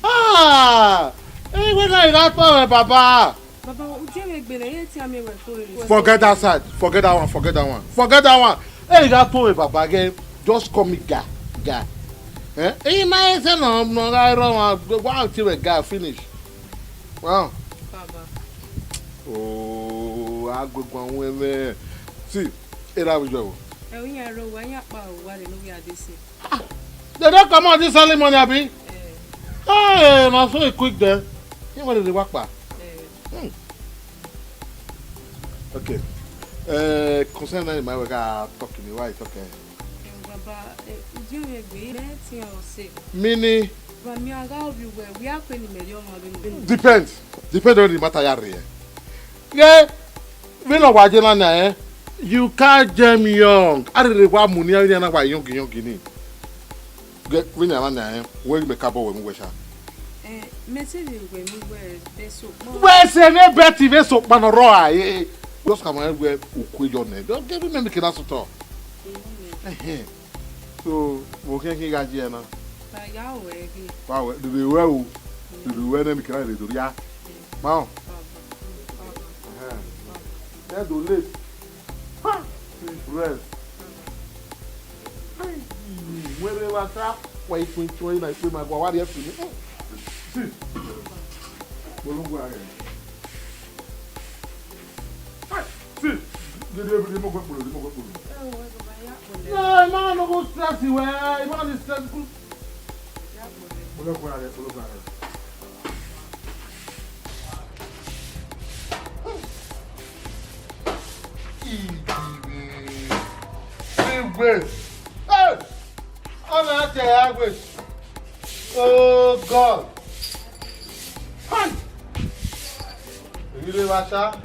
Ah! Hey, when I got power, Baba. Forget that side. Forget that one. Forget that one. Forget that one. Hey, got power, Baba. Again, just call me guy. Guy. Eh? Hey, my son, no, I don't want to a guy finish. Wow. Baba. Oh, I go one way. See, it I will go. They don't come out this early morning, Abi. Hey, I'm so quick there. You want to walk back? Okay. Concerning my work, talk to me. Why it's okay? Baba, do you agree? Mini. Depends. Depends on the matter here. Yeah, we know what you know. You can't jam young. I don't know what money you know why young ni. Get we know na we make up we we sha. Message we so. We say me Betty we so man ro just come we ukwe your name. Don't give me make that so. So, we can get here now. Wow, do the well. Do the well and can do ya. Wow. Yeah, do live. Ha! Rest. Where they were at, wait for 20 I my what you have to do. See. See. The more go. No, man, no go stress you. Man is stressful. Hey! I'm not there. Oh, God. Hi! You live at that?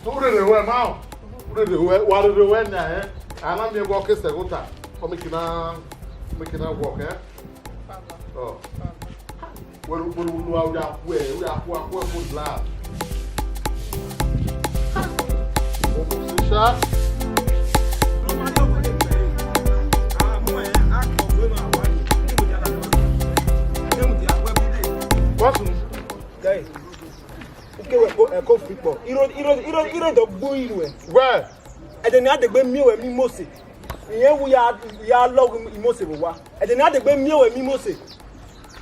Who did it wear now? What did it wear now? I'm not going to walk a second time. For making a walk, eh? Oh. What we are good laugh. Guys, okay, we go football. You don't go anywhere. Where? And then I dey me we mose. Here we are log mose we wa. And then I dey me we mose.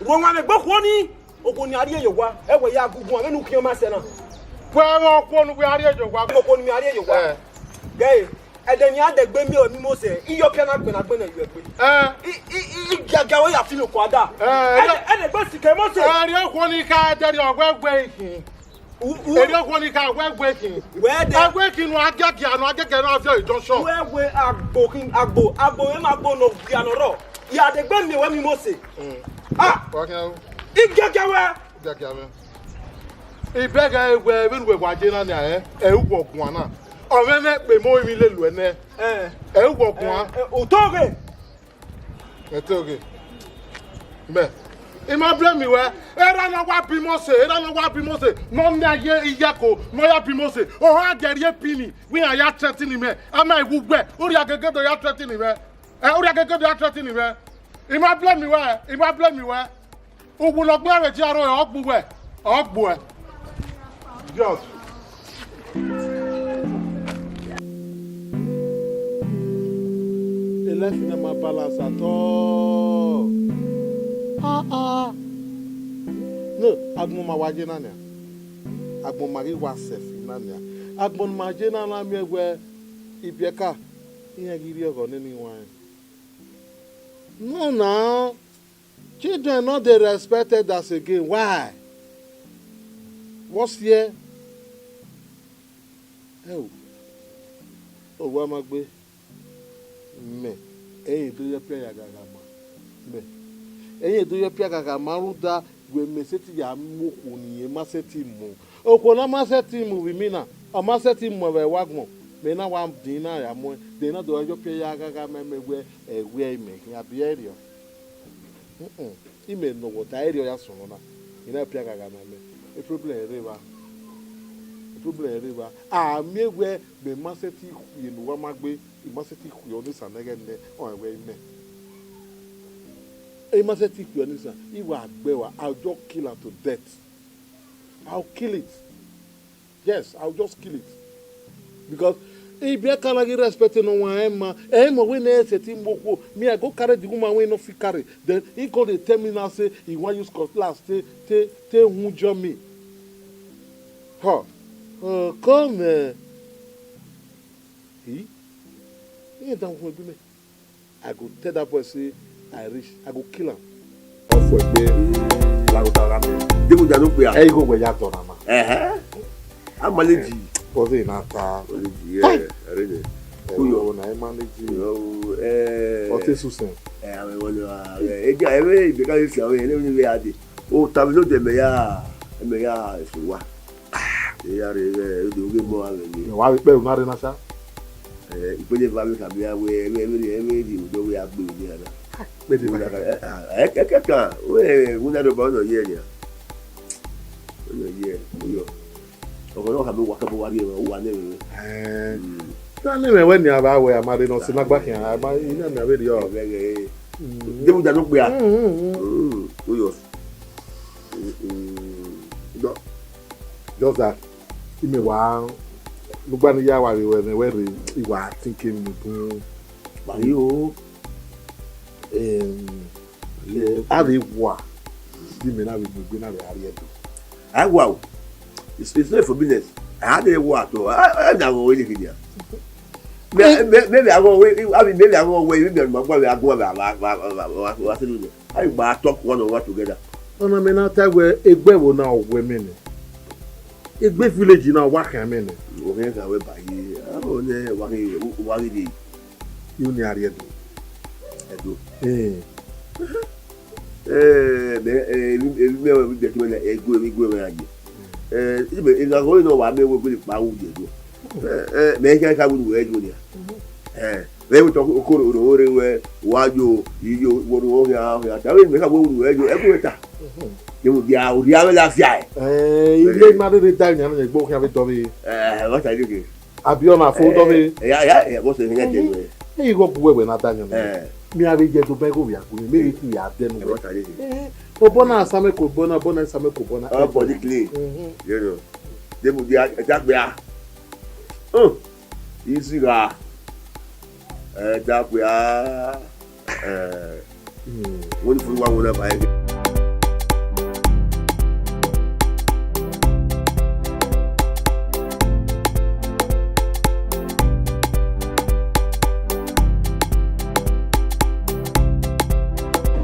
Won wa me gbo ko ni ogoni ari eyo wa. E we ya gugu an nu kian ma se na. Where won ko nu we ari eyo wa. Ko ni ari eyo wa. Guys, and then I dey me we mose. Iyo pian agbe na gbe na you egbe. I gaga we ya fi no kwada. E dey gbe sike mose. Ari ko ni ka dari ogwegwe ikin. Eri ko ni ka ogwegwe ikin. Where the ogwegwe nu agege na fi junction. Where we agbo e ma gbo no piano ro. Ya dey gbe me we mose. Ah, igege we. Ibega egwe bi nu gwaje na na ugwogun na. Ore me pe mo mi le lu ene. Ugwogun. Otoge. Etoge. Me. Ima blame me where era na wa bi mo se no na ye iyako no ya bi mo se o ha gere pini we are ya threatening me ama igugbe ori agege do ya threatening me ori agege do ya threatening me ima blame me where ogun lo gbe are ti aro ogbu e just the life in my balance at all. No, agbon ma waje na nia. Agbon ma ri wa sef na nia. Agbon ma je na na mi egwe ibieka. Iyan giri ogo ni wan. No now. Children not they respected us again. Why? What's here? Oh. Oh, wa ma gbe. Me. Do your prayer gaga ma. Me. Do your prayer gaga maruda we meseti ya moku ni maseti mu. Okona maseti mu bimina. O maseti mu we wagmo. Me na wa dina ya mo. De na do your prayer gaga memegwe we me ya bierio. Ime no wo dairio ya sono na. Ina prayer gaga na me. E problem river. Ah megwe be maseti you no wa magbe. Maseti ku yo ni sanege ne o we me. Hey, Master, take your answer. If I bear, I'll just kill her to death. I'll kill it. Yes, I'll just kill it. Because if you can't get respect no one, Emma, when they say Timbo, me, I go carry the woman when no fit carry. Then he called the terminal say he want use cutlass, who join me. Huh? Come, he ain't done for me. I go tell that boy say I reach, I go kill him. Off for me, I go tell him. They would not be. Hey, go where you are, Mama. I'm managing. Was it not? Yeah, really. Who you own? I manage you. What is Susan? I mean, because it's our enemy. Oh, Tablo de Mea is what? They are doing more than you. Why we not in a shop? You put it back where every do we have been here. I can't. We're not about a year. Ọ̀rọ̀ àbí wákàbọ̀ wá ní wà ní ìwé. Tani me when you have our married no snack back here. I ina me very oh. Demu da no pe a. Just that. Ime wa lugba ni ya wa we iwa thinking me Bari o. Abi wa. Di me na we gbe na we ari edo. I wow. It's not for business. I had a what to I never really here. Maybe I go away. Maybe I go away. Maybe I'm going to go about I talk one on one together. No, no, me na tell where Egbe wo na women. Egbe village na wa kan me ne. O he ka we ba yi. O ne wa ri You ni ari edo. Edo. Me de me ego me aje. Ìgbà kan náà wà mẹ́wọ́ gbé pa oúnjẹ lọ. Mẹ́kẹ́ ká wúlò ẹ̀jọ̀ ni. Lẹ́yìn tó kóró òróró wẹ̀ wájú yíyó wọ́n wọ́n hàn án. Tàbí mẹ́kẹ́ wúlò ẹ̀jọ̀ ẹ̀kú ẹ̀ta. Yẹ́n bí a òdi awẹ́ la fíà ẹ̀. Ilé ìmọ̀lẹ́dẹ̀ dá ìyànà yẹn gbọ́ kí a fi dọ́ mi. Wọ́n ta ilé kè. Abiola fún dọ́ mi. Ẹ̀yà bọ́ sẹ̀ ẹ̀yà jẹ̀ wẹ̀. Ẹ̀yin kò bu ẹ̀wẹ̀ náà dá ìyànà. Mi a bẹ jẹ tó bẹ́ẹ̀ kò yà kú mi. Mi kì í yà dẹnu. Wọ́n ta ilé kè. O bona asame ko bona asame ko bona. Body clean. You know. Demu di ajagbe a. Easy ga. Ajagbe a. Wọ́n fún wa wọ́n ba e.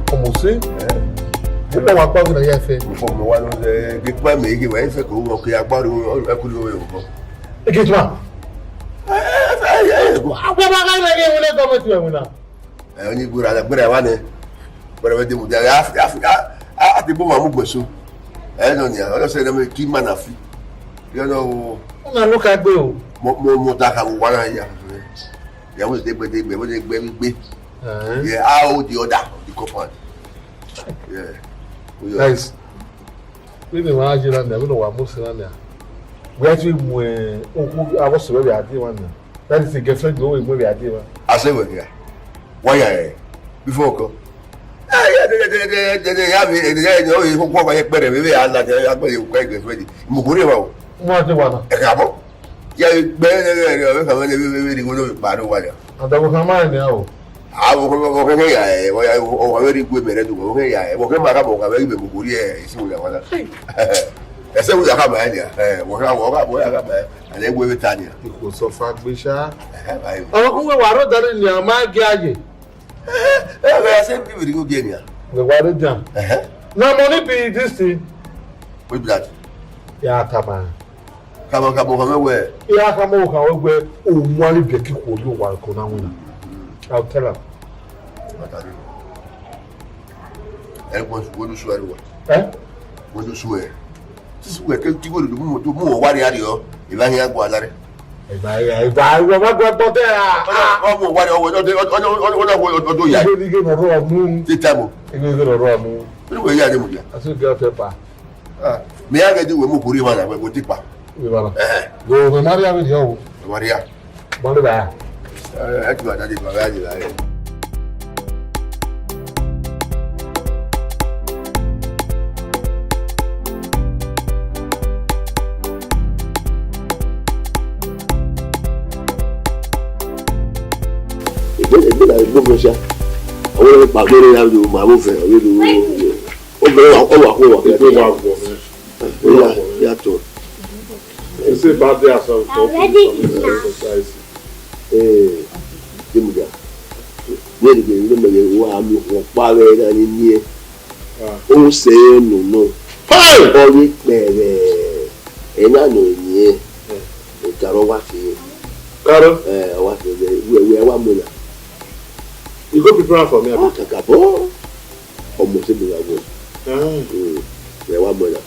Como se? Nígbà wà pàgùn náà yẹ fẹ́. Fọmọ wa ló ń ṣe gígbà méjì wẹ́n fẹ́ kó wọ́n kí agbára ẹkùn lóore òkú. Èkìtì wa. Àpò bá ká ilé ìwé gọ́ọ̀mẹ̀ntì ẹ̀wọ̀n náà. Ẹ ní gbúra àgbẹ̀rẹ̀ wa ni gbọ́dọ̀ bẹ́ẹ̀ dìbò jáde àti bó máa mú gbèsò. Ẹ nọ ní ọlọ́sẹ̀ ẹ̀dá mi kí má nà fi. Yọ̀nà o. Wọ́n náà ló ká gbé o. Mo ta ka wà náà yà. Ìyàwó ìdẹ́gbẹ̀dẹ́gbẹ̀ wọ́n ti gbẹ́ gbé. Yẹ how the other the compound. Yeah. Guys, we be manage na na we no wa mo se na na. We actually mu oku aboso we ade one na. That is the girlfriend go we ade one. Ase we ya. Why ya before ko. Ya bi o yi ko ba ye pere mi be ya na je agbe ko girlfriend. Mo ko re wa o. Mo ade wa na. E ka bo. Ya gbe we ka we ri go lo pa ro wa ya. Adawo kan ma ni o. Àwọn ọkọ̀ ya ẹ̀ wọ́n rí gbé mẹ́rẹ́ tó wọ́n ya ẹ̀ wọ́n kẹ́ máa kábọ̀ kàwé ìgbè gbogbo rí ẹ̀ ìsìnkú lẹ́wọ́n náà ẹsẹ̀ wọ́n yàkà máa ẹ̀ wọ́n yàkà máa ẹ̀ ẹgbẹ́ wí ta ni. Kò sọ fa gbé ṣá. Àwọn kúnwé wà ró darí ni àwọn máa gé ààyè. Ẹsẹ̀ bí wìrì kò gé ni à. Wà rí dàn. Na mo ní bí this thing. Wíbi láti. Yà á tàbà. Kàmọ̀ kan mẹ́wẹ́. Yà á kàmọ̀ kan wẹ́gbẹ́ òun wá rí bẹ̀kí kò yóò wà kó náà wọ̀nà. I'll tell her. Wọ́n ló sún ẹ̀rọ. Wọ́n ló sún ẹ̀. Sísú ẹ̀ kí wọ́n lè mú wọn wárí àríyọ ìbáyé àgbọ̀ alárẹ̀. Ìgbà ìwọ bá gbọ́ tọ́ tẹ́ à. Wọ́n mú wárí ọdún yà. Ìgbà ìgbà ọ̀rọ̀ ọ̀mú. Tí tẹ́ mo. Ìgbà ọ̀rọ̀ ọ̀mú. Nínú ìwé yà ni mo jà. Àti ìgbà ọ̀tẹ̀ pa. Mi yà gẹ́gẹ́ ìwé mú kúrú ìmọ̀ àgbẹ̀ kò tí pa. Ìbára. Yóò mẹ́rin àmì ìyá o. Ìwádìí yà. Bọ́lú bàá. Ẹ ti wà dáadé bàbá yà jìlá rẹ̀. là gbogbo ṣá àwọn ẹni pàgbé ní ìyá mi màá mú fẹ́ ọ̀rẹ́ mi ó bẹ̀rẹ̀ wà kó wà kẹ́ Ìgbé wa wọ̀ mí. yàtọ̀. You say bad day as well for society. Demuga ní èdè ìlú mẹ́lẹ̀ wà mí wọ́n parẹ́ náà ní ẹ̀ ó ń ṣe é nùnú ọ̀rí pẹ̀rẹ̀ ẹ̀ náà nù ní ẹ̀ ìkàrọ̀ wá fi Karo, wá fi wẹ̀ wá múlá. you go prepare for me. Kàkà bọ́ ọmọ sí mi wà wọ̀ wẹ̀ wá múlá.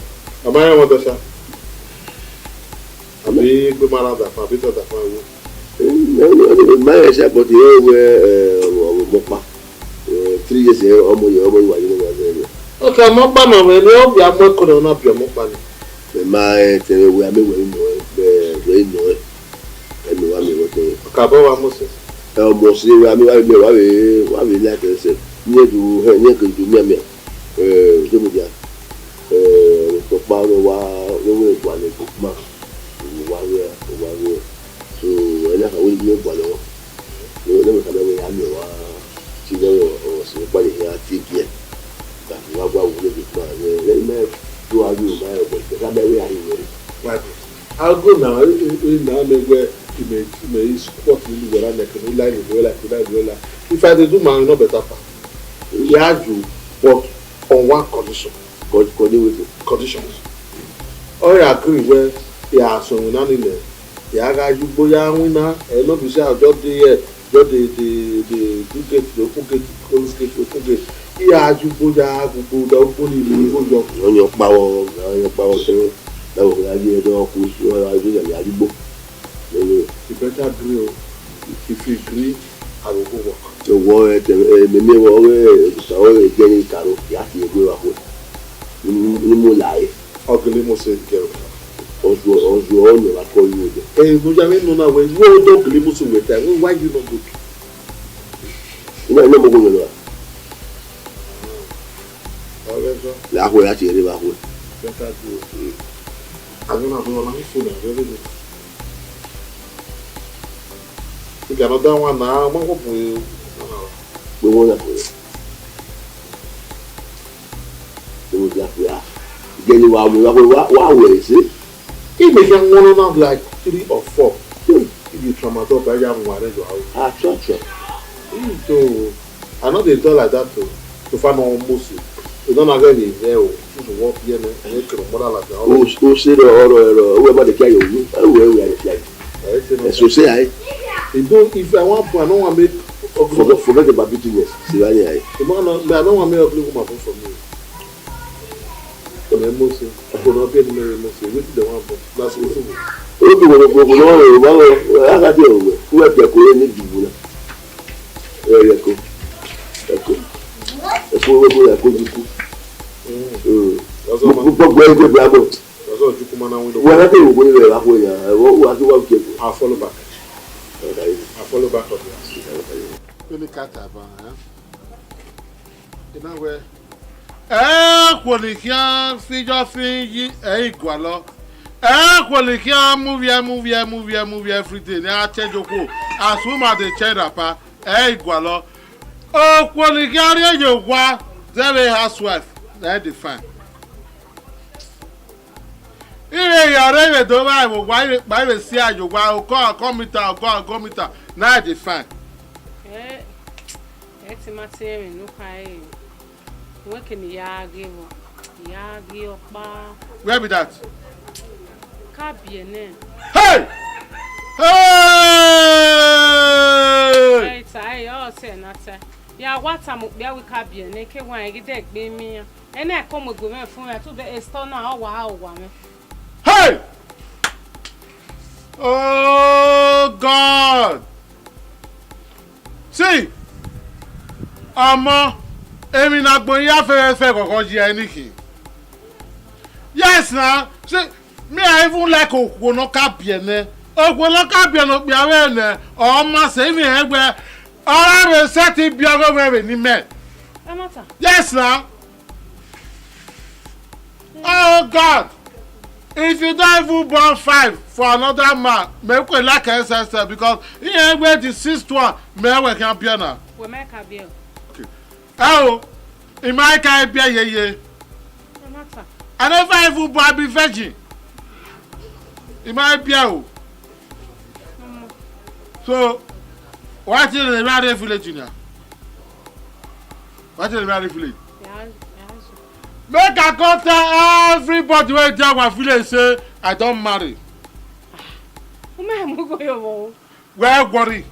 Am I one dasha? Àbí gbé máa ń dàpọ̀ àbí tó dàpọ̀ ẹ̀wọ̀. Máyà ṣe àpótí ẹ̀ wẹ̀ ọ̀rọ̀ mọ́pa 3 years ọmọ yẹn wà nínú wà lẹ́yìn. Okay, mo pa mọ̀ mi ni ó bí amú ẹ̀kọ́ náà bí ọmọ pa ni. Máa tẹ̀lé wẹ̀ amẹ́wẹ̀ inú ẹ̀ bẹ́ẹ̀ inú ẹ̀ ẹnu wa mi wọ́n tẹ̀. Ọ̀kà bọ́ wa mú sí. Ọmọ sí wa mi wà mí láti ẹsẹ̀ ní ẹ̀kọ́ ìdú mẹ́mẹ́ ọ̀dọ́mọdé ọ̀pá wa lọ́wọ́ ìgbà ní gbogbo wà rẹ̀ so ẹ̀dá kan wọ́n ní ìgbà lọ́wọ́ lọ́wọ́ kan lọ́wọ́ yà mí wá sí lọ́wọ́ ọ̀sìn nípa lè yà tí kí ẹ̀ tàbí wá gbà wọlé gbogbo ààrẹ lẹ́yìn mẹ́rin tó wà ní ìmọ̀ ẹ̀rọ ìgbà mẹ́rin àyè rẹ̀. I'll go now. Now where you may support me where I can like it. If I do my no better part. We have you, but on one condition. Conditions. Or I agree where they are so in there. They are you boya winner, and not be say just the good gate, the open gate, close gate, open gate. Here you boya go open it on your power, That was the idea of the You better agree. If you agree, I will go work. So what me we getting caro yati egbe wa ko ni mo lai Ugly mo say girl. ojo on la ko you de Mo jame no na when you do ugly mo so wait. Why you not good? ina mo go lo However, la ko yati ere ba ko better do. I don't know how to phone very good. You cannot that one now. Mo go for we won that way we got ya geni wa we see if you can one on like 3 or 4. If you traumatize by your one your house. sure So I know they do like that to find almost. You don't have any there to walk here and you can model like that. o se oro we ba de kia yo we are like so say I If I want to, I don't want to make forget about bitterness see why I I don't want to make ugly woman for me. So I'm mostly, I could not be the Mary mostly. Which the one for? That's what it is. o bi wo wo aga de o we pe ko ni dibu na e ko we ko diku That's all. gbogbo egbe bravo That's all. You come on and we na te wo ni re la ko ya wa ti wa ke I'll follow back. I'll follow back up here. Really cat about, you know where? Kò ní kí á fíjọ́ fi yí ìgbà lọ. Kò ní kí á move everyday ní àtẹ́jọ́kọ̀. As woman dey change rapa, ìgbà lọ. Kò ní kí á rí èyí wá, very housewife, dey fine. Ire yàrá ìwé tó bá ìwò wá ìwé sí àjògbá ọkọ̀ mítà náà dey fine. Ti ma ti erin no kai. We can yagi opa. Where be that? Ka biene. Hey! Hey! Tai o se na te. Ya wata mo bia we ka biene ke wan igi de gbe mi. Ene ko mo go me fun ya to be store na o wa me. Hey! Oh God! See! Èmi na gbon ya fẹ́ kokon ji anything. Yes na. See, me I even like okwono ka biene. Okwono ka biene bi awe ne. O ma se mi egbe. Ora be set bi ago we ni me. Amata. Yes na. Oh God. If you don't even born 5 for another man, make we like ancestor because here where the 6th one, may we can be now. We make a bill. Okay. Oh, in my can be ye. No matter. I never even born be virgin. In my be so, what is the married village in here? What is the married village? Yeah. Make I go tell everybody wey dey our village say I don marry. Well worry.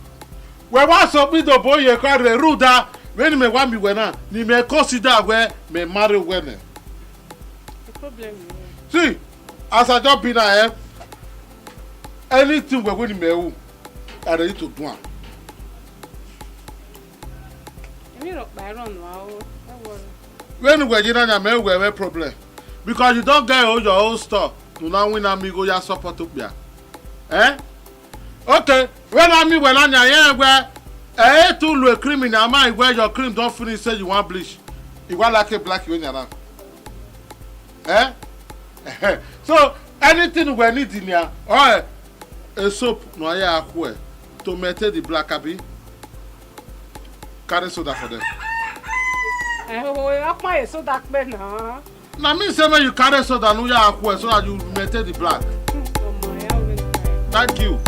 We wan submit the boy you carry the rule that when me want me when ni me consider where me marry when. The problem is. See, as I just been here, anything we win me who, I ready to do am. You need to buy run wow. Don't worry. When we get on me we have a problem because you don't get all your own stuff to now win and me go your support up there. Eh? Okay, when I mean when I am where to look criminal man where your cream don't finish say you want bleach. You want like a black when you're eh? So anything we need in here or a soap no ya akwe to maintain the black abi carry soda for them. So that now. Now me say when you carry soda no ya akwe so that you maintain the black. Thank you.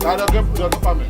Now they get the family.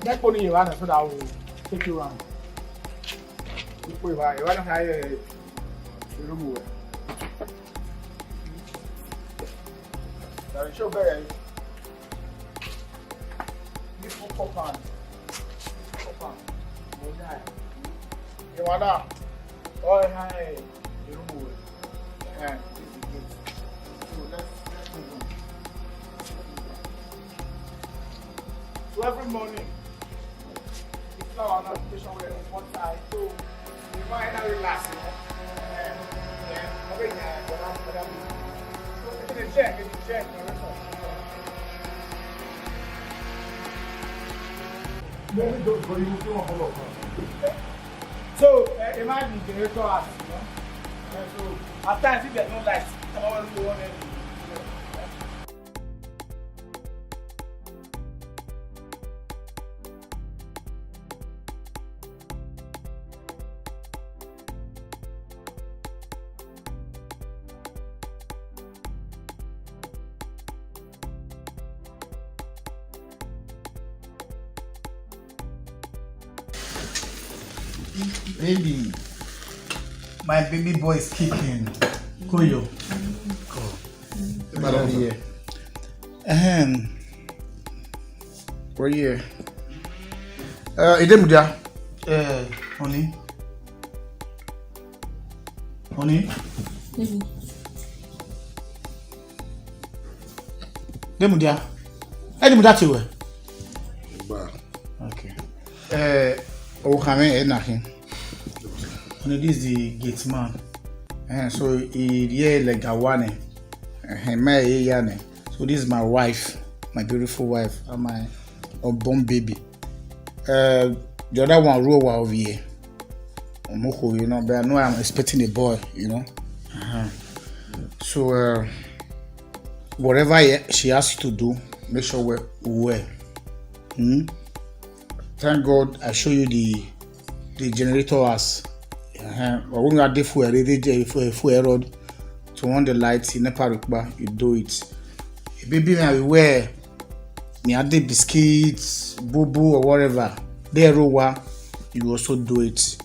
Next one you want so that I will take you around. You want to hire the room. Now show better. You pop on. You want that? Oh, hi. The room. And this is good. So let's move on. So every morning. Our notification will be one side, so we might not relax, you know. And okay, so in the check, Maybe don't go, you don't follow. So imagine the generator has, you know. So at times if there's no light, someone will go on and baby, my baby boy is kicking. Koyo. Go. Here. We're here. Idemudia. Honey. Idemudia. Idemudia tiwe. Okay. Okame nothing. This is the gate man. So he like Gawane. So this is my wife, my beautiful wife, and my unborn baby. The other one row over here. You know, but I know I'm expecting a boy, you know. So whatever she asks you to do, make sure we're well. thank God I show you the generator as. But when you are the full road to on the lights in Nepa, you do it. Baby, I wear me add the biscuits, boo or whatever. There, you also do it.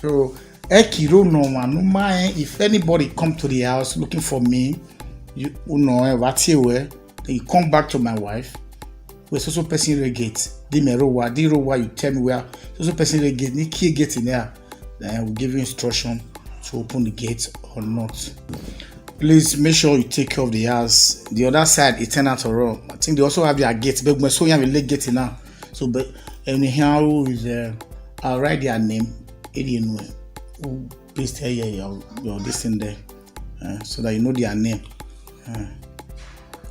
So, no mind if anybody come to the house looking for me, you know what you wear, then you come back to my wife. We're so person regate. The rowa, you tell me where so person regate, the key gate in there. Then I will give you instruction to open the gate or not. Please make sure you take care of the house. The other side, it's tenant or wrong. I think they also have their gate, but so you have a late gate now. So, but anyhow, is I'll write their name. Who paste here your this in there, so that you know their name.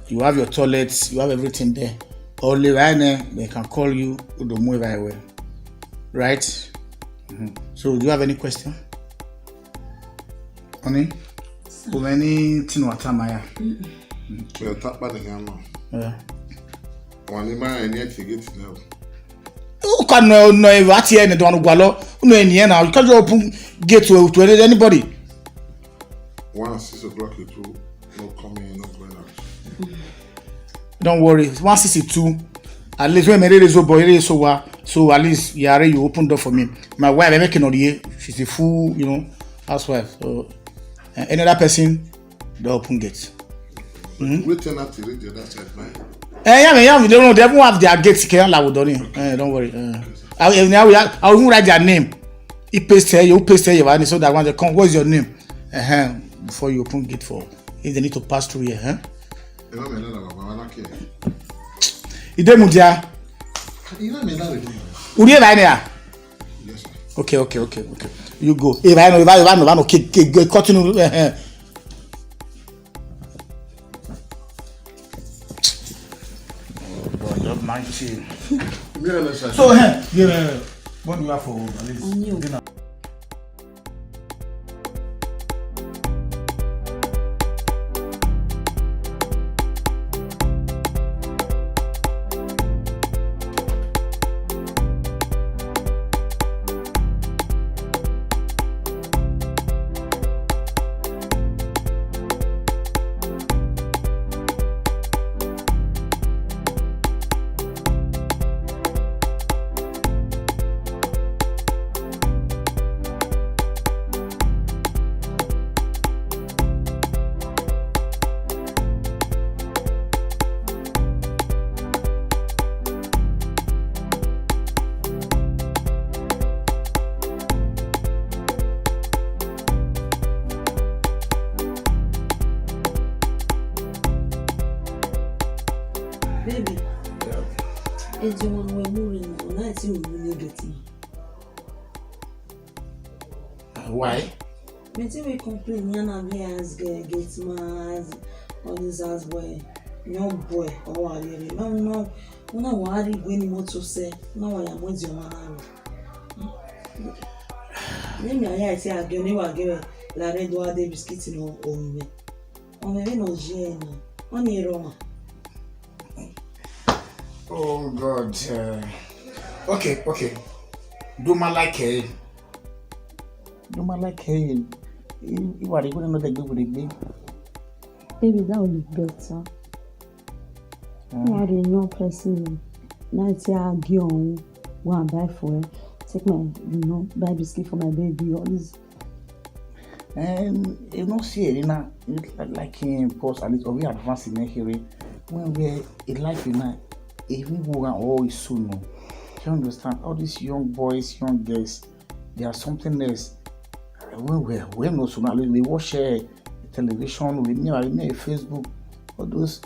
You have your toilets, you have everything there. Only right now they can call you to the move very well, right? So, do you have any question? Honey? How many things what am I? We'll talk about the hammer. Yeah. One man and to get now. You can no what here and don't go no in here now. You can't just open gate to anybody. 6 o'clock you two no coming, no going out. Don't worry. 162. At least when Mary is boy so at least you open door for me. My wife I'm making on the she's a full, housewife. So any other person, they open gate. Wait till not to read the other side, man. Yeah, they don't have their gates. Don't worry. I will write their name. You paste here, so that when they come, what's your name? Before you open gate for, if they need to pass through here, You don't mudia. Uri eba ni ya. Okay. You go. Eba no continue. So, what do you have for dinner? Baby, it's one way moving. I see you getting. Why? Maybe we complain. Yana has gets my all this as boy, young boy. Oh, I really no. Una worry when you to say. No, I am with your man. Maybe I say again. You are given la red one day biscuits no on me. On me no gene. On your own. Oh God. Okay. Do my like hey. You are going to know the good with me. Baby, that would be better. You are no person. Night here, go and buy for it. Take my, buy biscuit for my baby. All this. And see it now. Like him, pause at least, or we advance in hearing when we're in life in that. If we go and always soon, you understand? All these young boys, young girls, they are something else. When no sooner, we watch television, we know Facebook, all those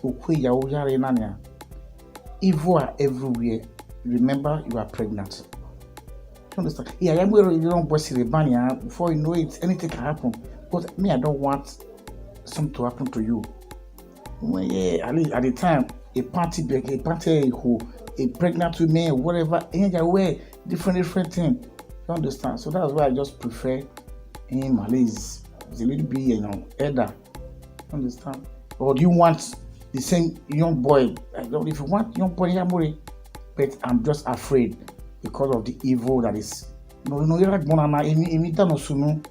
evil are everywhere. Remember, you are pregnant. You understand? Yeah, I'm going to young boys in the banner. Before you know it, anything can happen. But me, I don't want something to happen to you. Well, yeah, at the time. A pregnant woman, whatever, anywhere, different thing. You understand? So that's why I just prefer him at least a little bit, elder. You understand? Or do you want the same young boy? If you want young boy, but I'm just afraid because of the evil that is. No, you're like Monana. Emi dano sunu.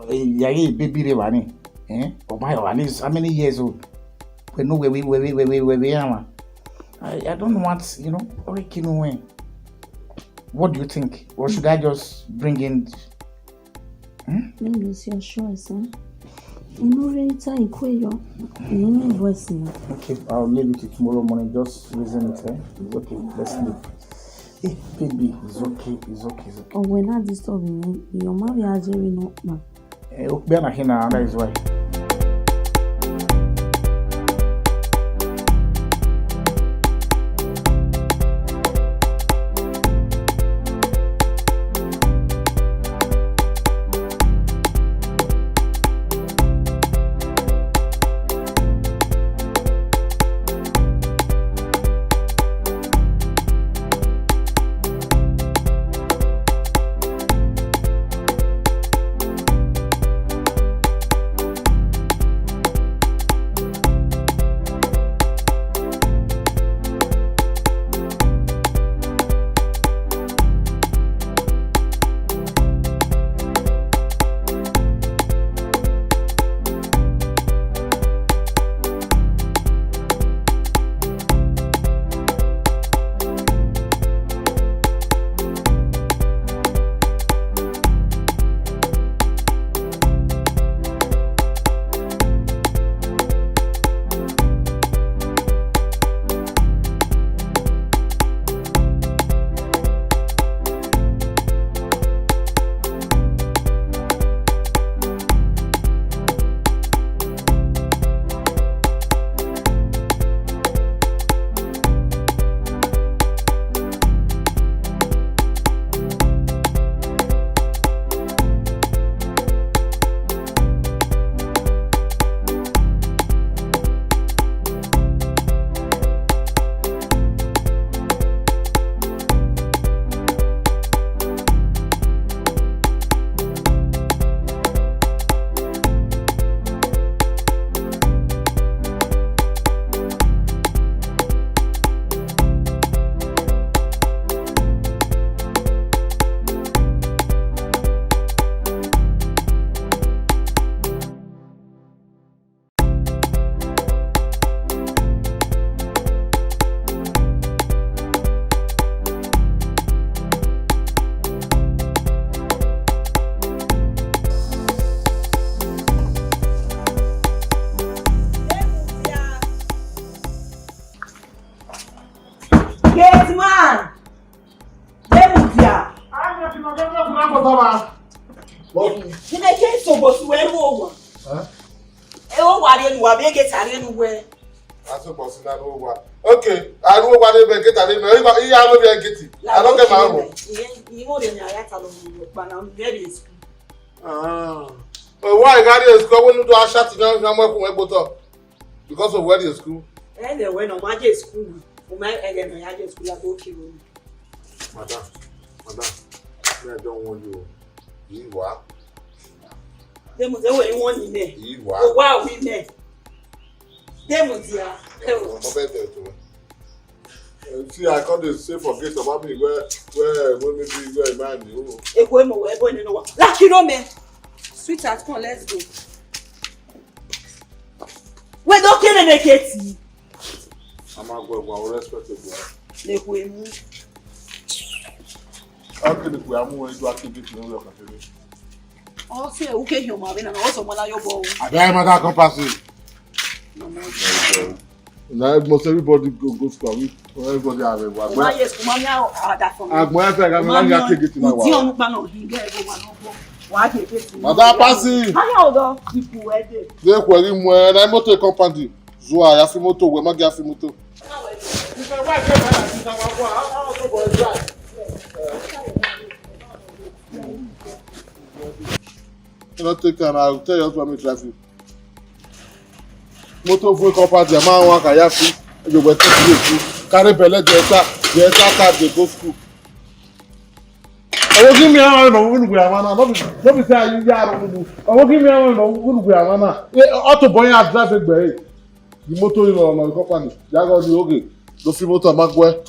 Yaya baby rewani. Oh my, at least how many years old? We know where we are. I don't want, way. What do you think? Or should I just bring in? Maybe it's your choice, huh? Okay, I'll leave it to tomorrow morning. Just reason it. It's okay. Let's leave. Hey, baby, it's okay. Oh, we're not disturbing you. Your mother has very no man. That is why. Okay, I don't want to get a name. You are not getting. I don't get my own. Why got a school when you do a shot in your mouth? Because of where the school? And then when I school, my again, school, I go kill. Madam, I don't want you. You are. There was only one in there. You are. Wow, we met. There was ya. See, I can't say forget about me where women be where man you. A woman, where you know. Like you know me. Sweetheart, come on, let's go. We don't kill Ileketin. I'm not going to respect you. Le wemu. Okay, we are moving to activity in your country. Also, okay, you ma, na also mo la yo bo. Abia ma da compass. Now most everybody go school. Everybody have a work. Ma yes, ma mi a da for me. Agbo efe ga me la ga take it na wa. Ti onu pa na hin get go wa no bo. Wa ke take. Mada passing. Aya odo, ipu we dey. Dey kweri mu e na moto company. Zuwa ya fi moto we ma ga fi moto. You know, take time. I'll tell you what me drive you. Motor full company, a man want to free. You will take you. Carry belly, the car they go school. I will give me a man who will be a man. Don't be saying you are on. I will give me a man who will be a man. Auto boy has drive it by. The motor is on the company. They go the okay. Do fi moto magwe.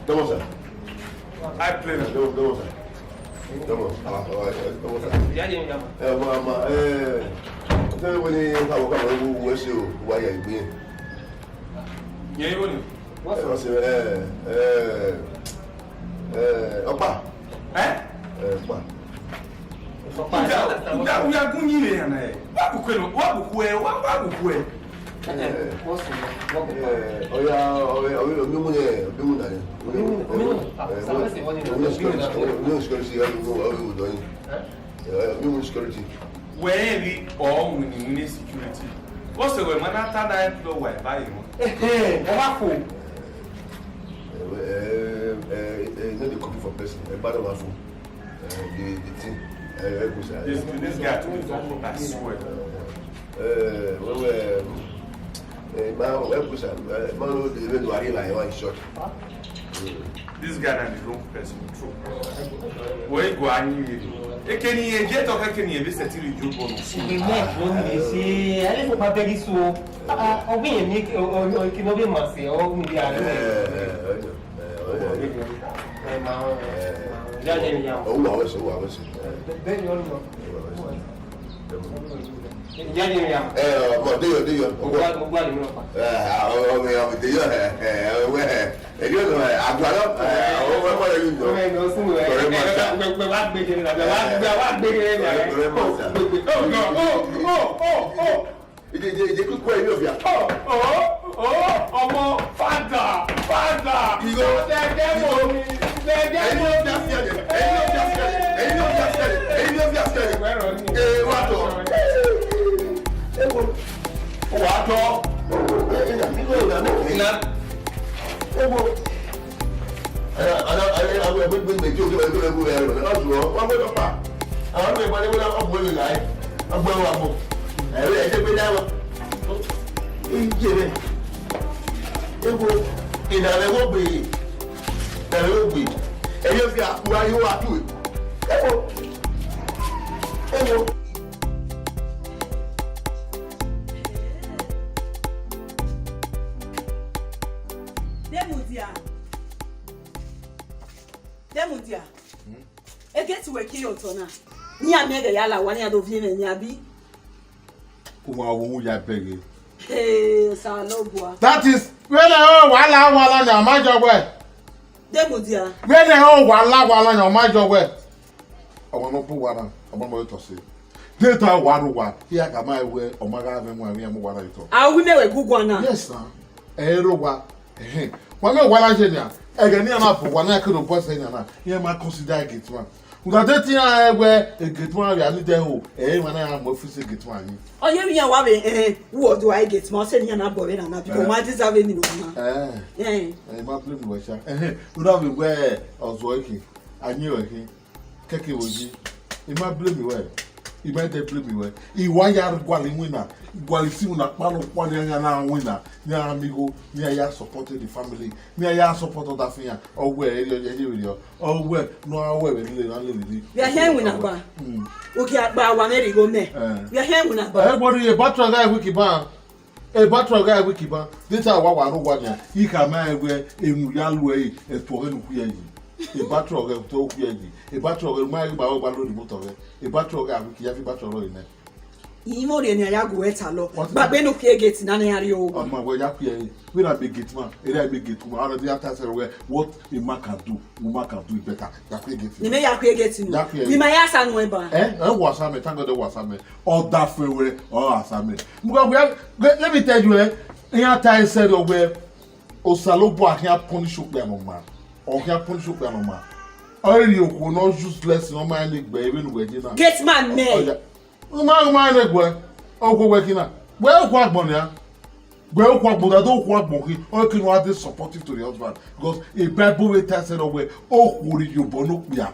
Come on, sir. I play now. Come on, sir. Come on. Come on, sir. Mama, tell me when you have a couple of weeks, why are you being? Yeah, you want What was it? Opa. Eh? Opa. We are going in. What will where we all winning security. What's the way, man? After that, no way, buy him. Not the copy for person, a bad one for the thing. This guy to me, I swear. This guy is the wrong person. Where go I need you? Can you get or can you visit you? Demudia. E get to work here on ni amega yala wani adovie na abi. Uma wo ya bege. Sa no boa. That is when wala na majogwe. Demudia. When wala na majogwe. Omo no pu wara, omo mo to se. Data waruwa, here ka my we omaga ave mo ami mo wara ito. Awu ne we gugu na. Yes na. Erowa. Wanga wala jenya. Egani na pu wana ka no boss enya na. Here ma consider gate man. Uga deti na egwe gate man ya ni de ho. Mana ya mo office gate man ni. Oye mi ya wa be wo do I gate man say ni na bobe na because ma deserve ni no na. Ma play me washa. Uda be we ozo anyi oki. Keke woji. Ma blame me we. He might blame me well. He wire gwali winner. Gwali si una palo kwani anya na winner. Ni amigo, ni ya supported the family. Ni ya support that thing. Oh where you oh where no where we are here winner ba. Okay, ba wa meri go me. We are here winner ba. Everybody a battle guy wiki ba. A battle guy wiki ba. This are wa no wanya. He ka ma egwe emu ya lu e to enu ku yi. A battle of to ku yi. A battle of my ba lo di motor. A battle of wiki ya fi battle in there. Imo re ni ayago eta lo. Gbagbe no pie gate na na yare o. Man, where you pay? We not big gate man. It ain't big gate man. Already after say what a man can do, woman can do it better. You pay gate. Ni me ya pie gate no. Ni ma ya sa no e ba. Was ame thank God was ame. All that free way or asame. Let me tell you here time said where Osalobo here punish up no man. Or here punish up no man. All you will not useless no man baby no we na. Gate man me. Man egwe ogwo wekina gbe okwa agbon ya gbe okwa agbon da do okwa agbon ki o kin wa dey supportive to the husband because a bible wey tell say we okwuri yobo no pia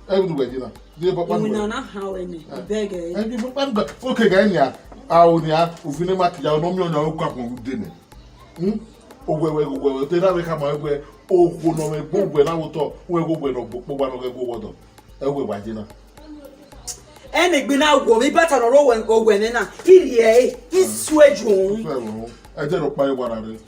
everywhere jina dey papa no na how any beg e papa okay ga ni a oni a ofine ma kija no mi onya okwa agbon de ne ogwe te na we ka ma egwe okwo no me gbogwe na wo to we gbogwe no gbogbo no ge go wodo ewe wa jina ene gbe na wo mi better no ro ogwe na iri e isweju eje ro pa iwara re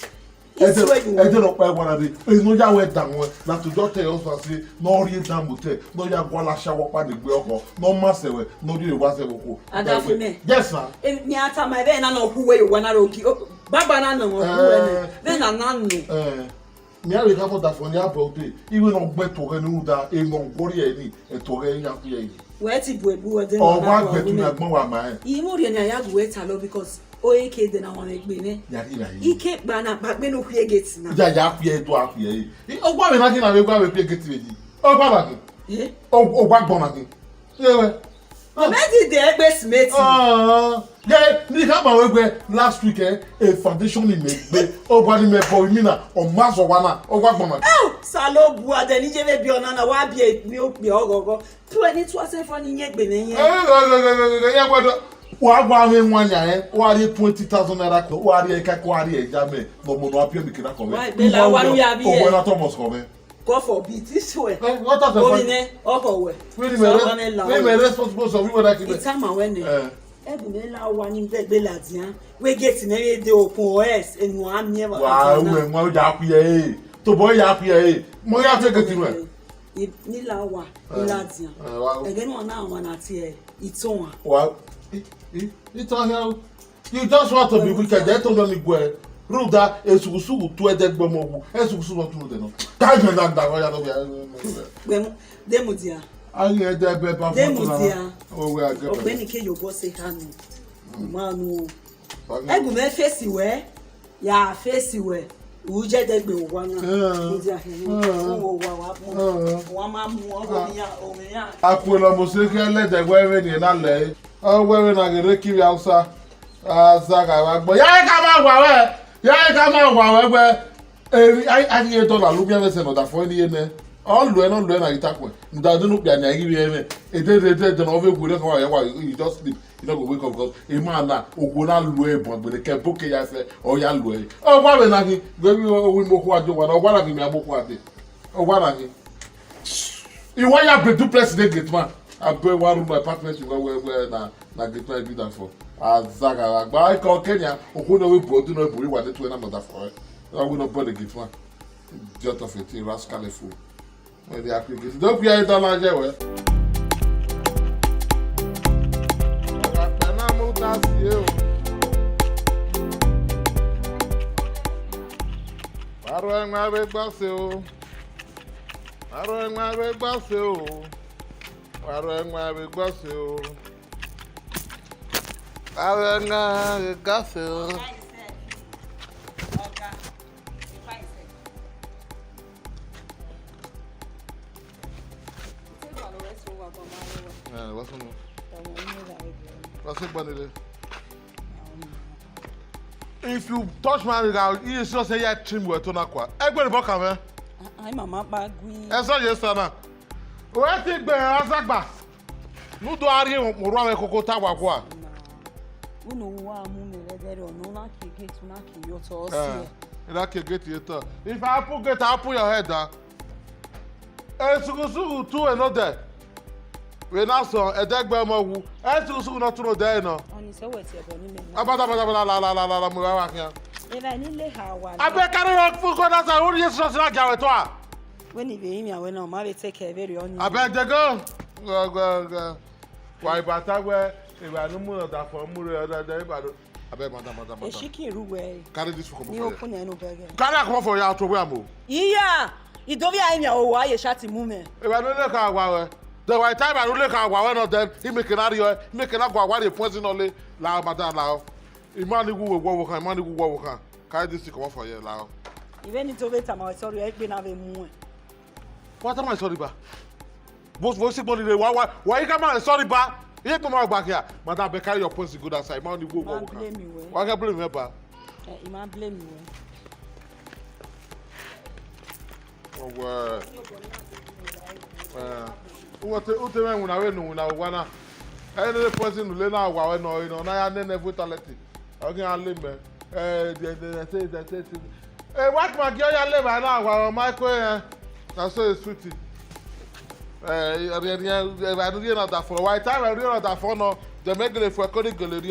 eje ro pa iwara re inu ya we dan won na to just tell us say no ri dan mote no ya gwala shawo pa de gbe oko no ma sewe no ri wa sewe ko adafime yes sir ni ata my be na no huwe yo na ro ki baba na no huwe ne be na nanu mi a re ka mo da fo ni about iwe no gbe to re ni uda e no gori e ni e to re ya ku ye we ti bu ebu ode na wa gbe tu na gbon wa ma e imo re ni ayagu eta lo because oyeke de na won egbe ne ike gba na gbagbe no hue gate na ya ku ye to a ku ye o gba me na ki na we gba we pe gate meji o gba ba ki o gba gbon na ki yewe Already the egbe smith. Yeah, ni ka ma we last week a foundation in me o gba ni me for mi na o ma so wa na o gba gbon na salo bu ade ni je be bi ona na wa bi mi o pe ogogo 22 se fo ni yegbe ne yen ya gbodo wa gba we nwanya wa ri 20,000 naira ko wa ri e ka ko ari e jame no mo no apio mi kina ko we la wa ru ya bi o na Thomas ko we go for beat this way what are the onine oko we we me responsible so we what that it's time when ebu me la wa ni gbe ladian we get na we dey open os enu am ye wa we mo ja ku ye to boy ya ku ye mo ya te get we ni la wa ladian again one na one at here iton wa iton here you just want to be wicked they told me go ruda esugusugu tu edegbo mo wu esugusugu tu de no ka je na da ya no be demu dia ayi edebe ba fun na o we agbe ogbeni ke yobo se hanu manu egu me face we ya face we uje degbe wa na dia wo wa ma mu o mi ya akwelo mo se ke ledegwe we ni na le o we na gere kiri Hausa azaga wa gbo ya ka ma gwa we ya ka ma gwa we gbe ai $1 lu bia se no da fo ni ene all lu na itakwe nda do no bia na iri eme de no ve gure ko ya wa you just sleep you no go wake up because e man na ogwo na lu e bon gbe ke boke ya se o ya lu e o gwa be na ki gbe wi mo ko ajo wa na o gwa na ki mi amoko ade o gwa na ki iwa ya be duplex de gate man abe one room apartment we na gate man be that for azaga agba ko Kenya okuno we bodu no buri wa de to na mother for I will not bother gate man just of it rascal fool when they application don't be it na je we na mo ta si o paro enwa be gba se o paro enwa be gba se o paro enwa be gba se o paro enwa be gba se o if you touch my leg, you just say you trim we to na kwa. Egbe re boka me. Ai mama pa gwi. E so je sana. O ti gbe asagba. Nu do ari mo ro ame koko ta wa kwa. Unu wa mu me le dere onu na ki gate na ki yo to see. Ina ke gate yo to. If I put gate I put your head down. Sugu tu another. We na so edegbe mo wu. Sugu no turo there no. Oni se we ti e bo ni me. Abada la mo wa kian. Eva ni le ha wa. Abe carry rock fu ko na sa ori yesu so na gawe to a. When he be me we na ma be take care very on. Abe dego. Go. Why bata we Ìbàdàn mú ọ̀dà fọ́ múre ọ̀dà Ìbàdàn. Abẹ́ madam. Eshiki ruwe. Carry this for Ni open enu bege. Carry come for ya to where mo. Iya, idovi ayi mi owo aye shati mume. Ìbàdàn lè ka àgbà wẹ̀. The white time Ìbàdàn lè ka àgbà wẹ̀ náà then he make an area, he make an àgbà wẹ̀ dey poison only la madam la. Imani gu wo kan. Carry this come for here la. Even itove tama sorry e gbe na be mu. What am I sorry ba? Você pode ler, why come on, sorry, ba? You come back here. Madam, be carry your points to go that side. Man, you go. Why can't blame me, ba? You man blame me. Oh, well. What the man when I went on now, one. I know the person who learn how I know, you know, I never vitality. Okay, I'll live, man. Hey, what my girl, I live now, my coin. That's so sweetie. I don't know that for why time I don't know that for no the make for coding gallery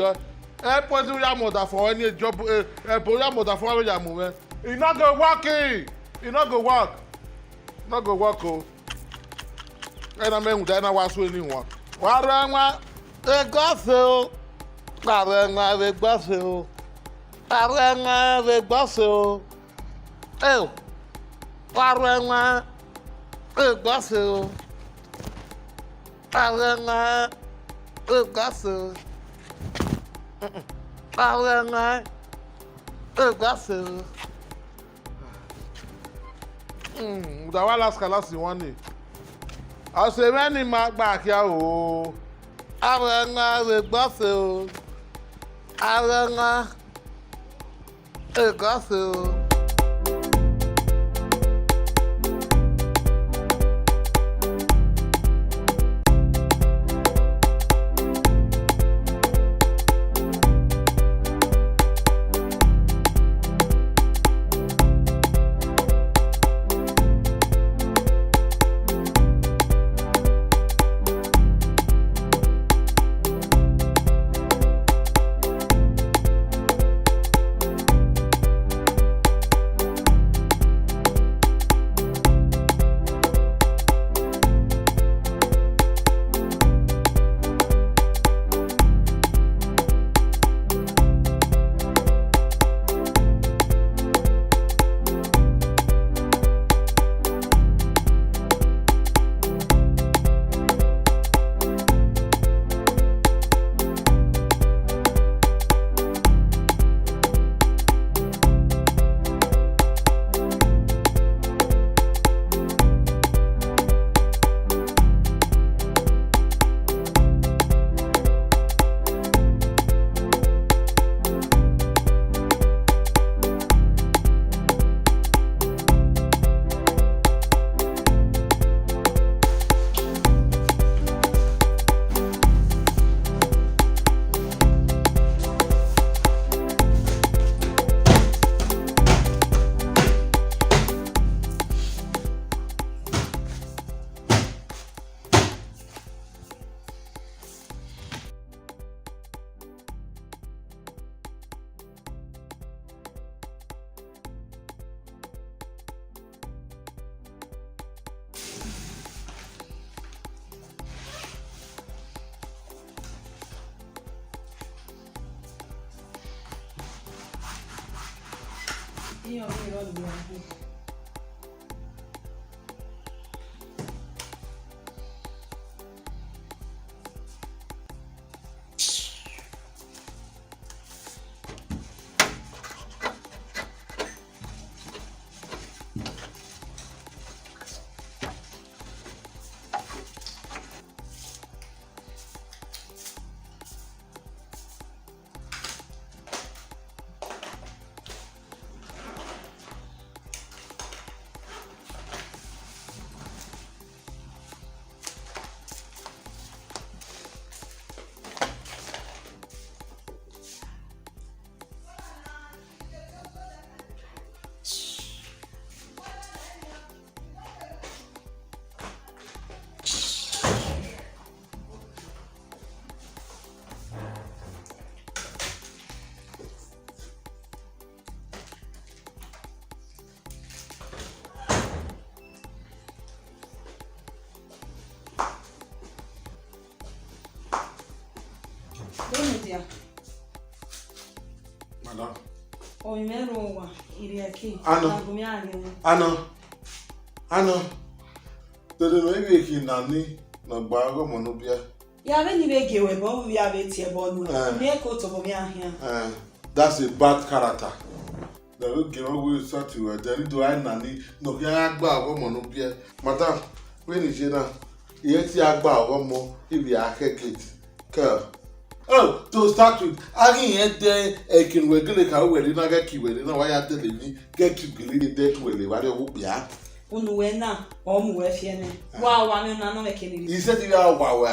point we am that for any job program that for we am we e no go work e no go work oh na me hu da na wa so ni won wa ra nwa e gbafe o ara nwa we gbafe o ara nwa we gbafe o e wa ra nwa e gbafe o Aranga, gaso. Aranga, gaso. Da wa last class one day. I say many mark back here oh. Aranga, gaso. Aranga, gaso. here. Madam. Oh, you know what? Ileketin. Ano. Dede no Ileketin nani na gbago monobia. Ya be ni be gewe bo we have it here bo no. Me ko to bo me ahia. That's a bad character. The will give away such to her. Then do I nani no ya gbago monobia. Madam, when is na yeti agbago mo if you are Ileketin. Girl. Oh, to start with, again yet there can we get a way in a gaki way, no, I had to leave, get to believe that way, what it would be at. Unuena, Omuefiene. Wow, one no making. He said, you are wow,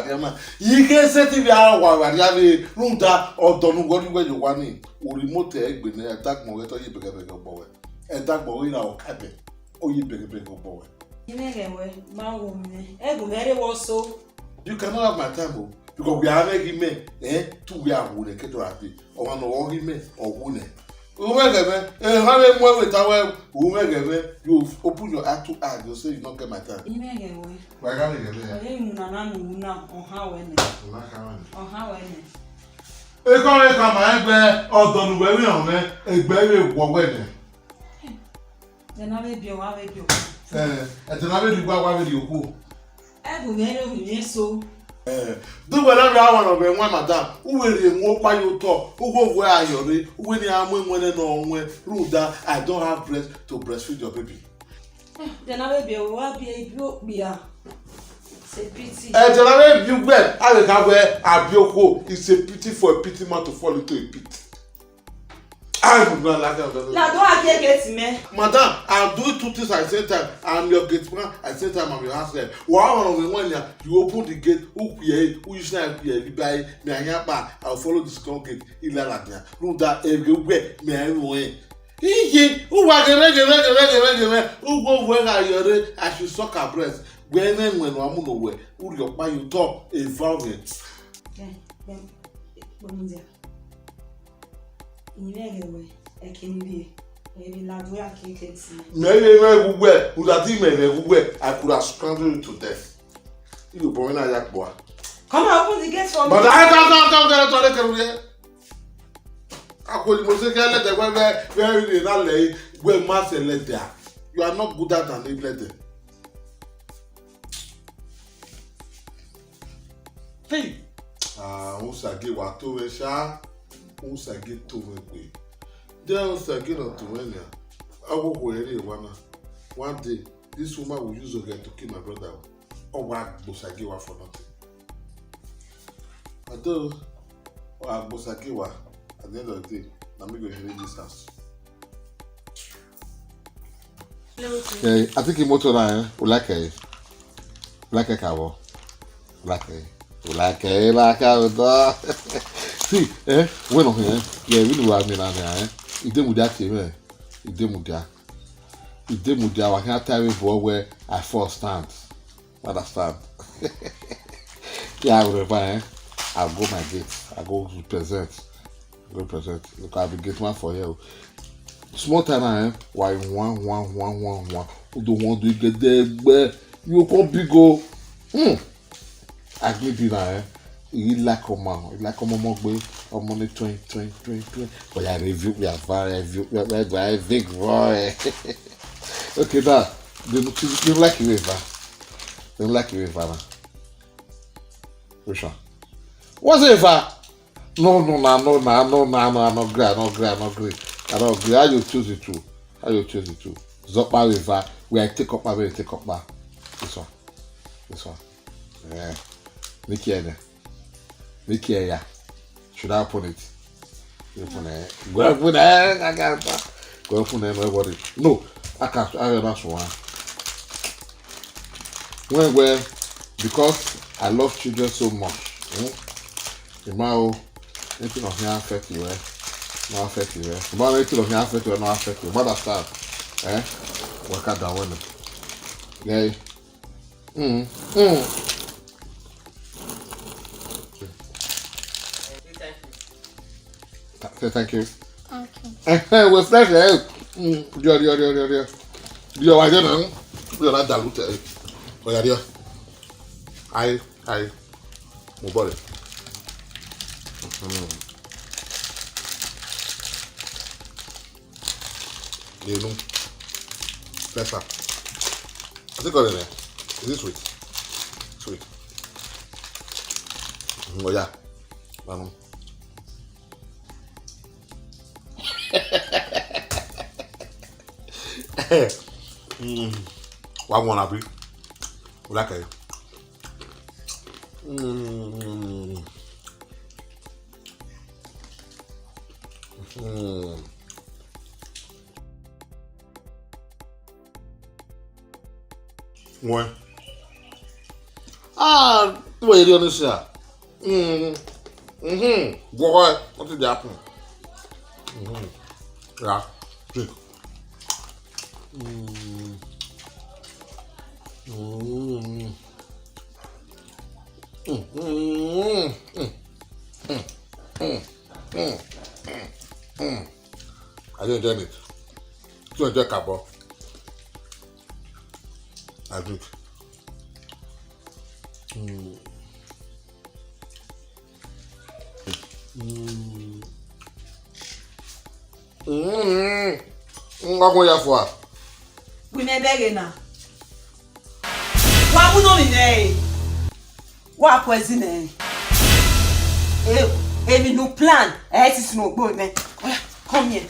you can set if you are wow, I have a room that or don't go where you want it, or remote egg with a dark moment or you begin a boy, a dark boy in our cabin, or you begin a boy. You never way, my woman, Ego very was so. You cannot have my time. Because we are making men, two we are wooden, or one or him or wooden. How more with our woman, you open your eye to eye, you say you don't get my time. You may get away. Why can't you get there? You know, on how any. On how any. A corner come my or done very on me, a very wedding. Then I may be a while. And then I will go with you who. I will very so. Do whatever I want to be one madam. Who will you by your talk? Who go where are you? When you are when Ruda, I don't have breast to breastfeed your baby. Then I will be a while be a broke beer. Say pity. And then I will be well. I will have where I be it's a pity for a pity man to fall into a pit. I would not like that. Now don't I get me? Madam, I'll do two things at the same time. I'm your gate man at the same time. I'm your husband. One of the one you open the gate, who you say you buy me I'll follow this gate. Ileketin. No that everywhere me anyway. Who was who go where are you? I should suck her breast. When I'm nowhere, who you buy you talk environment. Ileketin, I can be. Maybe not where I can see. Maybe where would that where I could have strangled you to death. You born a yak boy. Come on, open the gate for me. But I can't. I could let the very not lay where master let there. You are not good at an letter. Hey, Usagi Watowesha. Usagi Towe. There Usagi not to win. I will wear one day. This woman will use again to kill my brother. Or what Bosagiwa for nothing. Although Bosagiwa at the end of the day, I'm going to leave this house. Yeah, I think motor na like a cow. Like see, when on here, yeah, we know I mean, it did with that team, it did with that. It did with that. I can't tell you where I first stand. Understand? Yeah, I will reply. I'll go my gate. I'll go represent. Look, I'll be gate man for you. Small time, why one. Who don't want to get there? You come big go. I give you now. You like a man more way. I'm only 20. But I review. We are very big boy. Okay, now you like it, Eva. You like it, Eva. Which one? What's it, Eva? No, I'm not agree. I don't agree. How you choose it to? Zokpa River, where I take up my This one. Yeah. Make here. Should I open it? You open it. Go open it. I can't. Go open it. Nobody. No, I can't. I that's one. Well, because I love children so much. Anything of me affect you, no affect you, But anything of me affect you, no affect you. But that's that, work out that one. Yeah. Say thank you. Okay. With pleasure. You're right there, you're not diluted. But yeah, I, my body. You know. Pepper. What's it called in there? Is it sweet? Sweet. Oh yeah. What one happy? Like it. Ouais. Ah, tu vas y aller ça. Voilà, on te dit après. Là. I didn't done it. Tu as carbone. I drink. Ngwa ya fwa. We me beg na. Wa bu no mi ne. Wa kwezi ne. We no plan. It is no go me. Come here.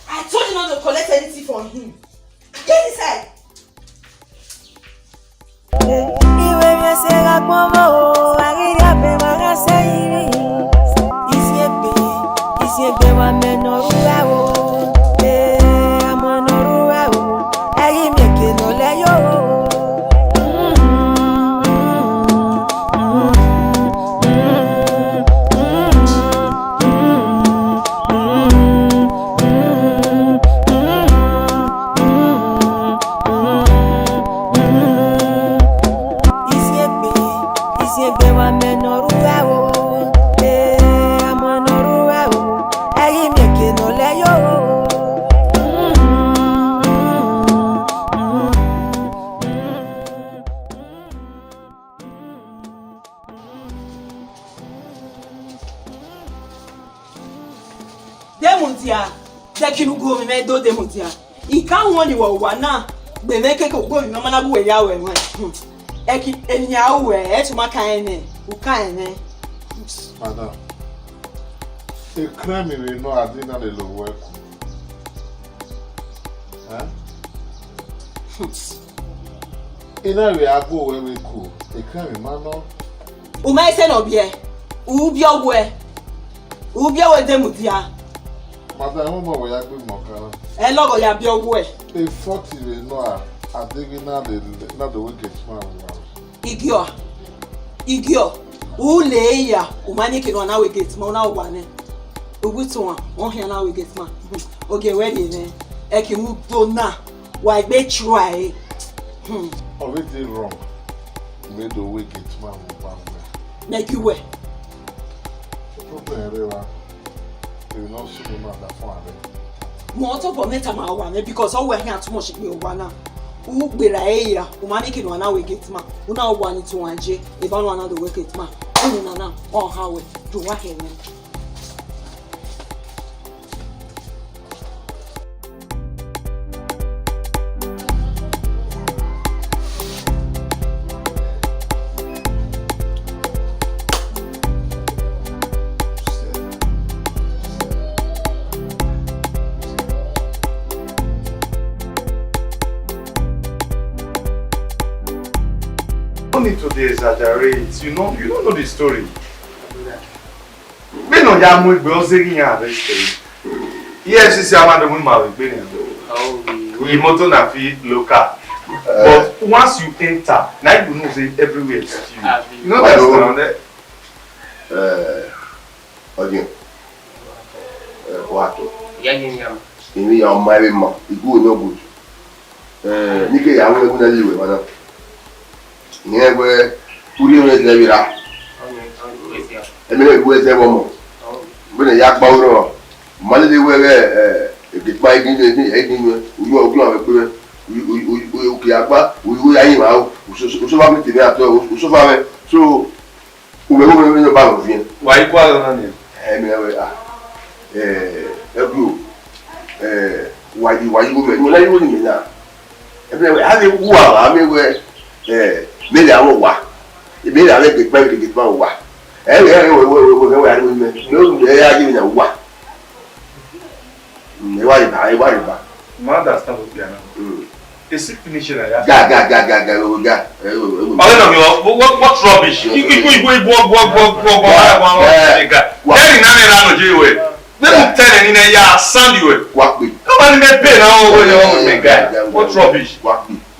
I told you not to collect anything from him. Get inside. Iwe yesera kwamo, agiria pe magase iri. Isiebe wa menoruwa o. Amonoruwa o. Eyi mi ke no le yo. Demontia, dekinu go me do demontia. I kan won ni wa na, be me keke go mi mama na bu we ya we mo. Eki enya we e tuma kan ne, u kan ne. Madam. The crime we know adina le lo work. Ina we ago we we cool. The crime man no. U mai se no bie. U bia we. U bia we demontia. Madam, mo we agbe mo kan. E logo ya bia we. The 40 we know adigina the wicked man. Igio. Ule ya umani ke no na we get ma na wa ne. Ogutu wa won hia na we get ma. Oge we dey ne. E ki mu do na wa gbe try. Already wrong. Made the wicked man one. Make you we. Problem rewa. You know so no that far. Mo to for meta ma wa ne because all we hia too much be wa na. U gbera eya umani ke no na we get ma. Una wa ni to anje e ba no na the wicked man. Unu na on how we do wa here. No need to exaggerate. You don't know the story. We know ya muy browsing ya arrested. Yes, it's a man who married Benin. We motor na fit local. But once you enter, now you know say everywhere is you. You know that around there. Again. What? Yam. Ini ya marry ma. Igu no good. Nike ya we guna liwe wana. Niwe uri one lewira. Emele gwe ze bomo. Bene ya gba uro. Mali de we e gba igi ni uyu ogun awe pe uyu ki agba uyu ya yin ma o so ba mi tebe ato o so fa me so uwe go me no ba mo fi. Why equal na ni? Me we Ebro. Why you go? When you go in now? Everywhere. Have you who are? I mean, where? Maybe I won't walk. Maybe I let the bank to get my walk. No, they are giving a walk. I worry about. Mother, stop with piano. Is it finishing? What rubbish? What rubbish?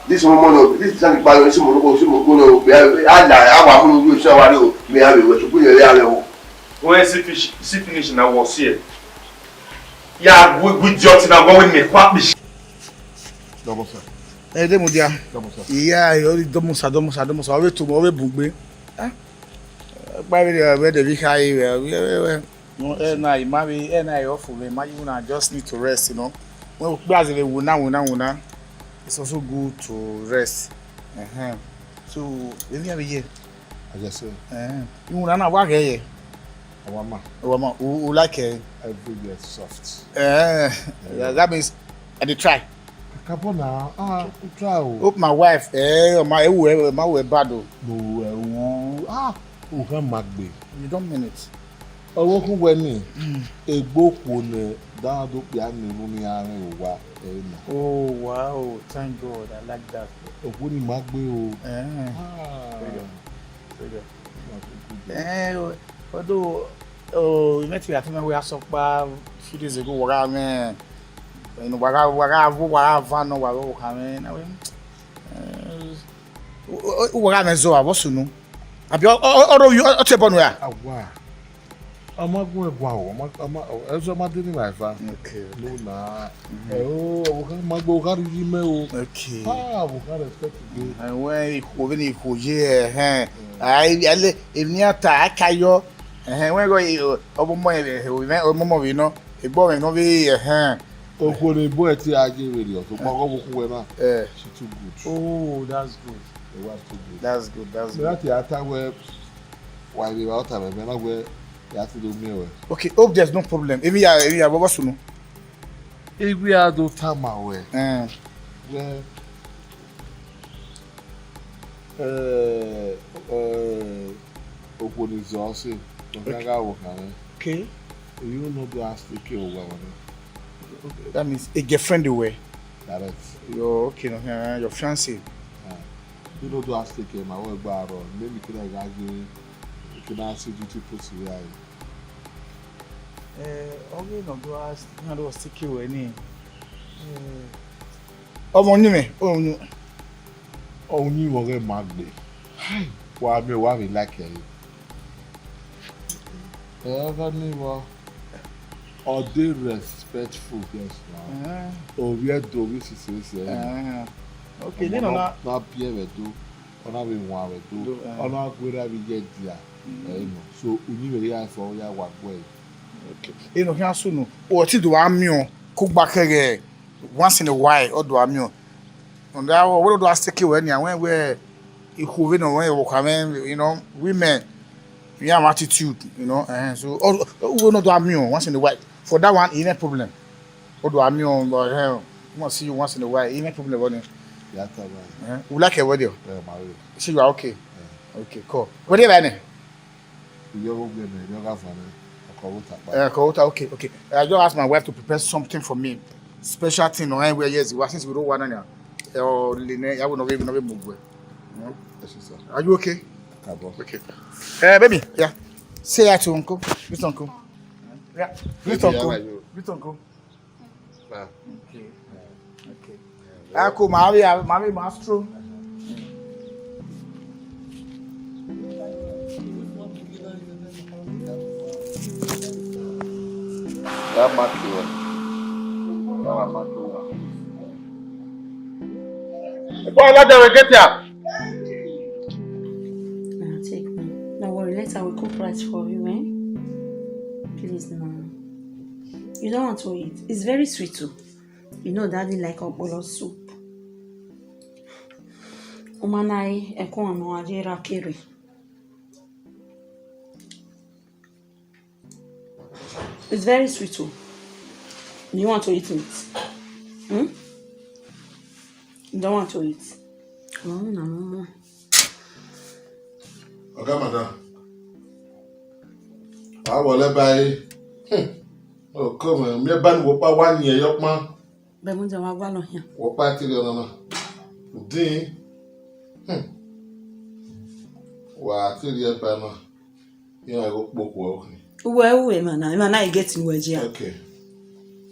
This woman, this is a balance. Some when see finish now was here. Yeah, we just now going me quack. Double sir. Demudia. Double sir. Yeah, you double sir. Always to more bugbe. By where the high, and I marry and I offer me. I just need to rest, you know. Well, basically, wuna. It's also good to rest. So, if you have a year, I just say. You will not work here. Who like it? Everywhere soft. That means I did try. Capona, try. Hope my wife, my way bad. No, who can magbe? You don't mean it. Ọwọ́ kún wẹ̀ ní egbòkò ní dáadọ́ pé a ní inú ní àárín òwà ẹ̀nà. Oh wow, thank God, I like that. Òkú ni màá gbé o. Although, you met me, I think we have some few days ago, where man, you know, where van or where coming. Where I'm so I was no. I be all you are upon where. Wow. I'm not going to go. I'm not doing my fan. Okay. No, nah. My book, how did you know? Okay. We can't expect to do. And when you go, yeah, I if near Takayo, and when go over my, you know, a boy and over here, Oh, the boy, I give radio. So, she's too good. Oh, that's good. It was too good. That's good. That's good. That's the time where, while we were out of it, where you have to do me. Okay, hope there's no problem. If we are what soon? If we are do time away, where open is also okay. You know the ask to kill one. That means a girlfriend away. That is. Your okay, your fiancé. You know the ask to kill my work bar or maybe can I argue you can ask you to put you right. Okay, no do ask you know stick you any. Ọmọ ni me. Oh, you were mad. Why me like you? Ever never. Or they respectful, yes. Oh, we are doing this. Okay, then not Pierre do, or not being one do, or not whether we get there. So we need to for your one way. Okay. You know, here soon. Or to do amio, cook back again once in a while, or do amio. And that what do I stick you when where you who know when you come in, you know, women, we have attitude, you know, and so we not do amio once in a while. For that one, ain't no problem. Or do amio, but must see you once in a while, ain't no problem about it. Yeah, we like a video. Married. See, you are okay. Okay, cool. What do you have? You're okay. I just asked my wife to prepare something for me. Special thing or anywhere, yes, since we don't want any. Or I will not even move. Are you okay? Okay. Baby, yeah. Say hi to uncle. This uncle. Yeah. This uncle. This uncle. Okay. Ako Mami Mastro. That matter. Take man. Don't worry, later I will cook rice for you, eh? Please, no. You don't want to eat. It's very sweet too. You know Daddy like okpolo soup. Umanai eko ano ajera kere. It's very sweet too. You want to eat it? Hmm? You don't want to eat? No. Okay, madam. I will buy. Oh, come on. Me ban wo pa 1 year yok man. Be mo je wa gba lo yan. Wo pa ti lo na. Din. Wa ti ri e pa na. Yan go poku o ni. Uwe mana I get in weji. Okay.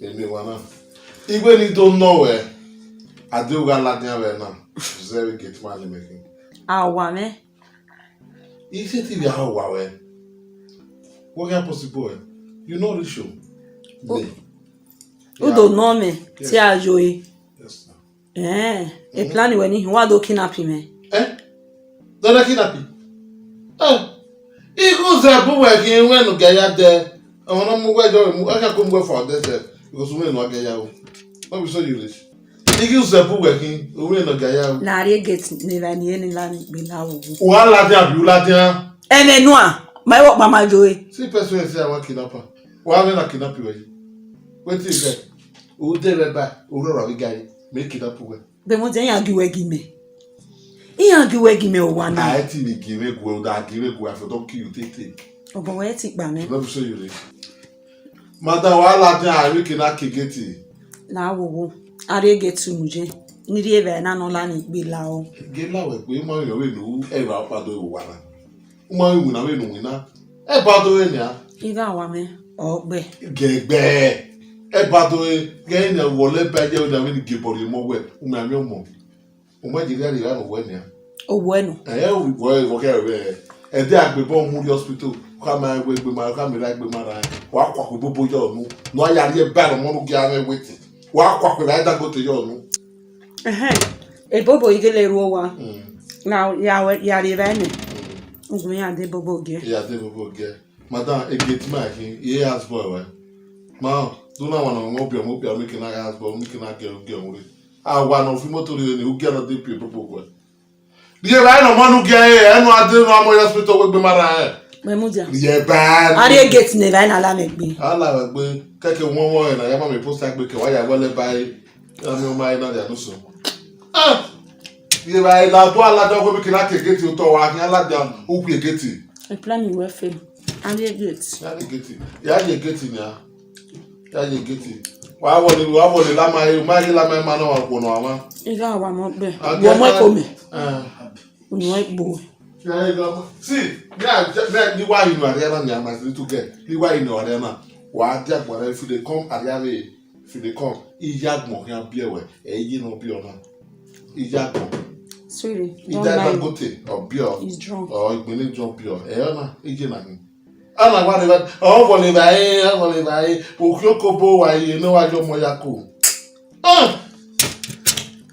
Emi wa na. Igwe ni don't know where. I do ga la dia we na. Very get man making. Awa me. Ise ti ya wa we. What can possible? You know the show. You don't know me. Yes. Ti ajoyi. Yes. E plan we ni wa do kidnap me. Don't kidnap me. Iku ze bu we kin we no ga ya de. Awon mu we jo mu aka ko mu for this because we no ga ya o. No be so you rich. Iku ze bu we kin we no ga ya o. Na re get never ni eni la ni gbe la wo. Wa la dia bi la dia. Enenu a my work mama joy. See person say I want kidnapper. Wa we na kidnap you. Wetin you get? O de be ba, o ro we guy. Make kidnap we. Be mo je yan giwe me. Iyan giwe me o wa na. I think the give go that give go for don't kill you take. Obo we ti gba me. No be so you rich. Madam wa la dia I we na kegeti. Na wo are get tu muje. Ni ri ebe na no la ni gbe la o. Ge la we pe mo yo we nu e ba pa do wa na. Mo yu na we nu na. E ba do e nya. Iga wa me ogbe. Gegbe. E ba do e ge ni wole ba je o da we ni ge bori mo we. O ma mi o mo. O ma jiri ari ra no we nya. O bueno. Wo ke we. E de agbebo mu di hospital. Ka ma we gbe ma ka mi ra gbe ma ra. Wa kwa ko bobo yo nu. No ya ri e ba no mo nu ge ame weti. Wa kwa ko ra da go to yo nu. E bobo igele ruwa. Now ya ri ba ni. Ogun ya de bobo ge. Ya de bobo ge. Madam e get ma kin e has boy we. Ma do na wana mo bi make na has boy make na ge nri. A wa no fi motor ni u ge na de pe bobo we. Bi e ba no manu ge enu ade no amo hospital we gbe mara Me mo dia. Ye ba. Are get ne ba na la me gbe. Ala we gbe keke won na ya ma me post agbe ke wa ya wole bai. Ya mi o mai na dia no so. Ye ba la to ala do go make na kegeti o to wa kin ala dia o ku egeti. E plan we fail. Are get. Ya geti nya. Ya geti. Wa wole la ma na wa ko no ama. Iga wa mo be. Wo mo ko me. Oni wa gbo. See, ni wa inu are na nya ma to get. Ni wa inu are na. Wa dia gbara if they come ariare, if they come, ijagmo kan bi ewe, eyi no bi ona. Ijagmo. Sorry. Ijagmo gote or bio. He's drunk. Or igbele drunk bio. Na, ije na ni. Ana wa le o wole bai, o klokobo wa ye no wa jo mo ya ko.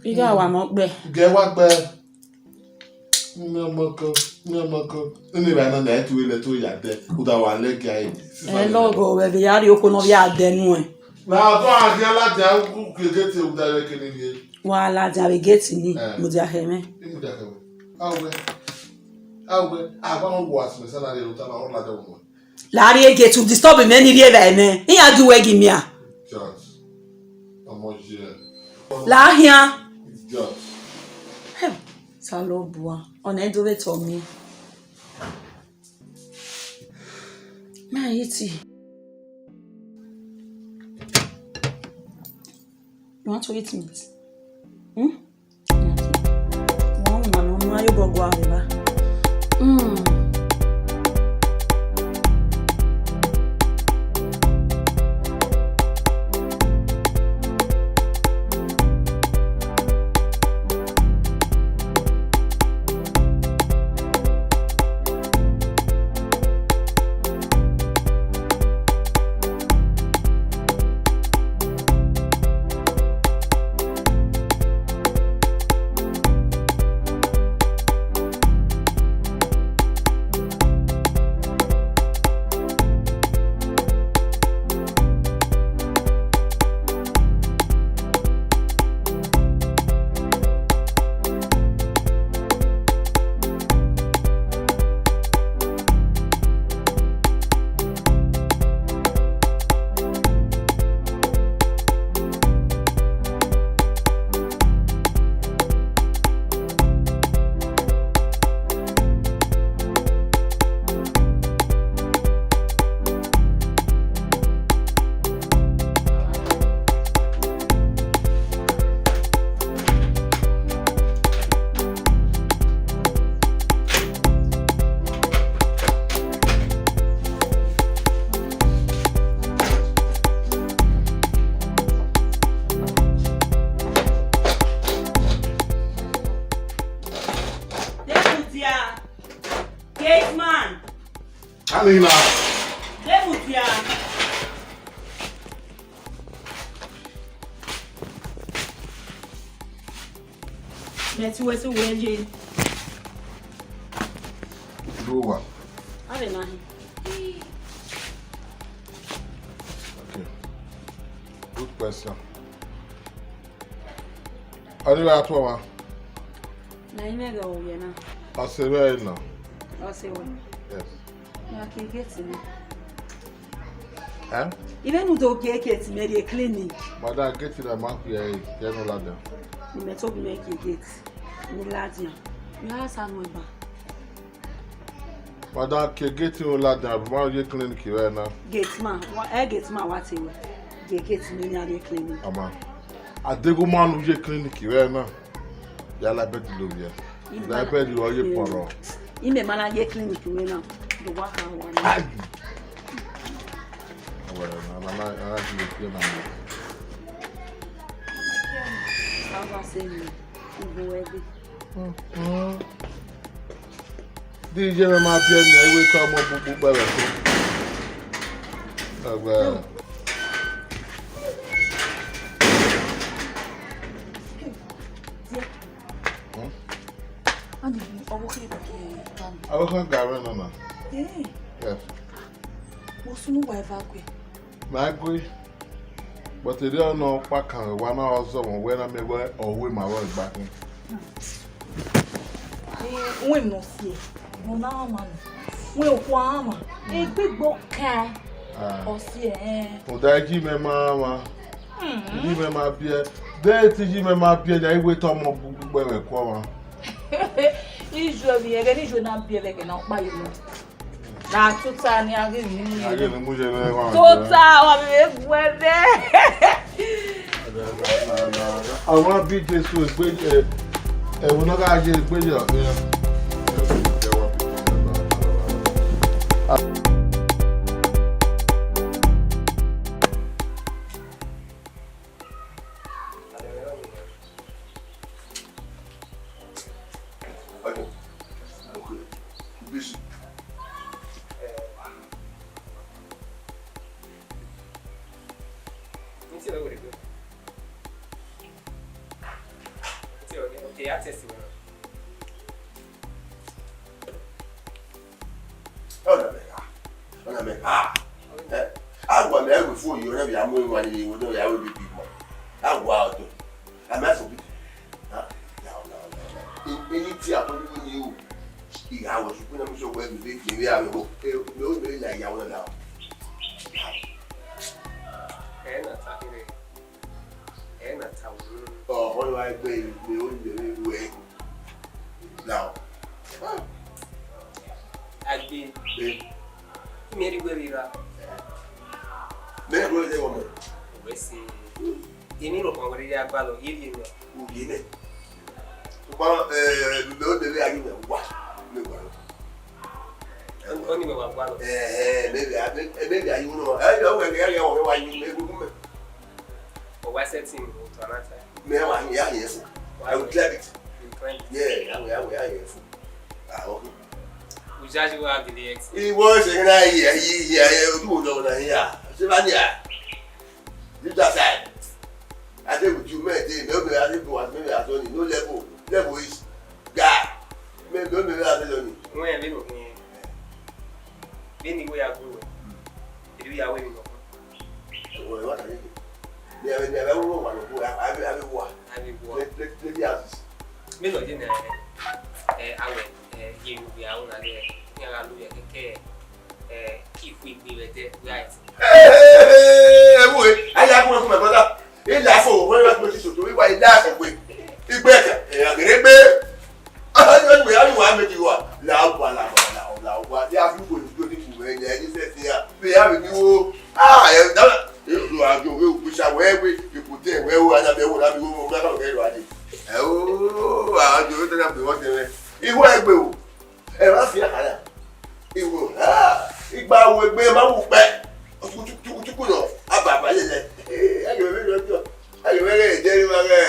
Iga wa mo gbe. Ge wa gbe. Mi amako. Ni ba na etu ile to ya de. U da wa le gai. Logo we bi ari oko no bi adenu e. Na to a dia la dia ku kegete u da le kini ni. Wa la dia we get ni mo dia heme. Mu da ka. Awe. Aba no wo asme salary o ta na o la de wo. La ri get to disturb me ni ri ebe me. Iyan giwe gi mi a. Just. Omo je. La hia. Just. Salobua. On est doué to me. Ma iti. You want to eat meat? Wow, man, no ayo bogo ariba. Gate man. Alina. Demutia. Let's wait to win, Jane. Do what? I don't know. Okay. Good question. Anyway, at one. Now you may go, you know. I say right now. I'll say what? Yes. No, I can't get it. Eh? Even with okay, get me the clinic. But I get it a month here, you know, ladder. You may talk make it get. You ladia. You have some way back. But I can get you ladder, but why you clinic right now? Gate man. I get my what you get me near the clinic. Ama. I dig a man who clinic right now. Yala bet you love you. I bet you are your poro. You may man get clinic right now. The work I want. Well, I'm you know. How say me? You go every. DJ me ma pie na ewe ka mo bubu bere so. Agba. Andi owo kire ba ke. Awo kan gawe na na. Eh. Yes. Mo sunu wa evacue. Ma gwe. But they don't know what kind of one hour so when I may wear or with my work back. When no see. No na man. When kwa ama. E gbegbo ka. O see O da ji me mama. Ji me ma bia. De ti ji me ma bia na iwe to mo gbegbo e kwa ma. Ijo bi ege ni jo na bia leke na pa yi mo. Na tuta ni age ni. Age ni mo je le wa. Tuta wa me gwede. Àwọn bí Jésù gbé ẹ̀wọ̀n náà ká ṣe ìgbéyà ọ̀fẹ́. He was in a year, you know, here. Savannah. You just said. I think what you meant, maybe I think was maybe I don't know level. Level is guy. Maybe I don't know. When we look in, Benin, we are going. We are waiting. What are you? They never one who I will walk. Let the others. Melody, I went. You will be out again. If we be there, right? I like one of my brother. He laughed when I was to do it. Why laugh away? He better. I don't know why you are loud. They have you going to do it when he says, we have you. You are going to push away. You put there where we are. They will have you ready. Oh, I do it up to what they he will. Ẹ wá fi àkàrà ìwò ìgbà wo ẹgbẹ́ máa wù pẹ́ ọ̀túnkùtùkù náà àbàbà lélẹ̀ ayọ̀wé lọ́jọ́ ayọ̀wé rẹ̀ jẹ́ nípa rẹ̀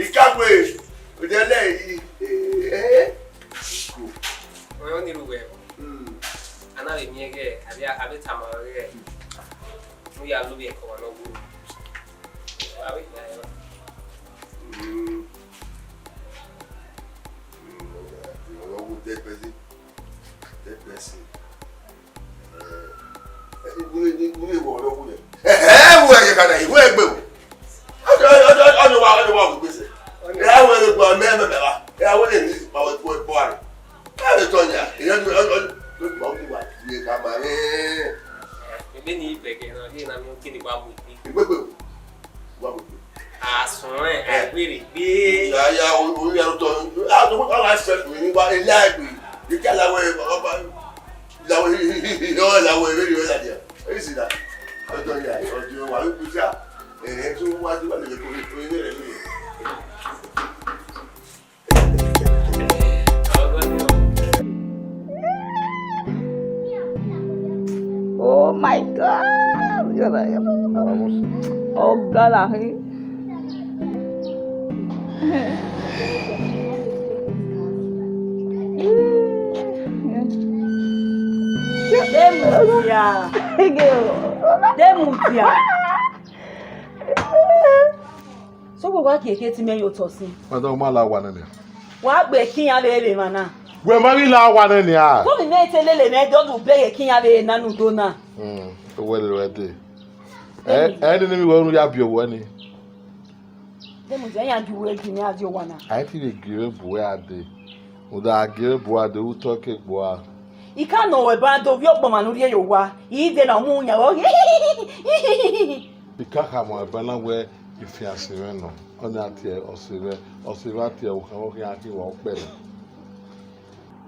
ìkápẹ́ òjẹ́lẹ̀ yìí. Ọ̀yọ́ nílùú ẹ̀ na be mi ge abi tamare mu ya lu be ko no gu abi ya ya Benin bege no ni na mi kini ba mu Asùnrìn àgbèrè gbé. Ìyá orí ẹ̀rọ tó àwọn aṣọ ìwé wa ilé àgbè ìjà làwọn ọba ìlàwọ̀ ìlàwọ̀ èrè ìwé làdìyà. Èyí sì dà ọjọ́ ìyá ọjọ́ wà lóko sí à ẹ̀rẹ́ tó wá sí wàlẹ̀ kò ní ilé rẹ̀ lóye. Oh my God! Oh God, Demutia. So we wa keke ti me yo tosin. Madam ma la wa na ni. Wa gbe kiyan lele mana. Gbe mari la wa na ni a. So mi me telele me do du be kiyan le nanu do na. Owó lè rẹ̀ dé. Ẹni ní mi wọ́n rú yá bí owó ẹni. Demutia yan ju we ni ajo wa na. Àyè tí lè gèrè bùwé àdé. Mo dá gèrè bùwé àdé ó tọ́ ké bùwá. Ika no we ba do vi opo manu ri yo wa. Yi de na mu nya wo. Ika ka mo ebe na we ifi asire no. Oni ati e osire ati e o kan o ki ati wo pe le.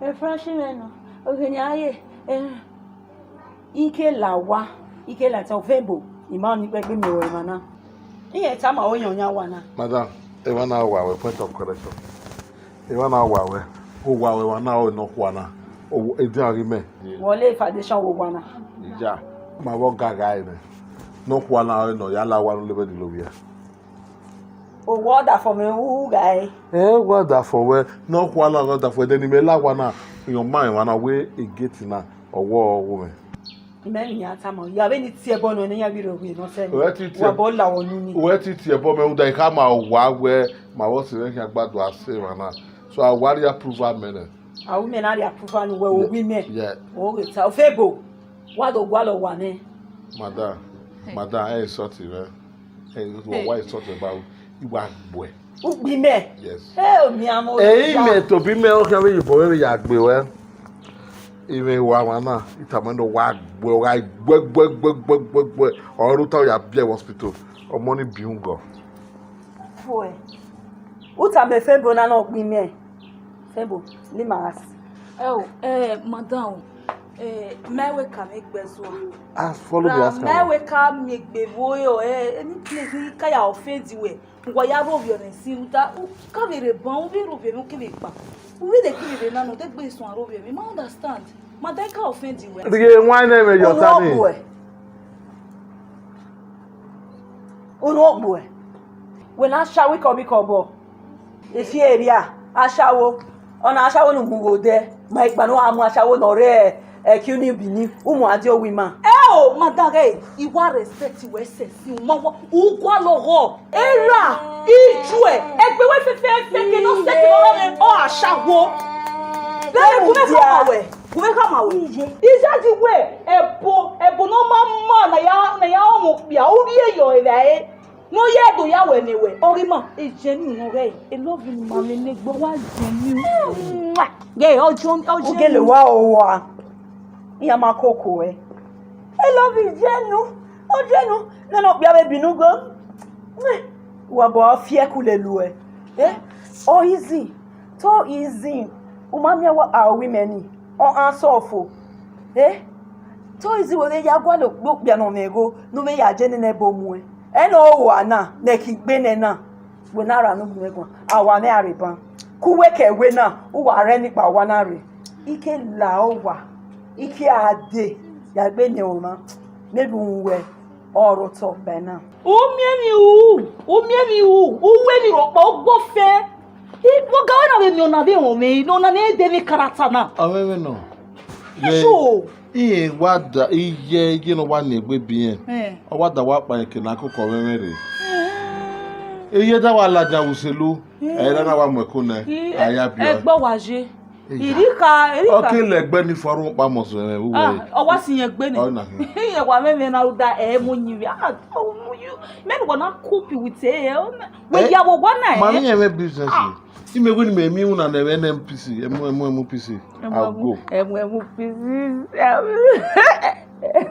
E freshman no. O ke ni aye. Ike lawa, ike la ta ofebo. Ima ni pe gbe mi o mana. Iye ta ma o yan yan wa na. Madam, e wa na wa we point of correction. E wa na wa we. O wa we wa na o no kwa na. O e di ari me. Wole foundation wo wa na. Ija, ma wo gaga ene. No kwa na o no ya la wa no lebe di lobia. O water for me who guy. What that for we no kwa na go that for then me la wa na your mind wa na we e get na owo woman. Imeni ya ta mo. Ya be ni ti e bo no ni ya bi ro we no se. Wa bo la wonu ni. We ti e bo me da ka ma wa we ma wo se re agbado ase wa na. So I worry approval men. A women na dey approval no we o women. Yeah. O we ta ofebo. Wa do gwa lo wa ni. Madam, I sort it. Why sort about Iwa boy. Ugbi me. Yes. Mi amo. Me to be me o kan we yibo we ya gbe we. Ime wa na itamando wa gbe oru ta ya bia hospital. O money biungo. Foi. Uta me febo na no gbi me. Febo, limas. Madam. Mewe ka make bezwa. Follow the ask. Mewe ka make bevoyo any place ni ka ya offend we. Ngwa ya ro bi si uta ka vere ban we ro bi mo ke be pa. We dey kill be na no dey gbe sun ro bi me understand. Madam ka offend we. The why name is your tani. Ono boy. We na shawe ko bi ko bo. Efi area ashawo. Ona ashawo nu gugo de. Ma ipa no amu ashawo no re Ekuni Benin, umu adi o wima. Madam, iwa respect we se si umawo ugwa loho. Era, ijue, egbe we fefe ke no se ke lo re o asawo. Bele kume kama we. Isa di we ebo no mama na ya omo bia ori eyo ere. No ye do ya we ni we. Orimo, ejeni no re. E love you mama ne gbo wa jeni. Ge ojo gele wa o wa. Iya makoko I love you jenu na no bia be binu go wa bo afie kulelu o easy to easy umamia wa our women o answer ofo to easy we ya gwa lo bia no mego no me ya jeni na ebo mu no wa na ki gbe ne na we na ra no mego awa na ariban kuwe ke we na uwa re nipa wa na re ike la o wa Iki ade ya gbe ni o ma maybe we oro to be na o mi u we ni ro pa ogbo fe wo ga na we mi ona be won me no na ne de ni character na Awe no Sure. Iye wada iye no one egbe bien. O wada wa pa nke na akụkọ memere. Iye da wa laja uselu. Era na wa mweko na aya bio. Egbo waje. Irika. Okay legbe ni foru pa mo so we. Owa si yen gbe ni. Iye wa meme na uda mo nyiri. You men go na cope with we ya wo na Mami eme business. Ime go ni me una na NMPC, MPC. I'll go. MPC.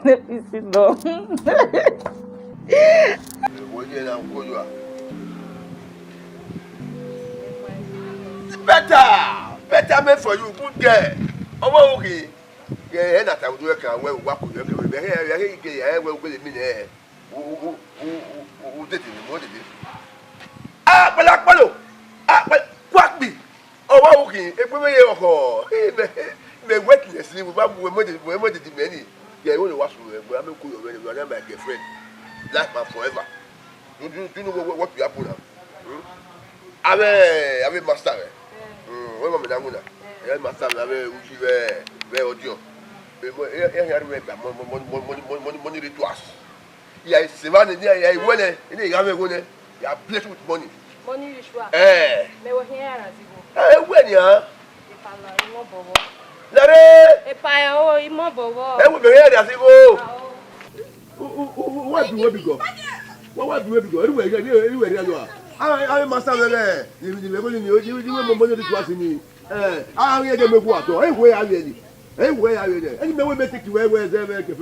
NPC no. Better made for you, good girl. Oh, okay. Yeah, that I would work and well, what could you do? I will go in there. Who did it? What did it? Ah, Black Palo! Ah, but quack me! Oh, okay. If we were the wetness, we were the many. Yeah, only watch me. I'm not cool already. I'm my girlfriend. Life man forever. Do you know what you have put up? I'm a master. When I'm a I'm master. I'm a audio. Money to us. Yeah, Savannah, yeah, I went in a game. You are blessed with money. Money is what? Me were here as you go. When ya? If I'm not immobile. Lare! If I owe immobile. I will be here as you go. What do we go? What do we go? Anywhere you are. I must have a you money to us in me. I will get me water. Where are you? Where are you? And you may take you where they're making.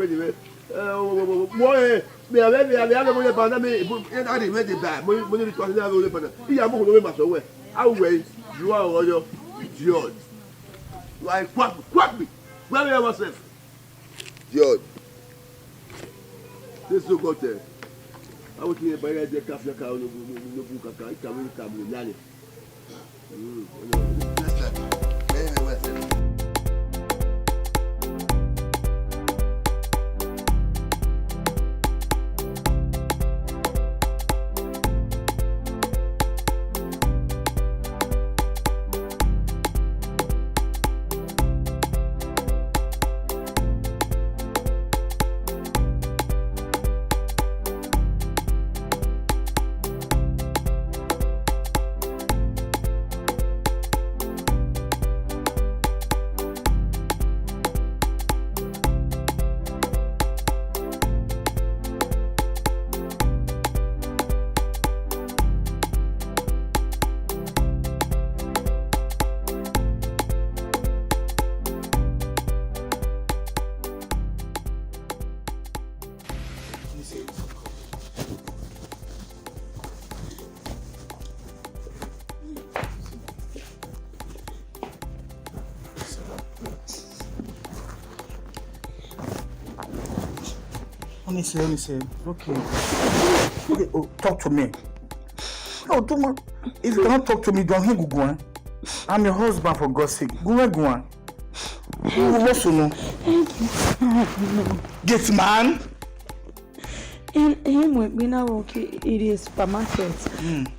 Boy, me a very money about me. I didn't read it back. Money to us never open. You are moving much away. I wait. You are all your idiot. Like quack me. Where are yourself? Idiot. This is go there. I will keep by the cafe car. No book. I can't come with Yanni. Let me say. Okay. Oh, talk to me. No, don't. If you cannot talk to me, don't go on. I'm your husband, for God's sake. Go on. What's your name? This man. Him with me now. Okay, it is supermarket.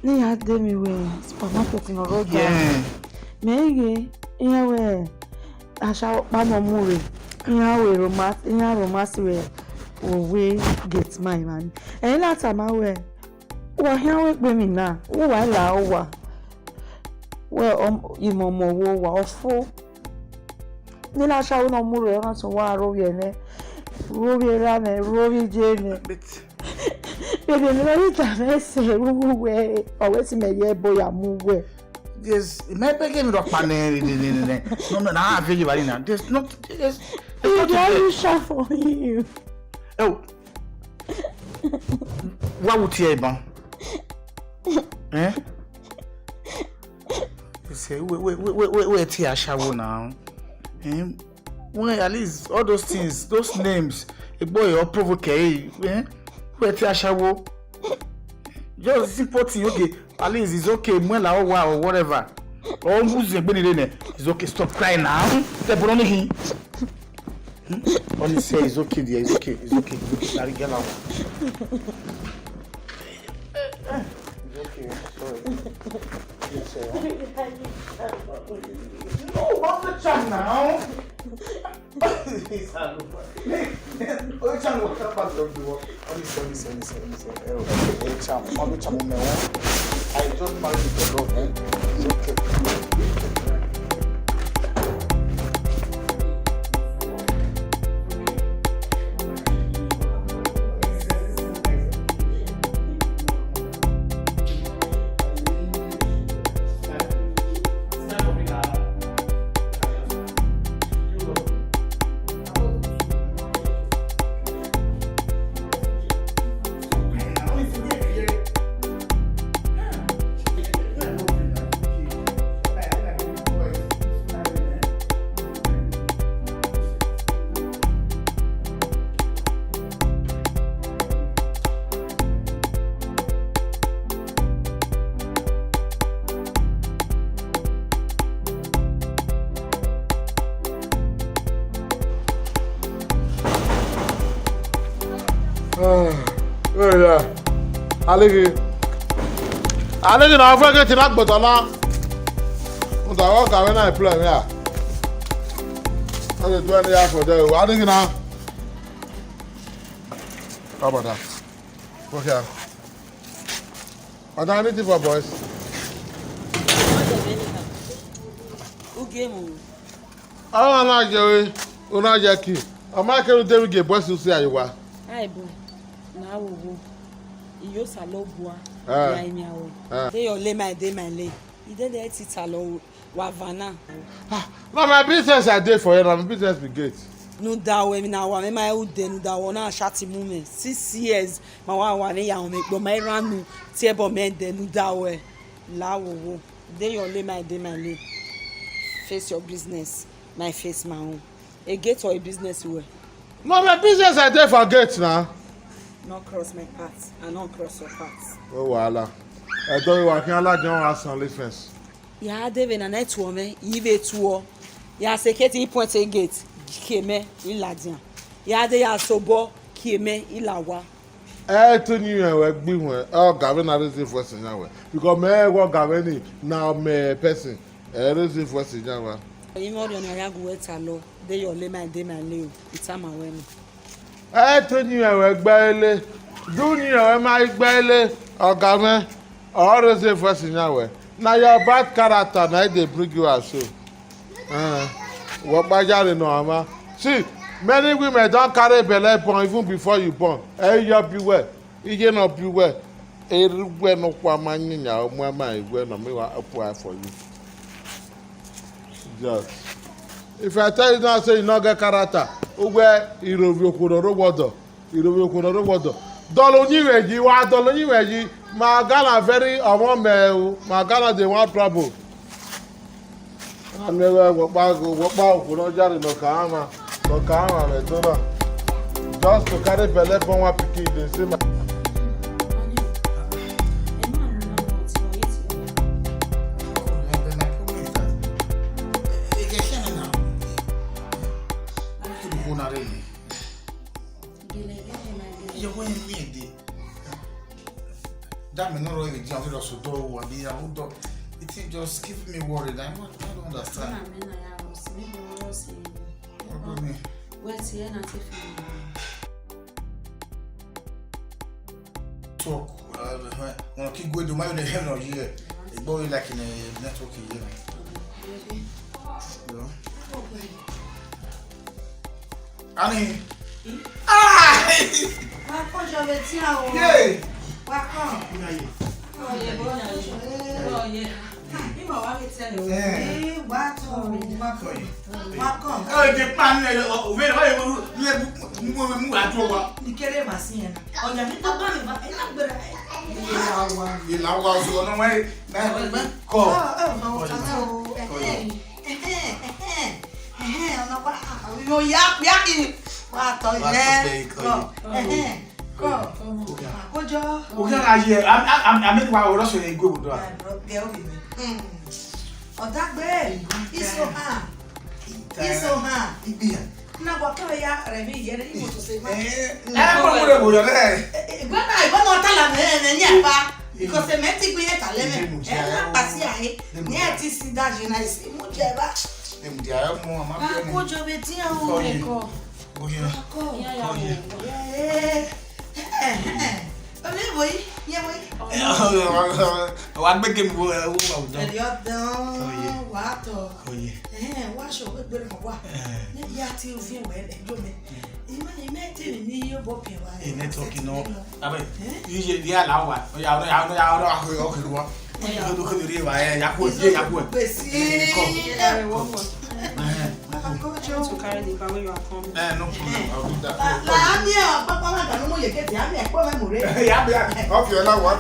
They had them in supermarket in Oroga. Yeah. Maybe here I shall mama movie. Here romance where. We get my man. And last time I were, here with me now. Oh, I la well, you momo wo full. Then I shall no more on so war roviene. Rovierne, Rovi Jane. Baby, no, you can't say, who always may ye boy a move. Yes, it may be getting rock panel. No, I feel you right now. There's not. You shall for you. Oh, what would you say? You say, wait, here, shower now. Well, at least all those things, those names, a boy or provoke, wait, here, shower. Just simple thing, okay. At least it's okay, or whatever. Or who's it's okay, stop crying now. Only say it's okay, dear. It's okay. It's okay. Sorry, get out. It's okay. Sorry. Yes, sir. No, what's the chat now? Alege na afọ ke tina gbotala. Nta wo ka we na plan ya. Ade do any afọ there. Alege na. How about that? Okay. Are there anything for boys? Who game? I na je we. Una je ki. O ma ke ru dem ge boys so say ayewa. Ai bo. Na wo. Iyo salobua. Ya imi awo. Dey your lay my lay. You dey there sit alone wa vana. No, my business I dey for you. My business be great. No da we mi na wa me my who dey no da wa na shati moment. 6 years ma wa ne ya o me gbo my ranu ti e bo me dey no da we. La wo. Dey your lay my lay. Face your business. My face my own. A gate or a business way. No, my business I dey for gate now. Not cross my path. I not cross your path. Oh, voila. I thought you were working on that fence. Yeah, David, and I told me, you tour. Yeah, security point a gate. Keme, iladian. Yeah, they are so bo, keme, ilawa. I told you I work big one. Oh, Gavin, I receive for Sinjawa. Because me work Gavin now, me person. I receive for Sinjawa. You know, you're not going to allow. They your lay my lay. It's a man. I told you I work baile. Do you know my baile? Oh, Gavin, I receive for Sinjawa. Now your bad character, now they bring you out so. What by Jari no ama? See, many women don't carry belly born even before you born. Hey, you beware. You not beware. Everywhere no kwamani nya mama igwe no me wa apply for you. Just. If I tell you now say you not get character, ugwe irobi okodoro wodo. Irobi okodoro wodo. Dolo niweji wa dolo niweji. My Ghana very me. My Ghana they want trouble. And we walk back no jari no kama me tona. Just to carry belly for one pikin dey say my that may not really be able to do. It just keep me worried. I don't understand. Talk. When I keep going to my heaven or here, it's boy like in a network here. Annie. Yeah. I make my order so they go with that. It's so hard. It's so hard. Now what can I review here? You to say, because the metic we had a lemon, and I see I near to see that you know, Em dia mo ma bi Ko jo be ti o me ko. Go here. Ko ya ya. Ole boy, ye boy. Wa gbe game wo wo ma do. Eri odon. Wa to. Oye. Wa so we gbe mo wa. Ne ya ti o fi we le jo me. Ime ti ni yo bo pe wa. Network no. Abe. Usually dia la wa. Ya o wa. Ya do ko ri wa ya ko je ya ko. To carry the car when you are coming. No problem. I'll do that. La mi o papa ma da mo ye ke ti ami e po me mo re. Ya be. Off your la wa.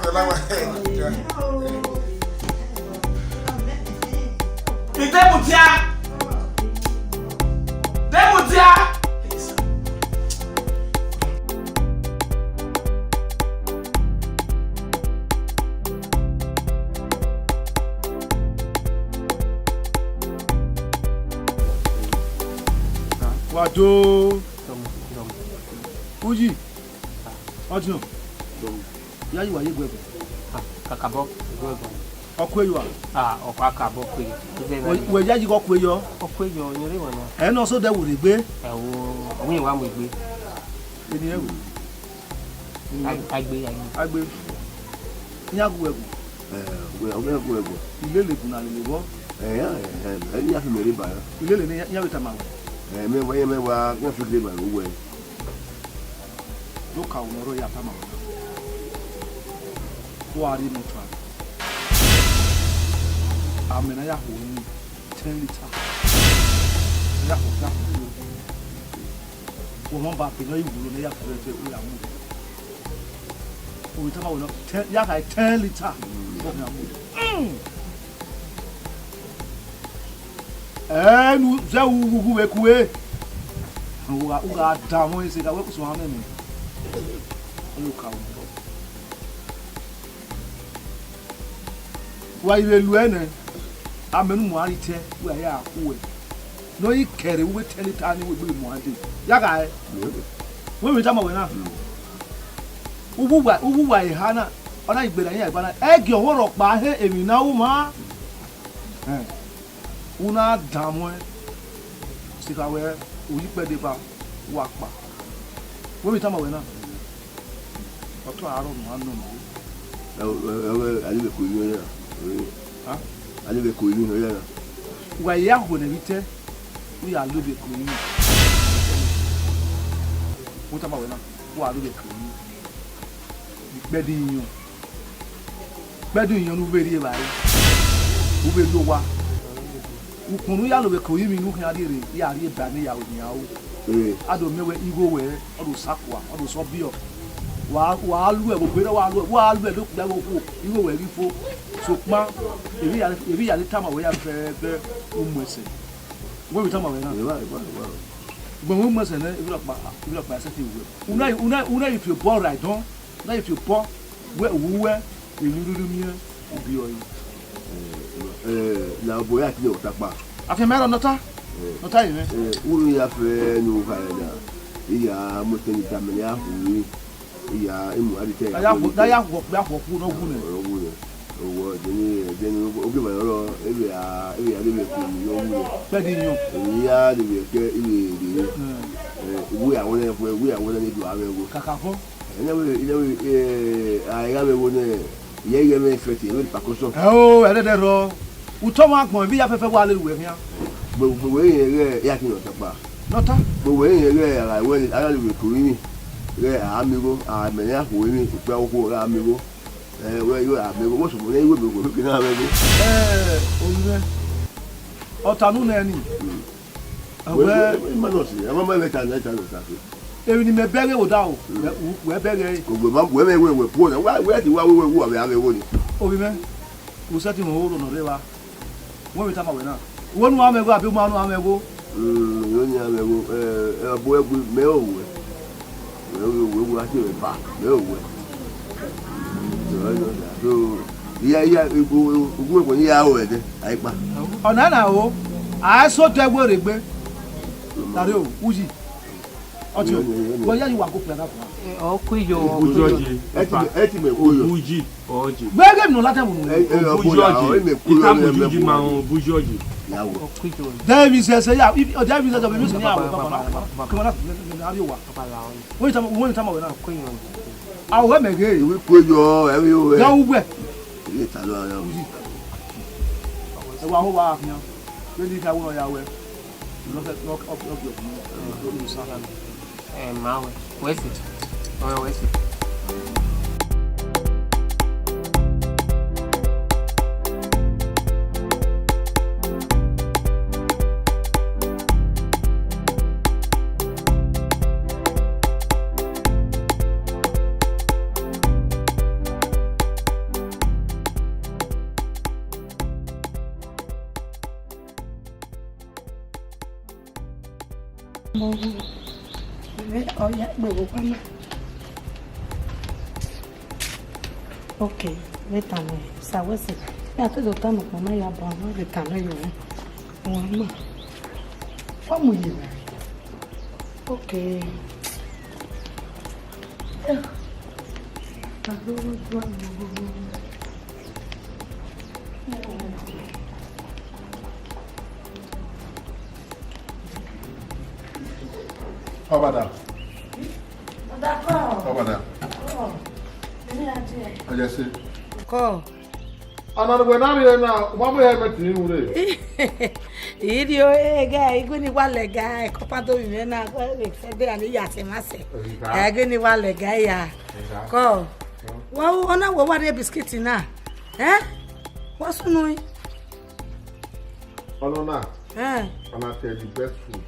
Demutia. Wajo. Uji. Ojo. Ya yi wa ye gbe. Kakabo. Okwe yo. Okwa kabo pe. We ya ji ko kwe yo. Okwe yo nyere wona. No so de wo re gbe. Wi wa mo gbe. Eni ewu. Agbe. Nya gwe egu. We gwe egu. Ile le kuna le bo. Ya fi meri ba. Ile le nya beta ma. Me wa ya fi le ba we. Do ka unoro ya tama. Wa ri neutral. Amena ya ho ni 10 liter. Ya ho. Wo mo ba pe no iwulo na ya fere te o ya mu. O tama wo no ya ka 10 liter. O ya mu. Nu za wu we kuwe. Uga da mo ise ka we kuso ha me ni. O ka wo. Wa ile lu ene. Amenu mo ari te we ya kuwe. No yi kere we tell it ani we be mo ade. Ya ga e. We tama we na. Ubu wa e ha na. Ona igbera yin agba na. E gi ohoro pa he emi na wo ma. Una damo e. Sika we oyi pe de ba wa pa. We tama we na. Oto aro mo anu mo. Ali be ko yo ya. Ha? Ali be ko yo ya. Wa ya ho na bite. We ya lo be ko yo. Mo tama we na. Wa lo be ko yo. Gbedin yan nu be ri e ba ri. Wo be lo wa. Ukunu ya lo be ko yo mi nu kan ade re. Ya ri e ba ni ya o ni awo. Ado mewe igo we. Odo sakwa. Odo so bio. Wa lu e gbogbo wa lu e do gba gbogbo iwo we ri fo so pa ebi ya le tama we ya fe o mo ese we tama we na but we mo se na ibi lo pa se ti we una if you born right don na if you born we iluru mi obi o la boya ti o tapa afi mero nota yi me uru ya fe nu ka da iya mo te ni tamele ya hu ya imu adite ya wo no gu ne owo deni obi ba ro ebe ya le ku yo wu pe di yun ya le ke ile wu ya wona fo wu ya wona ni do awe wo kaka fo ile we ya we wo ne ye me fete we pa ko so de ro uto ma gbon bi ya fefe wa le we fian gbogbo we ye ya ti no tapa nota gbogbo we ye ara we ara le ku ni re amigo amenya ho ni pe wo ra amigo we yo amigo wo so mo ni we go ki na amigo oye otanu na ni we ma no si ama ma le ta na sa ebi ni me bere o da o we bere gbogbo ma we po na we ti wa we abi amigo ni obi me wo se ti mo ro no re wa wo mi ta ma we na wo nu amigo abi mo anu amigo yo ni amigo bo egu me o we we ati we ba me o we so iya ugu ko ni ya o ede ai pa ona na o a so tegbo regbe tare o uji ọtí wọ́n yá ìwà kókò ẹ̀dá kan. Ọkùnjọ. Obujoji. Eti me koyo. Obuji. Oji. Gbẹ́gẹ́ mi nù látẹ̀wò nù. Obujoji. Itamujuji ma Obujoji. David says, yeah, David says, I'm using our come on up. Wait a moment. I'll wait again. We put your everywhere. No way. It's a lot of the one who are now. Really, I will away. Lock up your Maui. Where's it? Oh, where's it? Okay, wait a minute. So what's it? Yeah, to the time of my above, the time you want. What will you? Okay. How about that? D'accord. How about that? I just say. Call. Another way now, what we have met you. Idio guy, guni wale guy, copado vimena, febe ali yase mase. Guni wale guy ya. Call. Wow, ona what are biscuit na? Eh? What's no? Olona. And I tell you best food.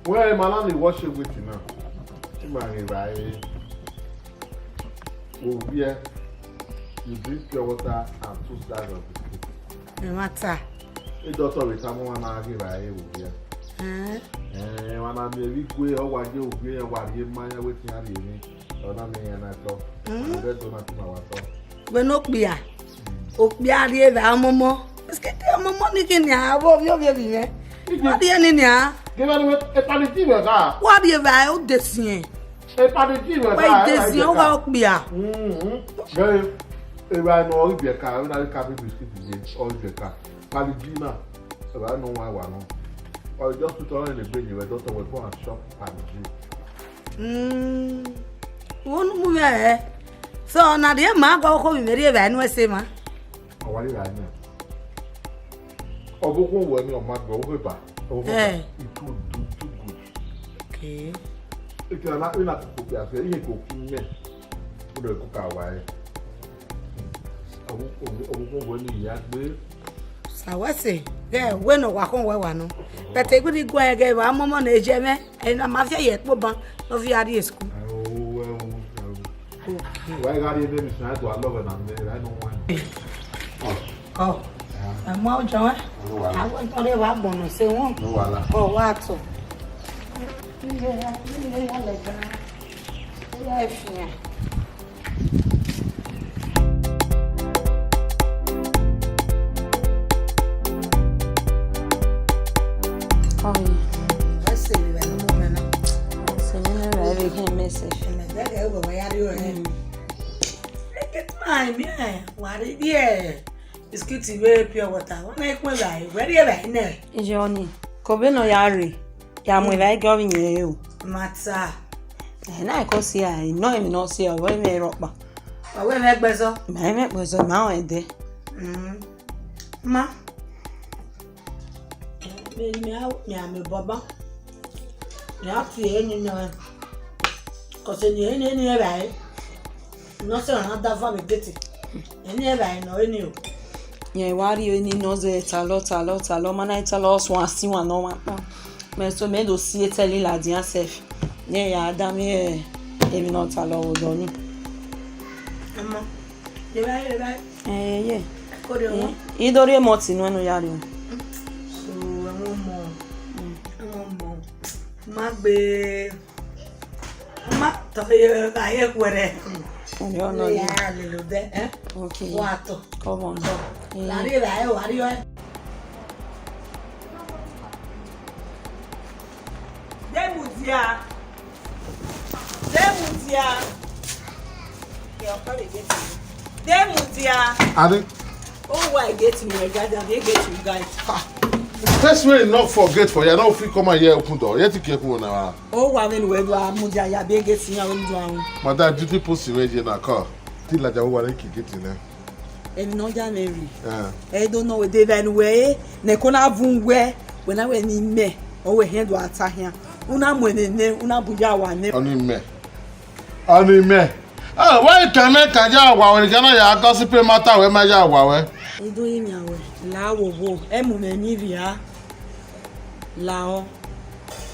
Where Malani worship with you now? You drink pure water and 2 slices of biscuit. No matter. It does all the time when I give a when I'm a week way or what you agree and what you mind waiting at you, or not me and I thought. I don't know When Okbia. Okbia, the Amomo. Let's get the money in your baby. What do you need? Give a party with her. What do you buy out this year? A party with her. Wait, this young Okbia. Very. If I know if you can, I can't be biscuit or you can. Paligina, so I know why one. Or just put on in the bin, you were daughter will go and shop Paligina. One move. So now the man go home very well, no say, man. Or what you right now? Or go home when your man go over. It will do too good. Okay. If you are not in a cook, you are cooking me. Put a cook away. So what's it? Yeah, when no walk on one. But I could go again. I'm on a gem, and I'm after yet, Boba of the school. Why got your name is not to a lover and I don't want. Oh, I'm more joy. I want to live up on say one. Oh, what so? Yeah. Biscuit we pure water. When I come by, where you by now? Johnny, kobe no yari. Ya mo vai go vinye o. Matsa. Na ko si ai, no me no si o, we me ropa. O we me gbezo. Me gbezo ma o ede. Ma. Me am baba. Ya fi eni na. Ko se ni eni e bai. No se na da fa me geti. Eni e bai no eni o. Ye wari eni no ze talo mana talo so asi wa no ma. Me so me do si eteli la dia sef. Ye ya adami emi no talo o do ni. Mama. Ye bai. Ye. Ko de o. Idori emoti no yari o. So mo magbe ma to ye aye kwere Yo no ya le de okay wato come on la ri la e wari yo de mu Demutia. Demutia. Demutia. Adi. Oh, why get to my garden? They get you guys. First way not forget for you. Don't feel come and here open door. You take careful now. Oh, why when we do Amudia, ya be getting ya when do. Madam, duty post ready in a car. Till like I want to get in there. And no January. I don't know where they then way. Ne kona vunwe when I went in me. Oh, we hand wa tahia. Una mwene ne una buja wa ne. Oni me. Ah, why can I kaja wa when kana ya gossip matter we ma ya wa we. E do yin ya we. La wo wo. E mu me mi via. La o.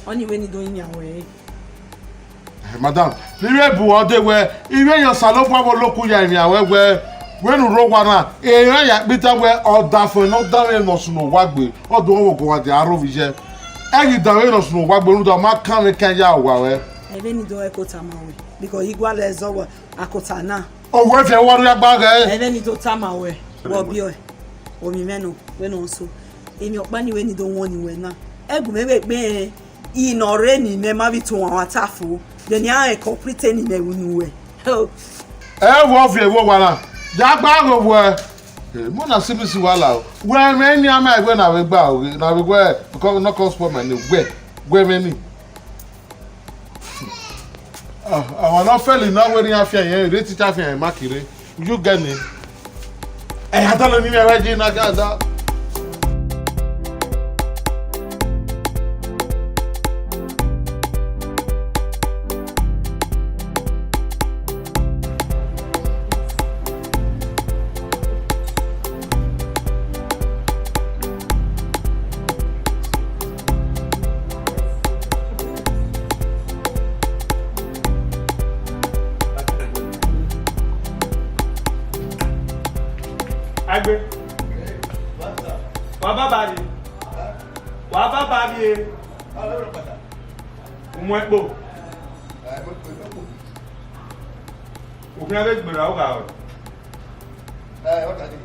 Oni we ni do yin ya we. Madam, niwe bu ode we, iwe your salon wo loku ya mi awe we. When ro wa na, e ran ya bita we oda fo no dawe no sunu wa gbe. Odo wo go wa de aro vije. E yi dawe no sunu wa gbe nu do ma kan me kan ya wa we. Ebe ni do e ko tamawe because igwa lezo wa akota na. O we fe wa ya gba ge. Ebe ni do tamawe. Wo bi o. O mi meno we no so. Emi opa ni we ni do won ni we na. Egu me pe inore ni me ma bi to won atafo. De ni a complete ni me wunu we. E wo fe wo wa na. Ja gba go we. Mo na sibisi wala o. We me ni ama egbe na we gba o. Na we gbe because no cause for my ni we me ni. Àwọn náà fẹ́ lè náwó ní àfihàn yẹn ìrètí tí a fi hàn mákìrè you get me ẹ̀yà tó lọ ní ẹ̀rọ ẹ̀jẹ̀ iná gáàdá. Agbe. Wa baba ni. Wa baba ni. Umu epo. Òfin abẹ́ gbèrò àwọn kàwé. What are you?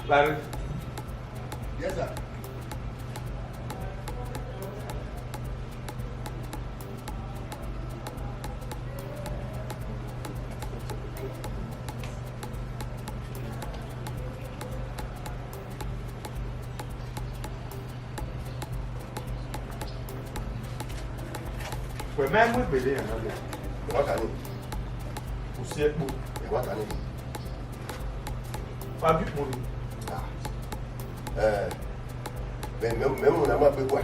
Larry. Yes, sir. Well, man, we believe in it. What are you? Kò sí epo. What are you? Fabi pon. Memo na ma pe kwa.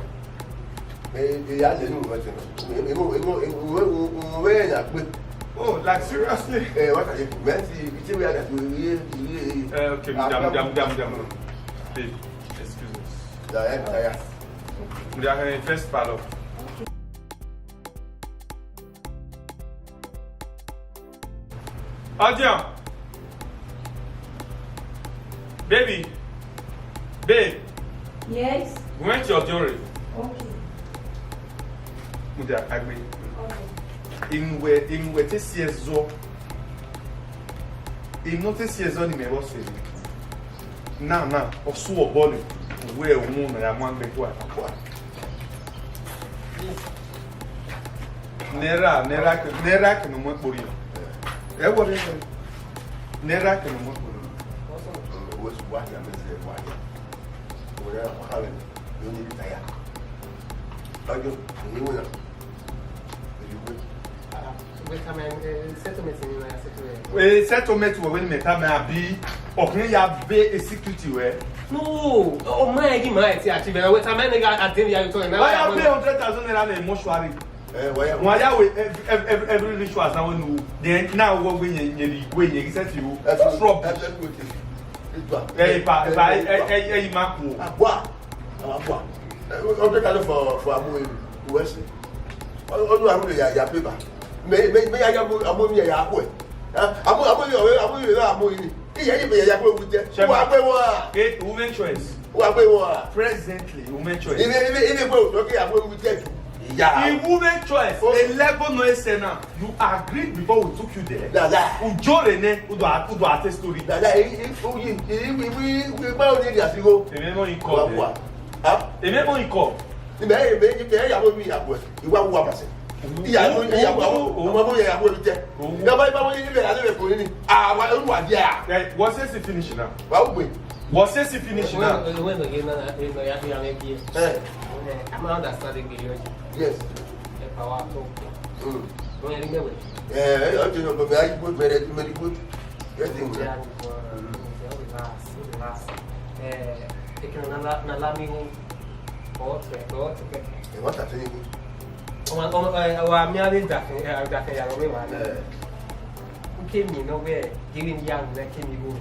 Ya le nu ma te no. We na pe. Oh, like seriously? What are you? Merci. It's we are that we okay, madam. Please, excuse us. Yeah. We are in first parlor. Adrian. Babe. Yes. We went to your jewelry. Okay. Muda Agbe. Inwe te siezo. Ino te siezo ni me wo se. Na, osu obole. We omu na ya mwangbe kwa. Nera ke no mo pori. E wo re. Nera ke no mo pori. Was what I mean say why. We are having you need to tire. Ajo, ni wona. Settlement we when me come abi okun ya be a security we. No, o ma egi ma ti achieve we ta me ga attend ya to na. Why you pay 100,000 naira na mortuary? Why you every rituals now no. Then now what we you set you. Stop. Hey, Marco. Abua. On take it for amu West. Onu amu ya paper. Me ya amu ya akwe. Amu yi. Iya yi be ya akwe wuje. Wa akwe wa. Okay, women choice. Wa akwe wa. Presently, women choice. Ile go okay akwe wuje. Yeah. In women choice, a level no sena. You agreed before we took you there. Ujore ne udo ate story. We buy only the asigo. Remember in court. Remember in court. Me ya wo mi akwe. Iwa wo amase. ìyá ọmọ yẹ àbúrò mi jẹ yàrá ìbámu yìí níbẹ̀ alẹ́ rẹ̀ kò ní ni àwọn olùwà díẹ̀ à. wọ́n ṣe é sì finish náà. wà á gbé. wọ́n ṣe é sì finish náà. wọ́n lọ yẹn náà ẹ̀ lọ yà fi àwọn ẹbí ẹ̀. ẹ̀ máa understand ẹgbẹ̀ yẹn ọjọ́. yes. ẹ̀ pa wá tó. wọ́n yẹn ní mẹ́wẹ̀. ọjọ́ náà bàbá ayé gbó bẹ̀rẹ̀ tí mẹ́rin gbó. ẹ̀ ti ń wẹ̀. na lamihu ọtẹ. wọ́n tàfẹ́ yín. ọmọ mi á lè dàfẹ́ yàrá mi wà ní. nke mi náà wẹ̀ gírí ní yàrá rẹ̀ kí mi wò.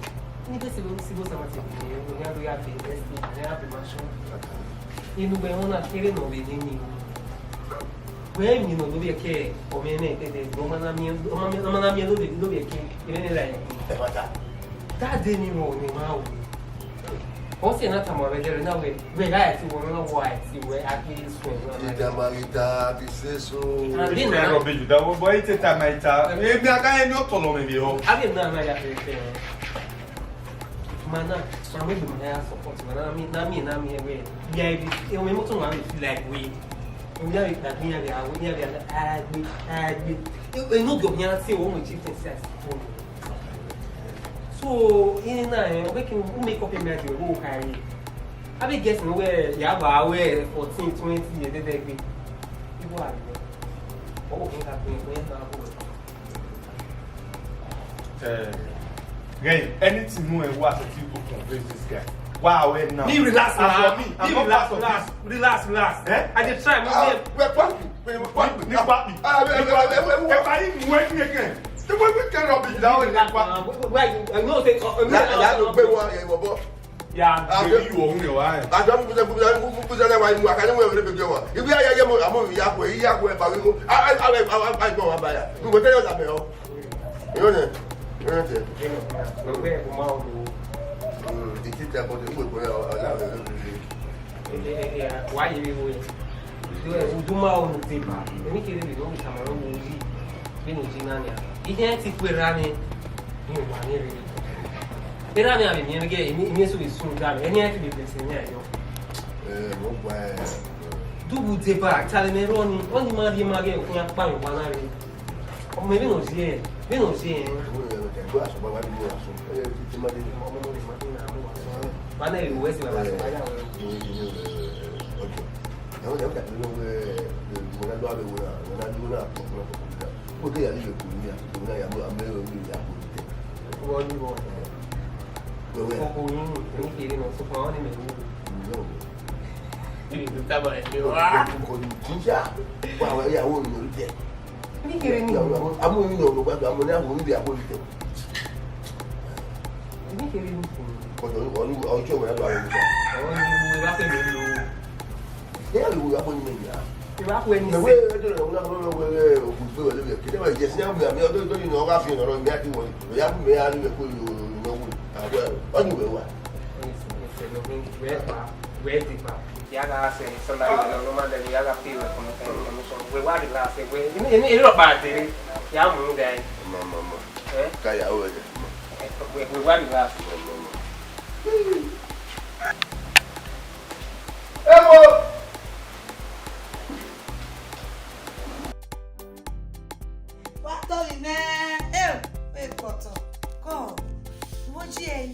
ní bẹ́sẹ̀ ló ń síbó sọ́mọ́ ti bì ní oní àlóyè àbẹ̀ ẹ̀sìn àti àbẹ̀ máa ṣọ́. inú bẹ́ẹ̀ wọn náà kéré náà lè ní mi. wẹ́ẹ̀ mi náà lórí ẹ̀kẹ́ ọmọ ẹ̀ náà tẹ̀lé ọmọ náà mi lórí ẹ̀kẹ́ ìrẹ́ni là yẹn. dáadé ni wọn ò ní máa wò. wọ́n sì náà tàmọ̀ rẹ̀ jẹ́rìí náà wẹ̀ láyà tí wọ́n náà wọ àìsí wẹ̀ ákéré sùn ẹ̀ náà. ìdàmàrìdà àbí sẹ́sọ. ìfẹ́ ẹ̀rọ bẹ́jù dáwọ́ bọ́ ètè ta máa ta ebi akáyẹ ní ọ̀tọ̀ lọ́mọ ibi ọ. ábẹ̀ náà máa yà fẹ́ fẹ́ wọn. mana mi gbẹ̀mọ̀ náà yà support ma náà mi ẹ̀wẹ̀ yà ibi ẹ̀wọ̀n mi mọ́tò wà mí fi like wẹ̀ omi yà rẹ̀ àgbẹ̀ yà rẹ̀ àwọn yà rẹ̀ àgbẹ̀ inú gbọ̀n yà sí òun ìjì fẹ̀ sí àsìkò mi. so in na making make up in the whole carry. I be guessing where Yaba where 14, 20 years they be. People are what can happen when anything more and what you go convince this guy. Wow, now. Me relax now. Me, I'm not part of this. Relax. Eh? I just try. The way we can be down in that one. I know they yeah, you own your eye. I don't put that why I can't wait to go. If we are among Yahweh, but we go. I go by it. We will tell you that. You know, why you do my own paper? Any kid in the room, Cameroon will be Benujinania. Ìyẹn ti pera ni ní ìwà ní rere pera ni àmì ìyẹn gẹ ìyẹn sọ èso dànù ẹni ẹ ti lè pèsè ní àyọ. mo gba ẹ. dùbù tèpà àtàlẹ́mẹ́rọ́ ni wọ́n ní máa di máa gẹ òkun apá ìwà náà rẹ ọmọ ẹbí náà sí ẹ bí náà sí ẹ. ẹgbẹ́ àṣọ bàbá mi ní àṣọ ẹ ti máa dé. ọmọ mi máa dé náà mú àṣọ wọn náà ìlú wẹ́sì bàbá àṣọ báyà wọn. àwọn ìyàwó dàbí ló ń mọ̀nàdó àbẹ̀wò náà mọ̀nàdó náà ó dé yàrá ìlú ní àtúntò náà yàgò àmẹ́rẹ́ orí ìyàgò tẹ. wọ́n ní wọ́n ọkọ̀ yín ní kiri náà sọ fún àwọn ènìyàn ní ìlú tábà ẹ̀ wá. kò ní jíjà fún àwọn ìyàwó mi lórí tẹ. ní kiri ní ìlú. amóyún náà ló gbàgbọ́ amóyún àwọn oníbi àbó tẹ. ní kiri ní ìlú. ọjọ́ ìwé àgbà rẹ̀ nígbà. àwọn ní ìlú lápẹ̀ mi lò. yẹ́n lè wo amóyún náà yà. ìwákùú ẹni sí. ìwé ẹjọ́ ìrọ̀lẹ́ òkú gbé wọlé rẹ̀ kéde wọ́n ìjẹsí àmì àmì ọdún tó yìnbọn ọgá fi ìrànlọ́ ní àti wọlé òyà fún mi á rí ẹ̀kọ́ ìnáwó àbọ̀ ẹ̀rọ wọ́n ní ìwé wa. Yaga se sola no ma de yaga piwe como que no son we wa de la se we ni lo pa de ya mu de mama kaya o de we wa de la Emo wa to mi me we poto ko wo ji e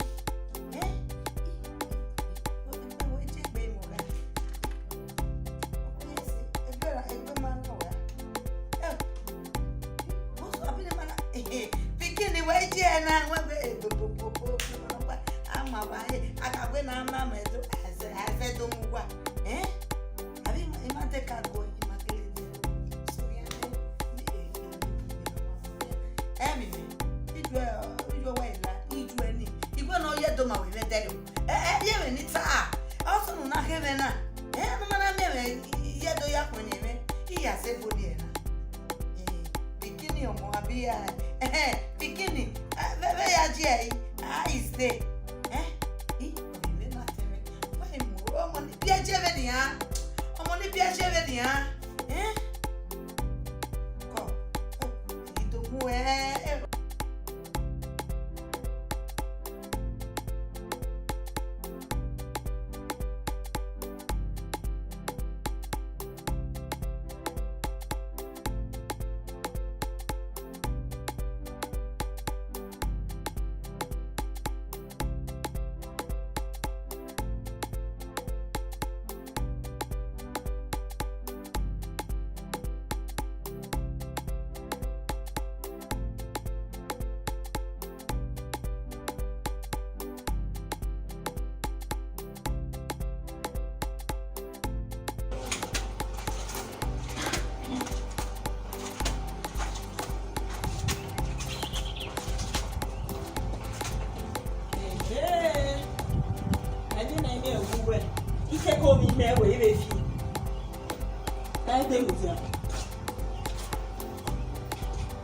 Pikini we ji e na we be ama wa akagbe na ama me do ase do mu wa abi ma te ka go ma kele de so ya mi ijo we la ijo eni igbo na oye do ma we me tele ye we ni ta also na he me na no ma na me ye do ya ko ni me iya se bodi e na pikini omo abi ya pikini bebe ya ji e I stay ọmọ ní bí ẹjẹ bẹ nìyà ọmọ ní bí ẹjẹ bẹ nìyà kọ ìdògún ẹ.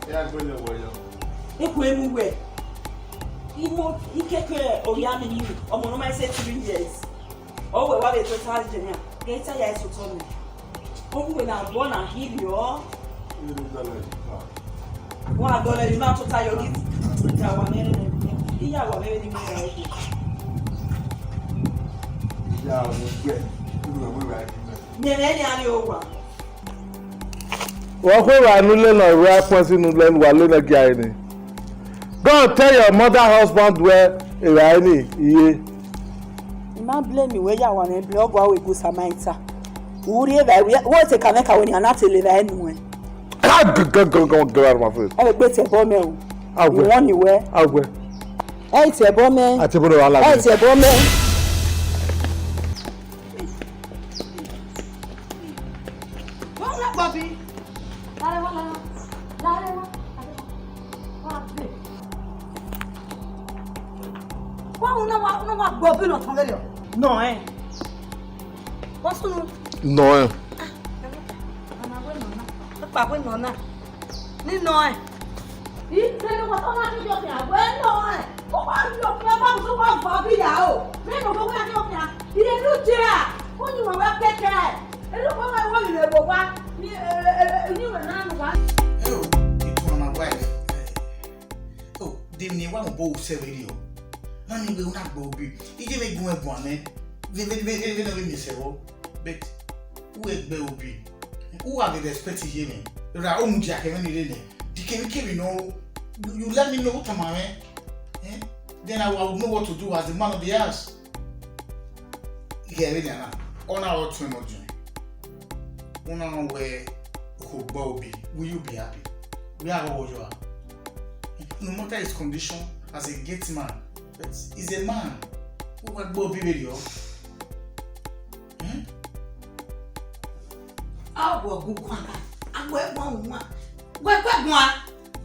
Yeah, go to work. Ekwemwe. Imo ikeke oyami ni omo no ma say 3 years. Oh we wa be total jenya. Get ya is to me. Oh we na born and heal yo. Wa go le na total yo git. Ja wa mere ne. Iya wa mere ni me ya. Ya, mo gbe. Mo we right. Mere ni ani o wa. Wọ́n pè wà nílé náà ìwé apọ́n sínú lẹ́nu wà lónà gí ayé ni. Go and tell your mother husband where ìwà ẹni iye. Ima blame me where ya wa na blog wa we go Samaita. Uri eba what take Kameka when you not to live anywhere. Go out of my face. I be te bo me o. Agbe. You want you where? Agbe. Eh te bo me. Ati bo wala. Eh te bo me. Wala Bobby. No, eh. What's no? No. Papa, no, na. Ni no, eh. Ni tell what on na jo pia. We no, eh. O wa jo pia ba so wa Bobby ya o. Me no go wa jo pia. Ire nu tira. O ni wa ba keke. E lo ko wa wo ile bo wa. Ni we na nu wa. Oh, it was my wife. Oh, dimni wa mo bo se radio. Na ni we una go bi. Ije me gun egbon me. Ve no me se wo. But who egbe obi? Who are the respect here me? Ra o mu dia ke me ni le. Di ke me no. You let me know what am I? Eh? Then I will know what to do as the man of the house. Yeah, really na. Ona o tun mo jun. Una no where who Bobby, will you be happy? We are all you are. No matter his condition as a gate man, but he's a man. Who will Bobby radio? Awo gugwa. Awo egwa. Gwegwa.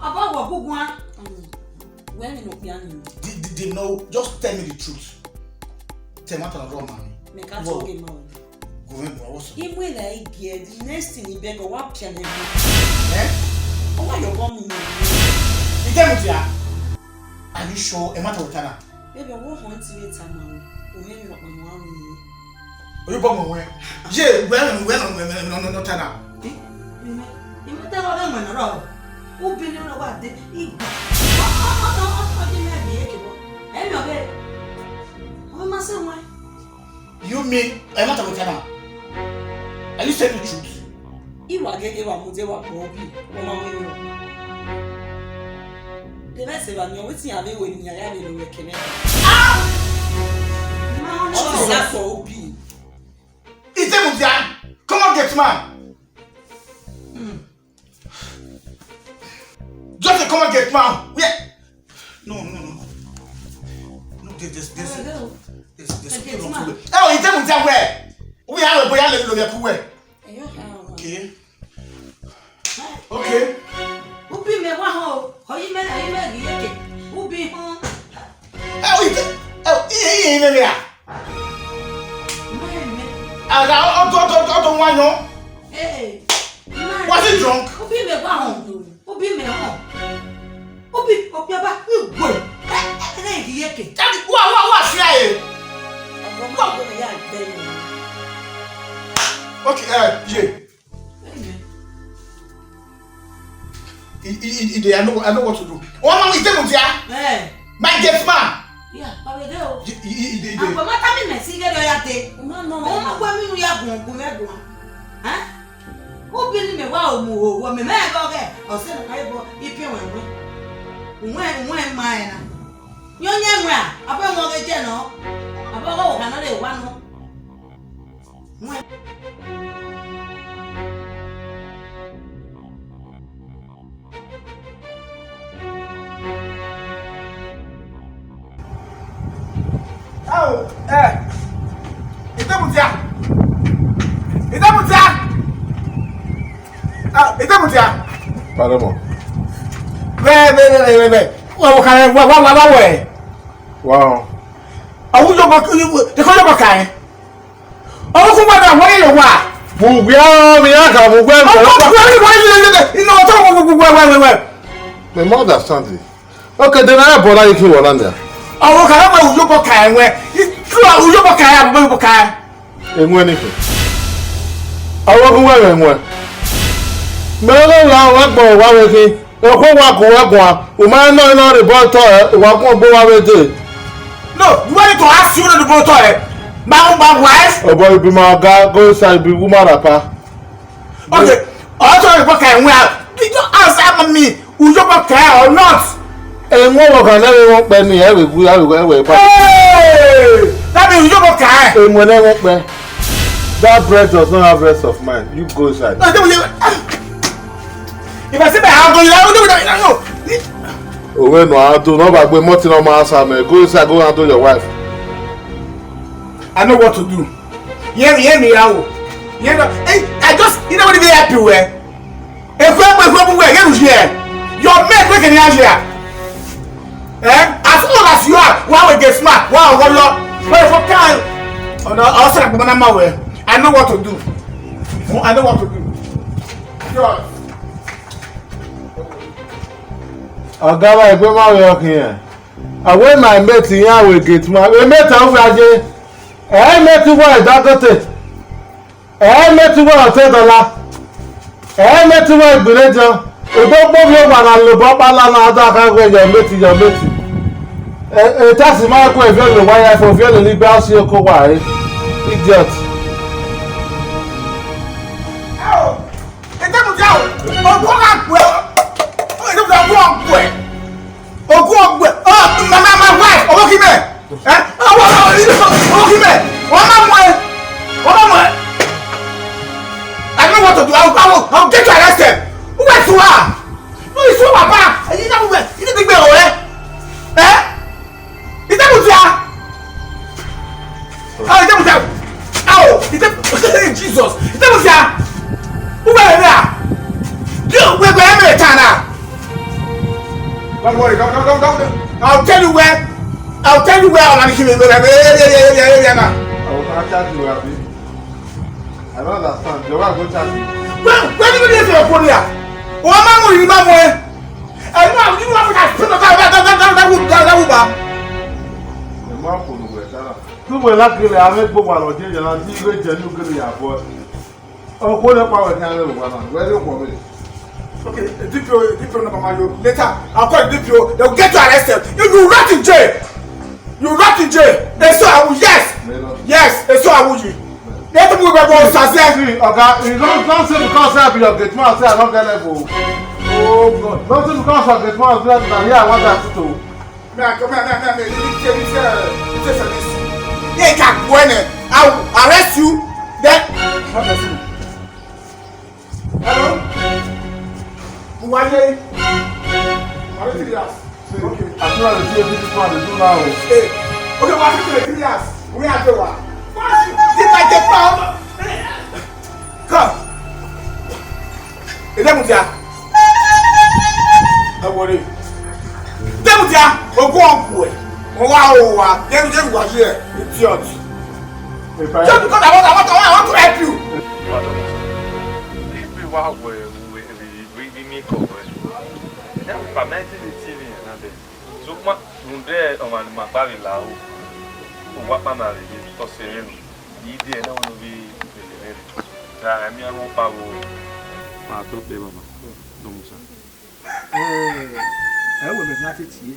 Abawo gugwa. When you no piano. They know, just tell me the truth. Tell me what I'm wrong, man. Make us talk him out. Go in, what's up? Him when I get the next thing he beg go what piano. Eh? Oh why you want me? You tell me there. Are you sure? A matter of time. Baby, I want to wait time. O me no mama mi. O you bomb where? Je, when no time. You me tell them when no. O be no what dey. You mean a matter of time? Are you saying the truth? Iwa gege wa mute wa Bobby. O ma we no. The next one you wetin ave we ni ya be no kene. Ah! What is that for Obi? It's a mutia. Come on, get man. Just come on, get man. Yeah. No. No, this. Oh, it's a mutia where? We have a boy and a little bit. Okay. Okay. Ubi me wa ho. Ho yi me yeke. Ubi ho. Oh, yeah. I don't want no. Hey. Was he drunk? Ubi me wa ho. Ubi me ho. Ubi opiaba. Boy. Yeke. What fly? Okay, yeah. I know what to do. Oh, man, we tell you, yeah. My guest man. Yeah, but we do. I'm going to be messy. No, I'm going to huh? Who been me? Wow, me man go there. Or send a Bible if you when mine. You're young, I don't know the general. About another one. Oh, it's a mutia. Pardon me. Wait. What kind of way? Wow. I will go the color kind. Oh, come on, what are you? What? Mugwe mi aka mugwe. You know what? My mother understand it. Okay, then I bother you to Hollandia. Oh, okay, I'm going to go kai where you go kai, I'm going to kai. And when it I won't wear anywhere. Melo la wa gbo wa we ki. E ko wa ko wa gwa. O ma no no report wa ko bo wa we dey. No, you want to ask you the boat toilet. My wife. Oh boy, be my guy, go inside, be woman rapper. Okay, also the book and well. Did you answer me? Will you care or not? And what can never walk by me every week? Hey! That means you don't care. And when I walk by, that bread does not have rest of mind. You go inside. If I say I'll go, you don't know. Oh, well, no, I do not back with Martin on my house. Go inside, go and do your wife. I know what to do. Hear me out. You know, I just, you know what they happy with? If we're here, your mate working here. As old as you are, why we get smart? Wow, what you can? Oh no, I know what to do. I know what to do. Sure. Agaba egbe ma we okin yan. Awe my mate yan we get ma. We mate an fi aje. Mate wa Idagote. Mate wa Otedola. Mate wa Igbilejo. Odogbo bi o gba na lobo pala na ada kan we your mate. Tasi ma ko e fi le wire for fi le libe asi ko wa e. Idiot. I don't know what to do. I'll get you arrested. Who went to her? No, it's your papa. You know where? You didn't go away. Is that what you are? Oh, is that what you are? Oh, is that Jesus? Is that what you are? Who went there? You, we're going to China. Don't worry, don't. I'll tell you where I'm going to kill you. I will chat you, Abby. I don't understand. You want to go chat you? When did you get to your phone here? One man will remember where. And now you have to spin that would back. The man for the West. Two were luckily I made both one or change and I see you get new your boy. Oh, what a power can I one? Where do you want me? Okay, DPO number Mario. Later, I'll call the DPO. They'll get you arrested. You rot in jail. You rot in jail. And so I will, yes, and so I will. Let me go to Sase. Okay, you don't say because I be your gate man, say I don't get level. Oh God, don't say because of gate man, say that here I want that to. Yeah, can't go in. I will arrest you. Then, hello. Who are you? Are you serious? Okay. I'm trying to see this man do now. Okay, what are you serious? We are the one. Did I get found? Come. Is that Mutia? Don't worry. Demutia, go on, boy. Wow, just was here. Idiot. Just because I want to help you. Wow, we make up. Now, permanently the TV and then. So, on my barrel, what man are you to say? You didn't know to be I mean, I won't power. I don't play, Mama. No, sir. I will not see.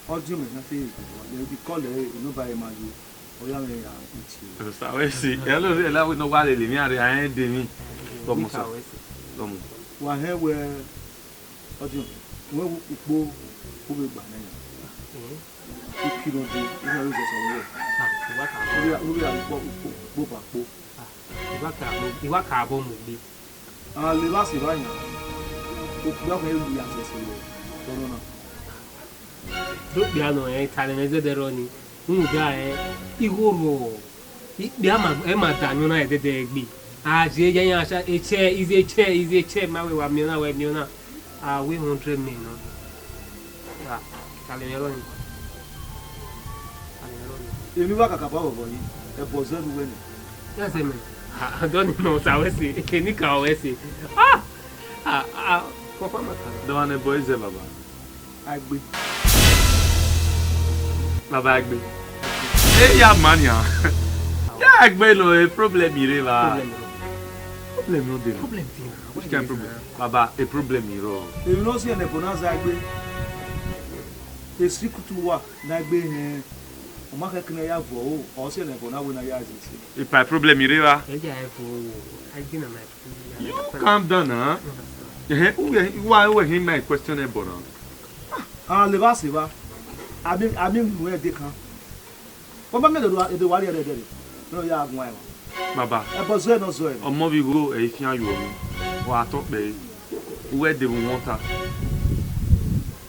All Jim is nothing. They'll be called nobody, my you. Or young, so I see. Hello, allow nobody. Me, I ain't me. Come, one here where Jim, where we go by now. If you don't do, you know, Ìwà kààbọ̀ mọ̀ bí. Lè láti báyìí náà, òkúdàkùn ẹ̀rù bí àṣẹṣe rẹ̀ lọ́rọ̀ náà. Dókè àná ẹ̀ tàlẹ̀ ẹ̀dẹ́dẹ́rọ ni, ń gbà ẹ̀ ìhòòrò ìgbé àmà dànù náà ẹ̀dẹ́dẹ́ gbé. Àjẹ́ yẹn àṣà ẹ̀chẹ́ máa wẹ̀ wà mìíràn wẹ̀ mìíràn. Àwẹ̀ 100 million. Tàlẹ̀ ẹ̀rọ ni. Èmi wá kàkà bá ọ̀bọ̀ yìí, ẹ̀bọ̀ sẹ́nu wẹ̀ ni. Yes, I don't know. So I was saying, can you call us? The one the boys say, Baba. Agbe. Baba Agbe. Hey, yeah, man, yeah. Yeah, Agbe, no, a problem here, Baba. Problem no dey. Problem dey. Which kind problem? Baba, a problem here. You know say na bonanza Agbe. The secret to work na Agbe o ma ka kina ya vo o say na bona we na ya azisi. If my problem here, Baba. You Calm down, huh? Why him my question about? Ah, le va se va. Abi we dey kan. Baba me do wari e dey. No ya agwa e. Baba. E bo zo no zo e. Omo bi go e kian yo mi. Wa to pe. Where they want her.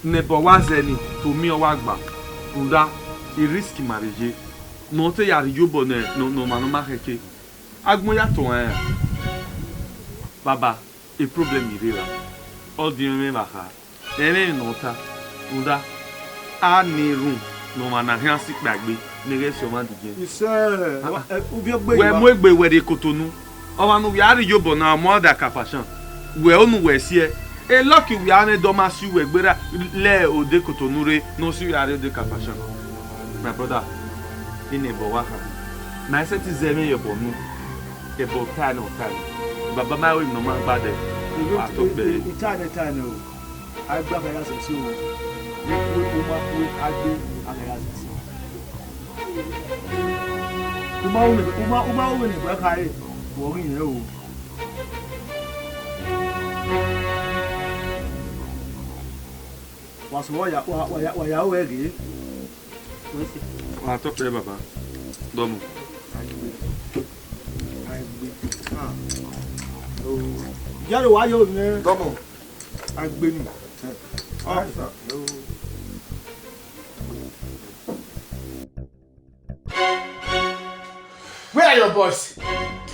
Nebo wa zeni to mi o wa gba. Unda e risk marriage. No te ya yo bo no ma keke. Agbon ya to en. Baba, a problem here. All the men baka. Ene nota. Unda a ni room no mana hian sik gbagbe. Nigga so man again. You say ubi ogbe we mo egbe we de Kotonu. O ma no we ari yo bo na more da capation. We onu we sie. E lucky we are do ma si we gbera le o de Kotonu re no si we are de capation. My brother, in a bowaka. My set is zeme yo bo nu. E bo time no time. Baba my we no man bad. Time o. Agba ka ya se si o. We agbe akaya se. Uma ni gba kai wo rin yen o. Wa so wa ya we ge. Wa to pe baba. Domo. Yaro wa yo ni. Domo. Agbe ni. Ah, Where are your boys?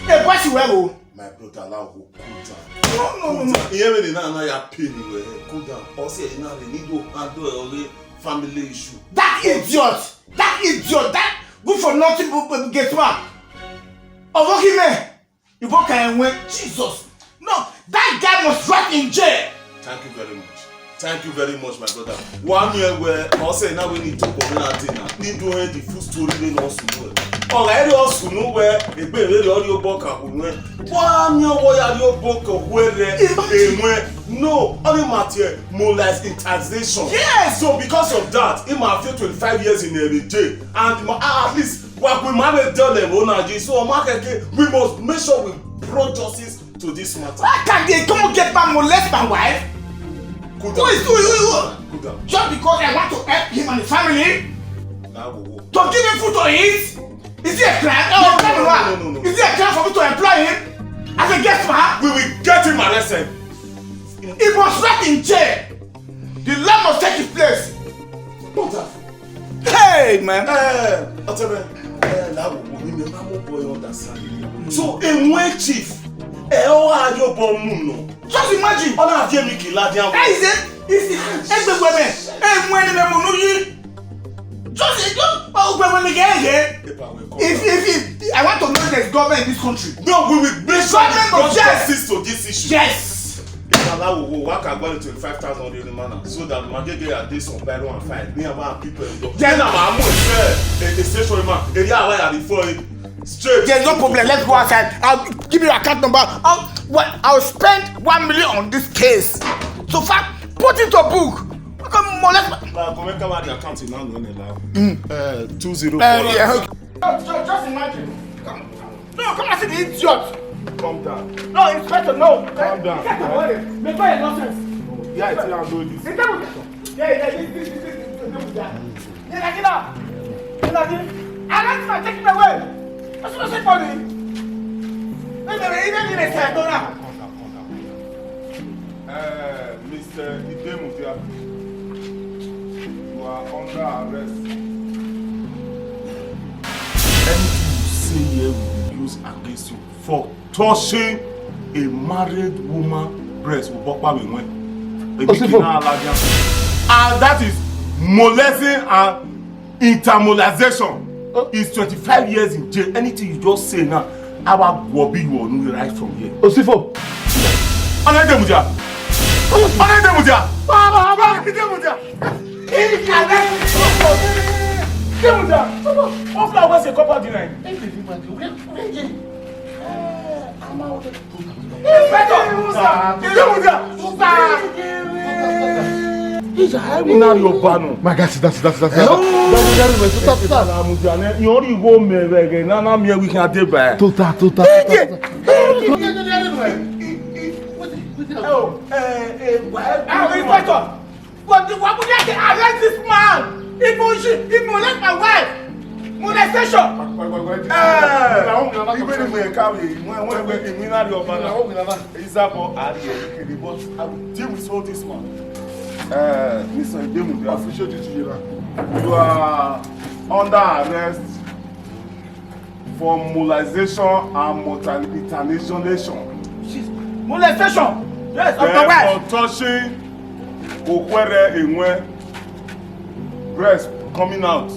Hey, boys, you where? My brother, allow go cool down. No. Here we na ya pain we cool down. Or say na we need to handle a family issue. That idiot! That good for nothing but get what? Oh, okay, man. You go can win. Jesus. No, that guy must rot in jail. Thank you very much, my brother. 1 year where I say now we need to go on that dinner. Need to hear the full story then also know. Already also know where a baby audio book and when 1 year where audio book where no only matter molest in taxation. Yes. So because of that, it might feel 25 years in a jail and at least what we might tell them on Nigeria. So we must make sure we brought justice to this matter. Why can't they come get my molest my wife? Good down. Just because I want to help him and his family? To give him food to eat? Is it a crime? No. Is it a crime for me to employ him as a guest man? We will get him arrested. He must rot in jail. The law must take his place. Hey, man. So, in one chief, just imagine. How is it? If I want to know there's government in this country. No, we will bring justice to this issue. Yes. Allow will work about 25,000 in manner so that Magege are this on Byron and fight. Me and my people. Then I'm a station man. Straight. There's no problem. Let's go outside. I'll give you your account number. I'll spend 1 million on this case. So far, put it to a book. Come molest. The account is now 204. Yeah. Just imagine. Come and see the idiot. Calm down. No, Inspector, no. Calm down. Get away. Make my nonsense. Yeah, it's not doing this. This. I like to take it away. That's what I said for me. Mr. Idemutia, you are under arrest. Anything you say here will be used against you for touching a married woman breast with Bokpa Winwe. And that is molesting and intermolestation. It's 25 years in jail. Anything you just say now, our Gwobi will know right from here. Osifo. Anademuja. My God, sit down. What would I say? Arrest this man! He molest my wife! Molestation! Mr. Idemu, the official duty here. You are under arrest for molestation and mutilation. Molestation? Yes, of the wife. For touching Okwere Enwe, breast coming out.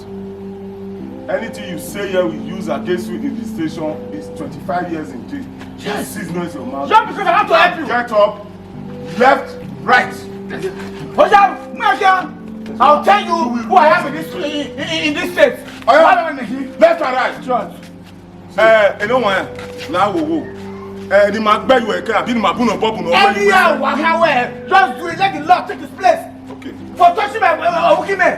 Anything you say here we use against you in the station is 25 years in jail. Yes. 6 months your mouth. Jump because I have to help you. Get up, left, right. I'll tell you who I am in this state. Left and right. You know what? Now the man beg you again. Be my bono bono. Anyhow, just do it. Let the law take its place. Okay. For touching my women.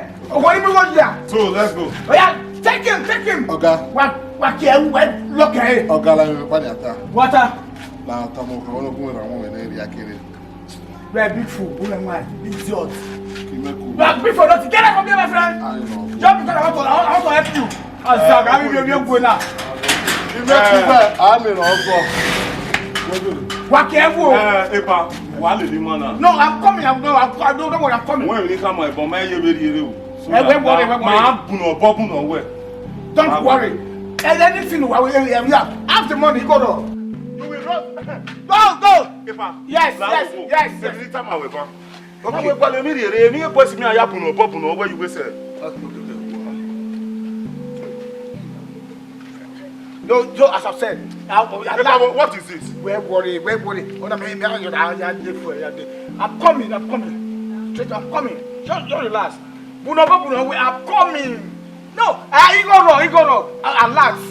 So let's go. Oh yeah, take him. Okay. What look at it. Okay, let me find it. Water. Now, Tamo, I want to go around when they are killing. We're big fool, idiot. We're big for nothing. Get out from here, my friend. I know. Just because I want to help you. I'm going now. You make me bad. I'm in also. What careful? Epa, what did you man? No, I'm coming. I'm coming. When you come, my bomb, you're very Don't worry. Anything we have. Have the money, go on. You will run. Go. Yes. Anytime I will go. Okay. But me, me boss me aya puno popuno where you go say. Yo, as I've said. What is this? We're worried. I'm coming. Straight, I'm coming. Just relax. Puno, I'm coming. No, I go.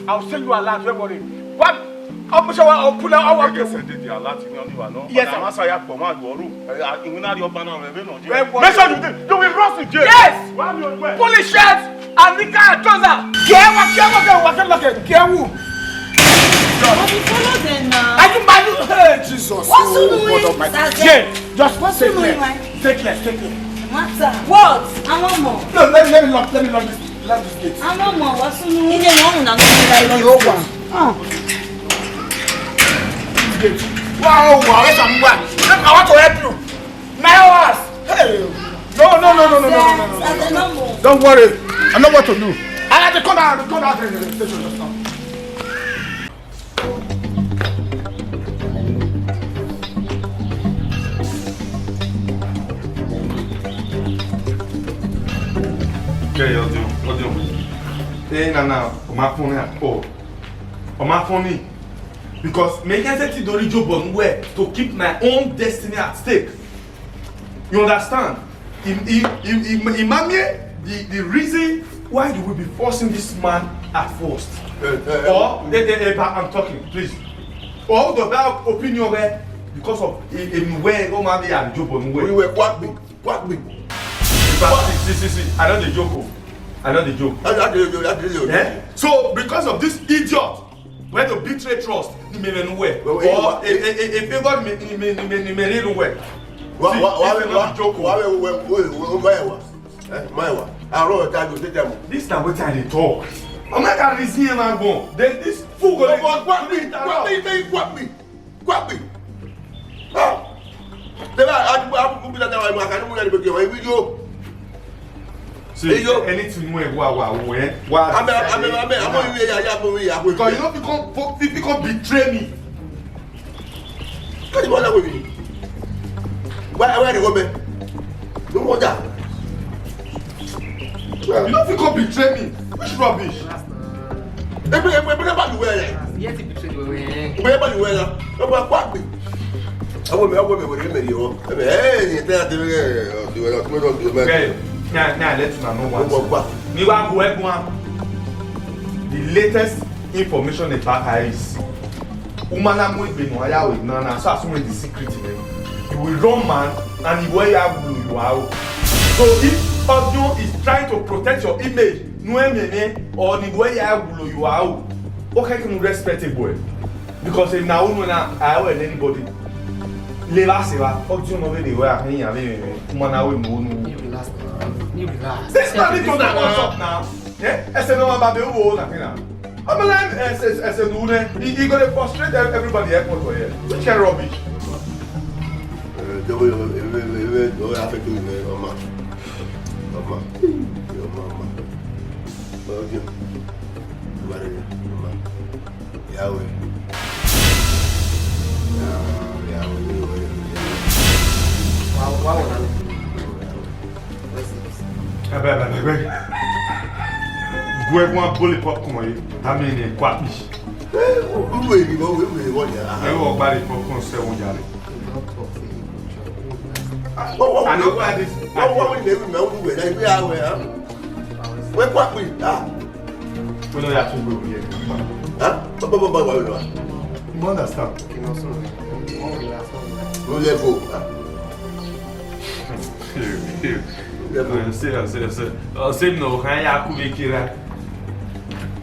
I'll send you alert. Don't worry. What? I'll pull out our guess I did the alert in your no. Yes, I'm sorry, I'm command your room. You will not your banner. Make sure you will run to jail. Yes. Police shirts and the car trouser. Care Follow them now. I can buy you. Hey, Jesus. What's doing? Yeah, just take less. Matter. What? I want more. No, let me lock this gate. I want more. What's doing? He didn't want to Wow, I want to help you. 9 hours. Hey. No. Don't worry. I know what to do. I have to come out in the station just now. Okay, what do you? Hey, now, my phone. On my phone. Because me can say to job on where to keep my own destiny at stake. You understand? The reason why you will be forcing this man at first. I'm talking, please. Or the bad opinion where because of where oh man and job on where. We were quack me. See, I know the joke. Yeah? So because of this idiot, when you betray trust, you may not wear. Or a favor may not wear. This is not what I talk. I'm not going to see him and go. There's this fool going to quack me. See, anything where because you don't become betray me. What do you want with me? Where the woman? No wonder. You don't become betray me. Which rubbish? Awo me wo re me yo. Eh, te ate do na to do me. Okay. Now let you know what. Me wa go egun. The latest information about her is Umana mo Benin aya we na so as the secret name. You will run man and you will have blue you out. So if audio is trying to protect your image, no or the way you have blue you out. Okay, can respectable because if now na I will anybody. Leva se va. Audio no be the way I hear me. Umana we mo no. Relax. This not it on WhatsApp now. Yeah, I said no about the whole nothing now. I'm like, I said, you got to frustrate everybody airport for here. Which kind of rubbish? The way you have to do it, Mama. Yahweh. Gwe kwa boli popcorn yi, ame ni kwa pi. We want ya. E wo gba le popcorn se won jare. And what is what we me we we na we are we kwa pi ah. We no ya to go here. Ah? Ba. You understand? No level. C'est no kan ya ku be kira.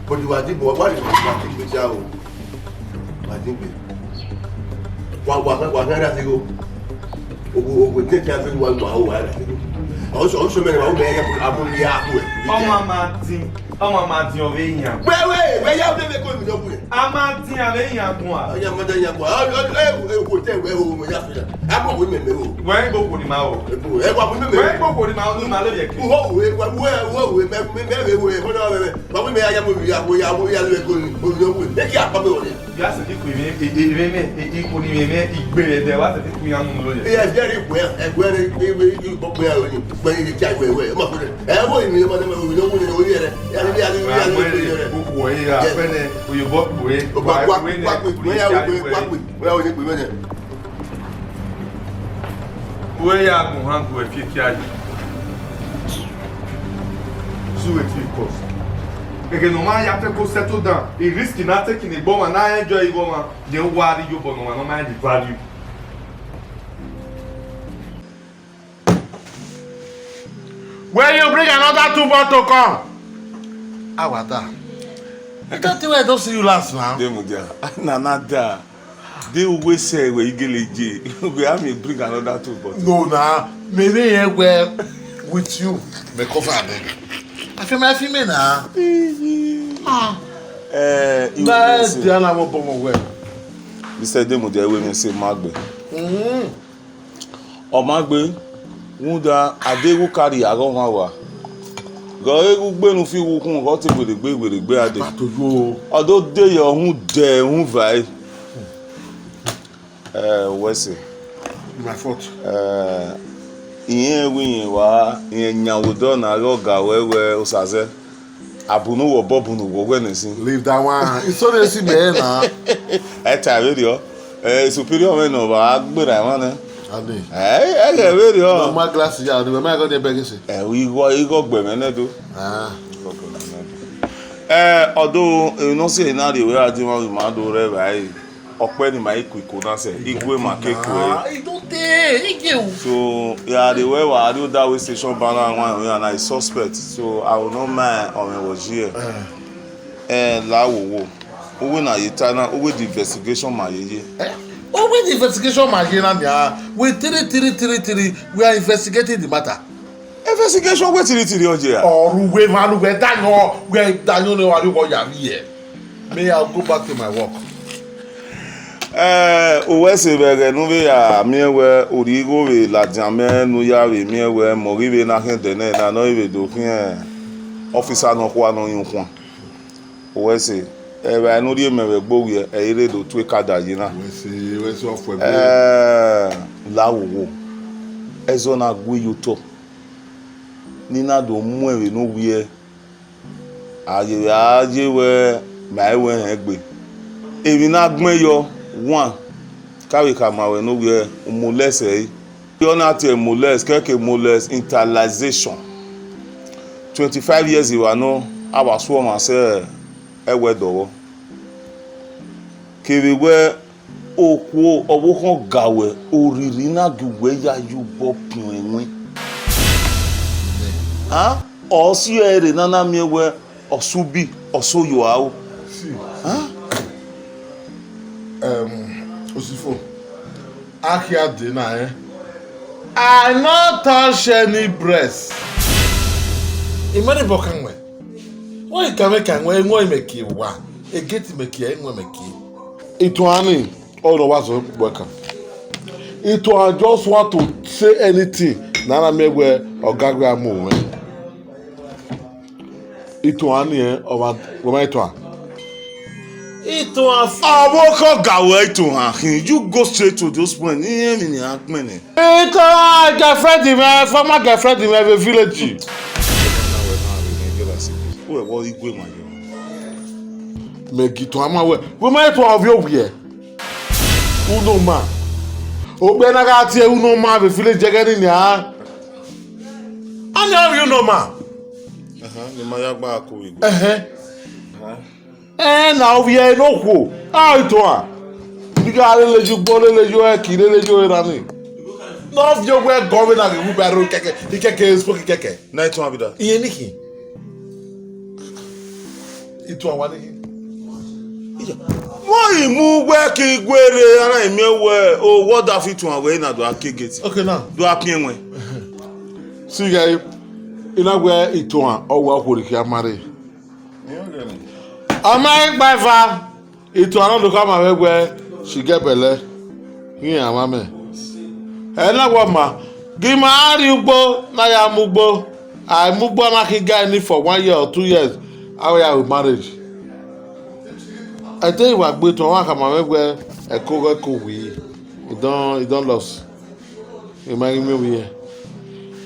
But you are the boy, what is the child? I think what I go. We take everyone to our also many of them Ọmọ ma tin ove yan. Where you dey go with you? Ama tin ave yan gun a. Oya mo dan yan gun. Ko te we o mo ya fi. Abo wo me o. We go ko ni ma o. E wa mo me. We go ko ni ma o ni ma lo ye ki. Wo we me ko do me. Ba mo me ya mo ya le ko ni. O yo we. E ki apa me o ni. Ya se di ko me ko ni me igbe de wa se di ku yan mu lo ye. E very well. E gwe re o gbe o ni. Gbe ni ti agbe we. Ma ko ni. E wo ni mo de me o yo wo ni o ye re. When you bring another 2 bottles to come. Awata. I can't tell I don't see you last now. Demudia. Nanada. They always say where you get legit. We have me bring another 2 bottles. No, nah. Maybe here where with you. Me cover them. I feel my female now. That's Diana won't bomb away. Mr. Demudia, we may say Magbe. Or Magbe, Muda, Adegu carry Aromawa. Go gbenu fi wo kun go ti gbere ade odo de yo hun de hun vai wese my fault iyen wi wa iyen nyawo do na ro ga wewe osaze abunu wo bobunu wo gwe nsin leave that one it's so dey see me na ta video superior men no ba gbera wa na Ade. Get ready on. My glasses ya, do me go dey beg say. We go gbe me na do. Although you know say na the way I do ma do re bai. Ope ni mai quick na say igwe ma keku. E don dey, so yeah, the way I do that way station banner one and I suspect. So I will not mind on was here. La wo. Owe na yitana, owe the investigation ma yeye. With the investigation machine with 3 we are investigating the matter. Investigation we 3 oje. Or we man we danyo no wa ri ko ya here. May I go back to my work. Owe se bere nu be ya miewe origo we la jame nu ya we miewe moriwe na hen de na no we do kin officer no kwa no yun kwa. Owe se ebe no ri mewe gbowi ere do tu kada yina we se ofo lawo ezo na gwe yuto ni na do mu ewe no wie aye we ma ewe egbe ebi na gbon yo 1 Carry kamawe no where molest eh. You not molest, keke molest internalization. 25 years you are no I was sworn and say ewe dowo. Kiri we okwo owo kan gawe oriri na gwe ya yu bo pinwe. Ah? Osi ere nana miewe osubi oso yo awo. Huh? Osifo. Akia deny eh. I not touch any breast. Imani bokanwe. Why kame kanwe ngo imeki wa. E get imeki ngo imeki. Ituani all the was worker. I just want to say anything. Nana mewe ogagwa mu. Ituani over womaitwa. Awoko gawe ituan. You go straight to those points. Iye mi ni akmene. Girlfriend me, former girlfriend me the village. Where was he going, my girl? Make it to ama we. We might have you here. Uno ma. Obe na ga tie uno ma the village again ya. Ani have you no ma. Ni ma ya gba ko igbo. Na we here no ko. Ah ito a. Diga le ju bo le ju e ki le ju era ni. No of you where governor the wheelbarrow keke. Keke spoke keke. Na ito abida. Iye niki. Ito awale ki. Why mu we ki gwere ara emi we o what that fit one we na do akegeti. Okay now. Do apin we. See guy ina we ito an o wa hori ki amare. Amai gbafa ito an do come we she get belle. Yin amame. Ena wa ma gi ma ari ugbo na ya mugbo. I mugbo na ki guy ni for 1 year or 2 years. How ya with marriage? I tell you what, but one come where a co we don't lost. You might me we.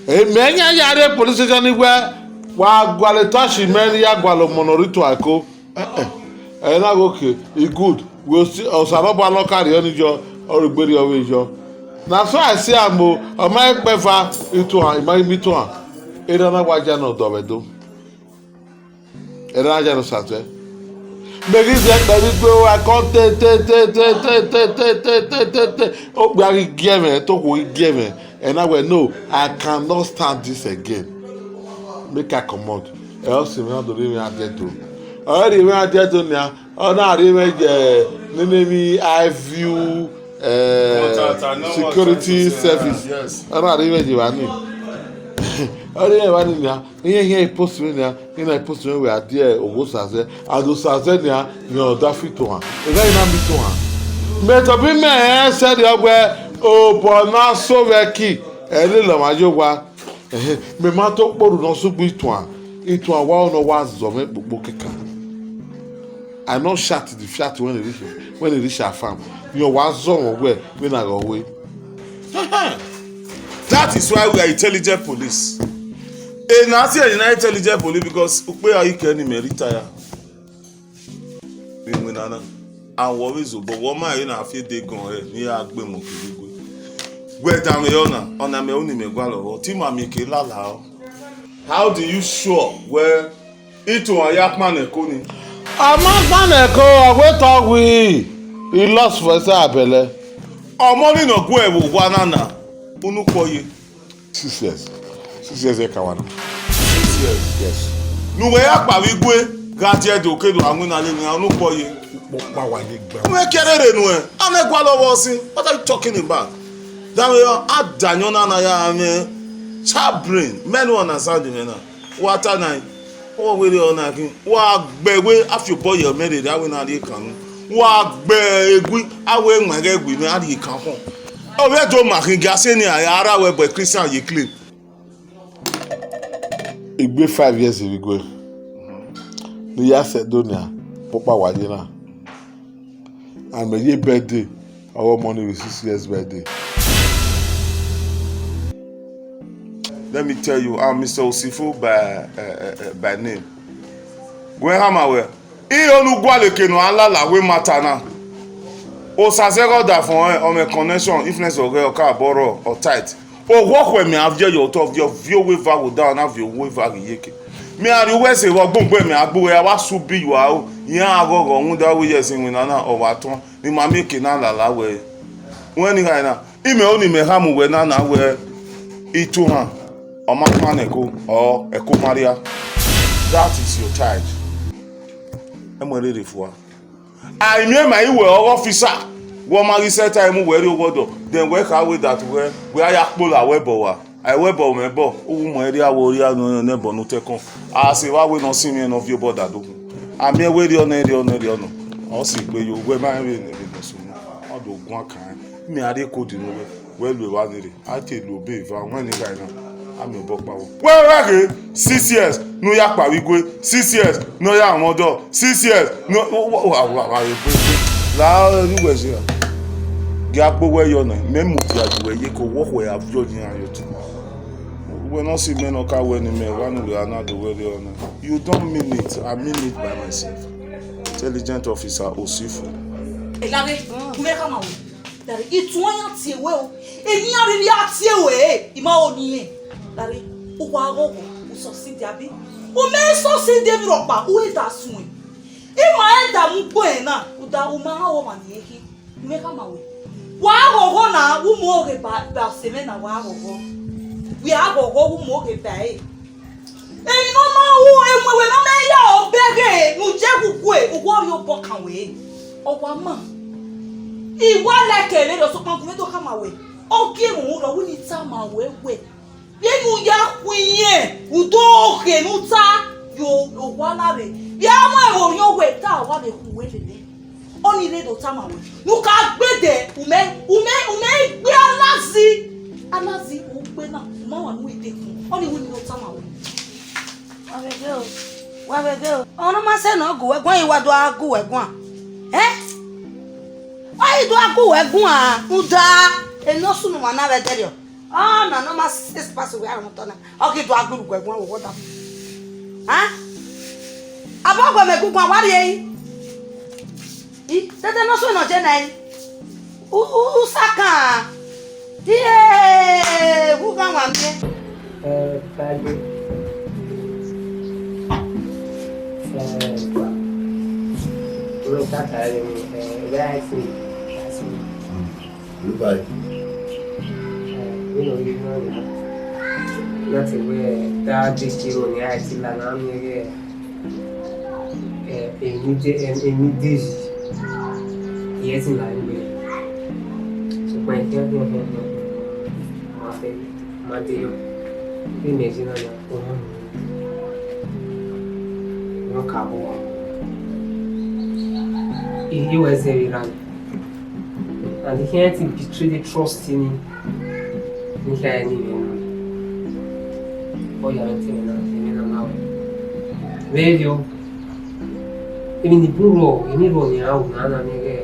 Eh, menya ya police station anywhere. Wa gwale tashi men ya gwalo monorito ako. Na okay, e good. We see osaro no carry on jo or gberi owe jo. Na so I say am o my pefa itu an, my mi to an. E na waja no dobedo. E na ja no satwe. Begin say baby go I come te. Oh, we are given to go given. And I will no, I cannot stand this again. Make I come out. Else we not do even at to. Already we are there to now. Oh, now even name I view security service. Yes. Oh, now even you are Already we are here post me now. I post me we are there. Ogo saze. Ado saze now. You that fit to one. Is that not me to one? Mais to be me said you were oh bona so veki. Ele lo ma jo wa. Me ma to poru no so bu ito wa no wa zo me gbogbo keka. I not shot the fiat when it reach our farm. You wa zo won we na go we. That is why we are intelligent police. Na see you intelligent police because upe ayi ke ni me retire. Bi mu nana. And worries but what my na fi dey gan ni agbe mo kiri gbe. Where down me on me only me gwa lo ti ma mi ke lala o. How do you sure where into ayakman eko ni? Amakman eko we talk we he lost for say abele. Omo ni no go e wo wa nana. Unu koye 6 years. 6 years e kawana. 6 years. Yes. Nu we akpa wi gwe ga je do kedo anwu na le ni unu koye. Where kerere nu e? Ame gwa lowo sin. What are you talking about? That way adanyo na na ya ame sharp brain. Men who understand me na. What are nine? Oh we dey on again. Wa gbewe after boy your married that we na dey kan. Wa gbe egui awe nwege egui me adi kan kon. Oh we do makin ga se ni ara we boy Christian ye claim. Igbe 5 years ago. Ni ya se donia popa waje na. And my year birthday, our money with 6 years birthday. Let me tell you, I'm Mr. Osifo by name. When am I where? He only go aleke no alala we matter na. o sazero da for on a connection influence or ka boro or tight o work when me have your top your view waiver go down have your waiver yeke me ari we se ro gbongbo me agbo ya wa su bi wa o yan agogo hun da we yes win na o wa ton ni ma make na lala we when ni na ime oni me hamu we na we itu ha o ma ma na ko o eko maria that is your child e mo re refuwa I mean my officer wo ma reset time we ri ogodo then we ka we that we aya pola we bo wa I we bo me bo owu mo ri awo ri anu ne bo no tekon as e wa we no see me no view border do ami we ri ono o si pe yo we ma ri ne bi so o do gun akan mi ade code no we lu wa ni re a te lo be va won ni guy na ami bo pa wo we 6 years no ya pariwe 6 years no ya amodo 6 years no wa la ruwe se ga gbowe yo na memu ti aduwe ye ko wo we have you in ayo tu we no see men o ka we ni me one we are not the way they on you don't mean it I mean it by myself intelligent officer osifu elare kume kama wo dari ituanya ti ewe o eyin ariri ati ewe ima oni e dari o wa gogo o so si diabi o me so si de mi ropa o e da sun e ma e da mu po e na o da o ma o ma ni eki kume kama wo wa gogo na wo mo ge ba se me na wa gogo we are gogo wo mo ge ba e no ma wo enwe na me ya o bege nu je kuku e o wo yo bo kan we o wa ma ìwọ lẹ́kẹ̀rẹ́ lọ sọ́pọ̀ ọkùnrin tó ká máa wẹ̀ ó kí ìrùn lọ wí ní tá máa wẹ̀ nínú ya pin yẹn ùdó òkè ní tá yóò wá láre bí àwọn ìròyìn òwe tá a wà lè kú wé lélẹ̀ ó ní ilé ìdò tá máa wẹ̀ ní ká gbèdè ùmẹ́ gbé alázi ò gbé náà ùmọ́ wà ní ìdè fún ó ní ìwé ní ìdò tá máa wẹ̀. wà á bẹ̀gẹ́ o ọ̀nà máa sẹ́nà ọgùn ẹ̀gbọ́n ìwádùn agùn ẹ̀gbọ́n ai do agu egun a uda eno sunu ma na veterio ah na no ma espaço we aru tona o ki do agu egun wo da ha abagwa me gugun awari yi tete no so no je nai u saka die gugun wa me tagi lo kaka ni Look at it. Láti wẹ́ dáadé kí o ní àìsí lànà àmì rẹ̀ èmi dèjì ìyẹ́ sì là ń gbé ṣùgbọ́n ìkẹ́ máa fẹ́ máa dé yọ bí méjì náà ní ọmọ mi wọ́n kà bọ́ wọn ìyí wẹ́ zẹ́rì ránì. And he can't betray the trust in me. Oh, you're not telling me. Radio. Even the bureau, you need one now. Nana, nigga.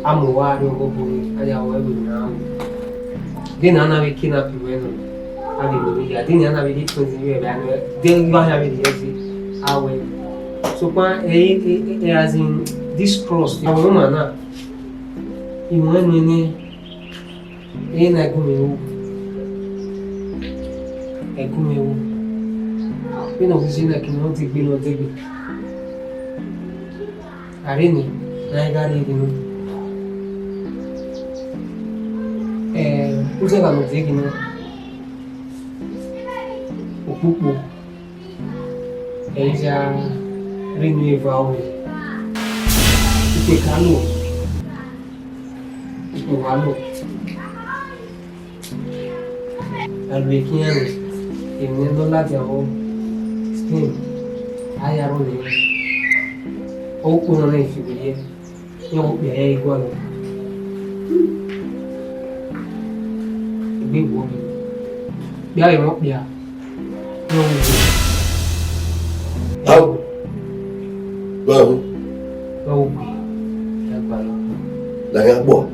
I'm a wild boy. I am well now. Then Anna will kidnap you. I didn't have it 20 years. Then you have it. I will. So, as in this cross, the woman. Ìwọ̀n ẹnu ní ẹ̀yìn náà ẹ̀gún mi wú bí náà òṣìṣẹ́ náà kí ni wọ́n ti gbé lọ dégbé àrí ni náà gárí ìdínú ó jẹ́ ìbànú dégbé náà òpópó ẹ̀yà rí ní ìfà ọ̀hún ìpè kálò Walo. Albekiano. Teniendo la de abajo. Skin. Hay algo de él. O uno de figuría. Yo me igual. Big woman. Ya yo ya. No. How? Babu. Babu. Ya palo. La ya bo.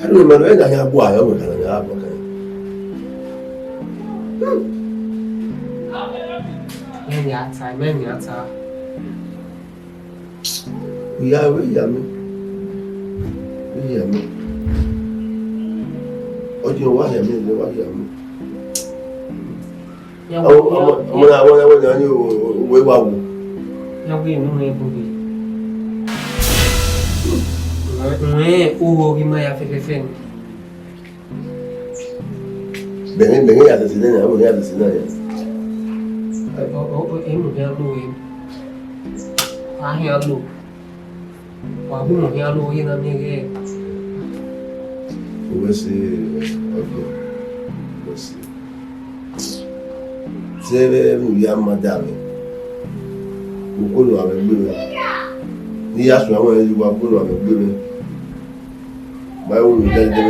I don't remember when I have boy over there. I have Many outside. Yeah, we yummy. Oh, you want yummy? You want yummy? I'm gonna you we wow. Yeah, we know me, Bobby. Oh, we might have a friend. Benin ya the Sinai, I'm going to Sinai. Oh, I'm going I hear low. Why won't hear low in a nigga? We'll see. Okay. We'll see. Say, we are madame. We go to our baby. He asked me when you were going to our baby. My own will tell them.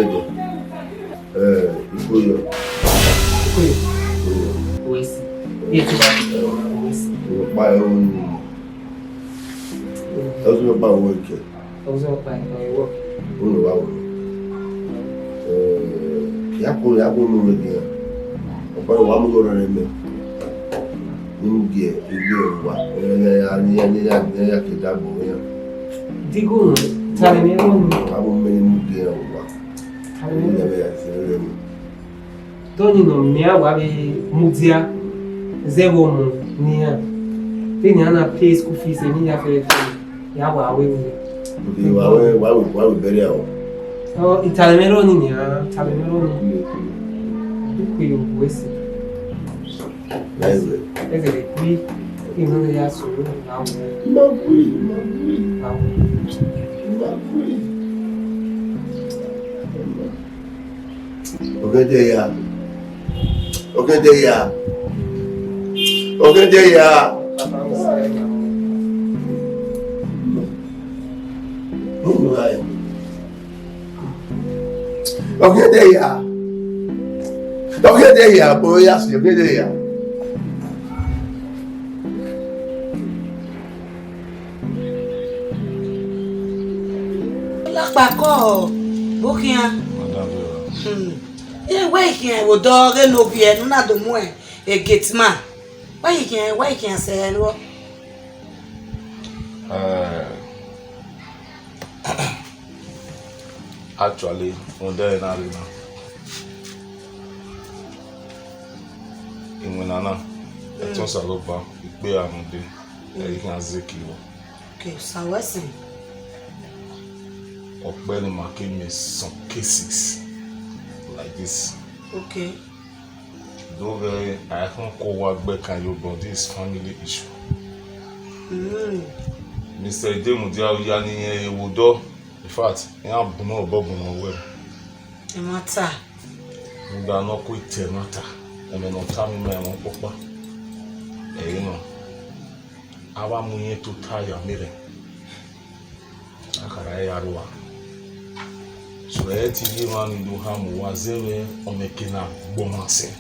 My own. Those are about working. Those are by work. Yapo no dia. Opa wa mo go re me. Ninguém, wa. Ya que dá bom ya. Digo, sabe mesmo? Abo me ninguém wa. Ya be ya se Tony no minha wabe mudia zero mo nia. Tem ana place ku fi se ni ya fe ya wa we ni. Porque wa we bere o. Oh, Italemero ni nia, Italemero ni. Ku yo wesi. Leve. Leve kui ino ya so na wo. No kui. Okay, ya. Lakbako, Bokia. Why can't we dog and no beer, not the more a gate man? Why can't say no? Actually, on there in Arena. In Winana, it was a lot back, it be on the Zeki. Okay, so what's it? Of Benin marking me some cases like this. Okay. Though I can't call what back and you, but this family issue. Mr. Demudia Yani Wudo, in fact, I have no bubble nowhere. A matter. We are not quit a matter. I mean, not tell me my own papa. You know, I want me to tire me. I can't. So TV man do ham wazewe omekina bomase.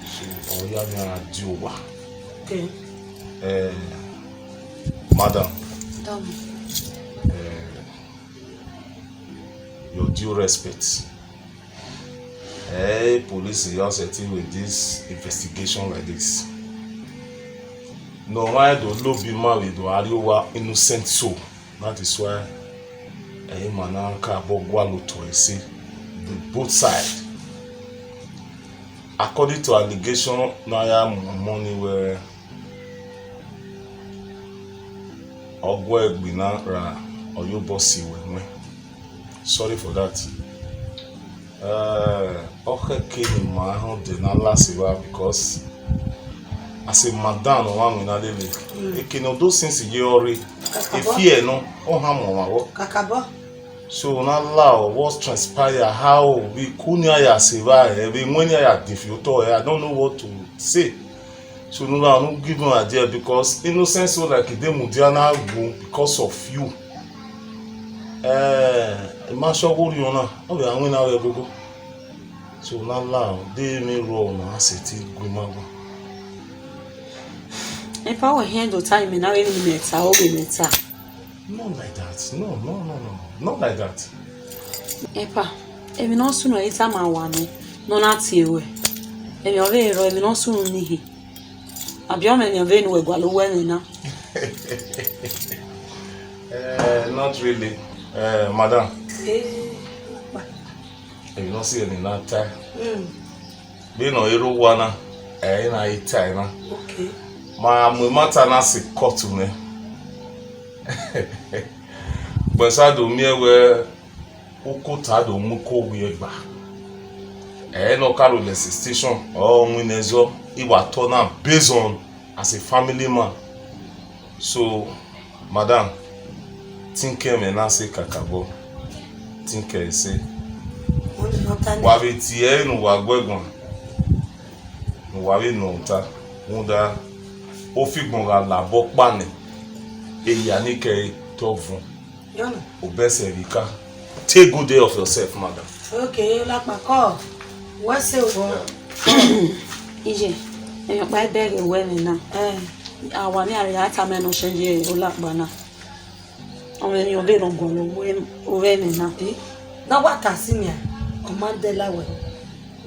So oya na diowa. Okay. Madam. Done. Your due respect. Police you are setting with this investigation like this. No why do lobby married or are you innocent soul? That is why mananka bogwalo to say both sides. According to allegation, Naya money where Ogwe Bina Ra or your bossy when sorry for that. Okay, came in my home did not last because as a madam or one in a living, it can do since a year. If you know, oh, how so now allow what transpire how we couldn't survive every when you are difficult. I don't know what to say. So no, I don't give an idea because innocent so like they mudiana because of you. Mashogo oh we are going now go. So now allow they may roll now city gumago. If I were handle time in our minutes, I will be better. Not like that. No. Not like that. Epa, if you not sooner it's a man one, no not you. If you're very roy, you not soon need. I'll be on your vein with Gualuena. Not really. Madam. You don't see any that time. Being no hero one, in a time. Okay. My mother nasi cut to me. But I do me where Ukota do muko wiegba. No carry the station or Winezo, it was turned out based on as a family man. So, madam, think me na say kakabo. Think say. Wabi tie no wagwegon. No wabi no ta. Munda ofigbon ra labo pa ni. Eya ni ke tovun. Yona. Obese rika. Take good day of yourself, madam. Okay, like my call. What's it what? Ije. Eyan pa beg we ni na. Àwa ní àríyá ta mẹ́nu ṣe jẹ́ olàgbàna. Àwọn ènìyàn lè ràn gan lọ́wọ́ ọ̀rẹ́ mi náà. Na waka senior o Mandela we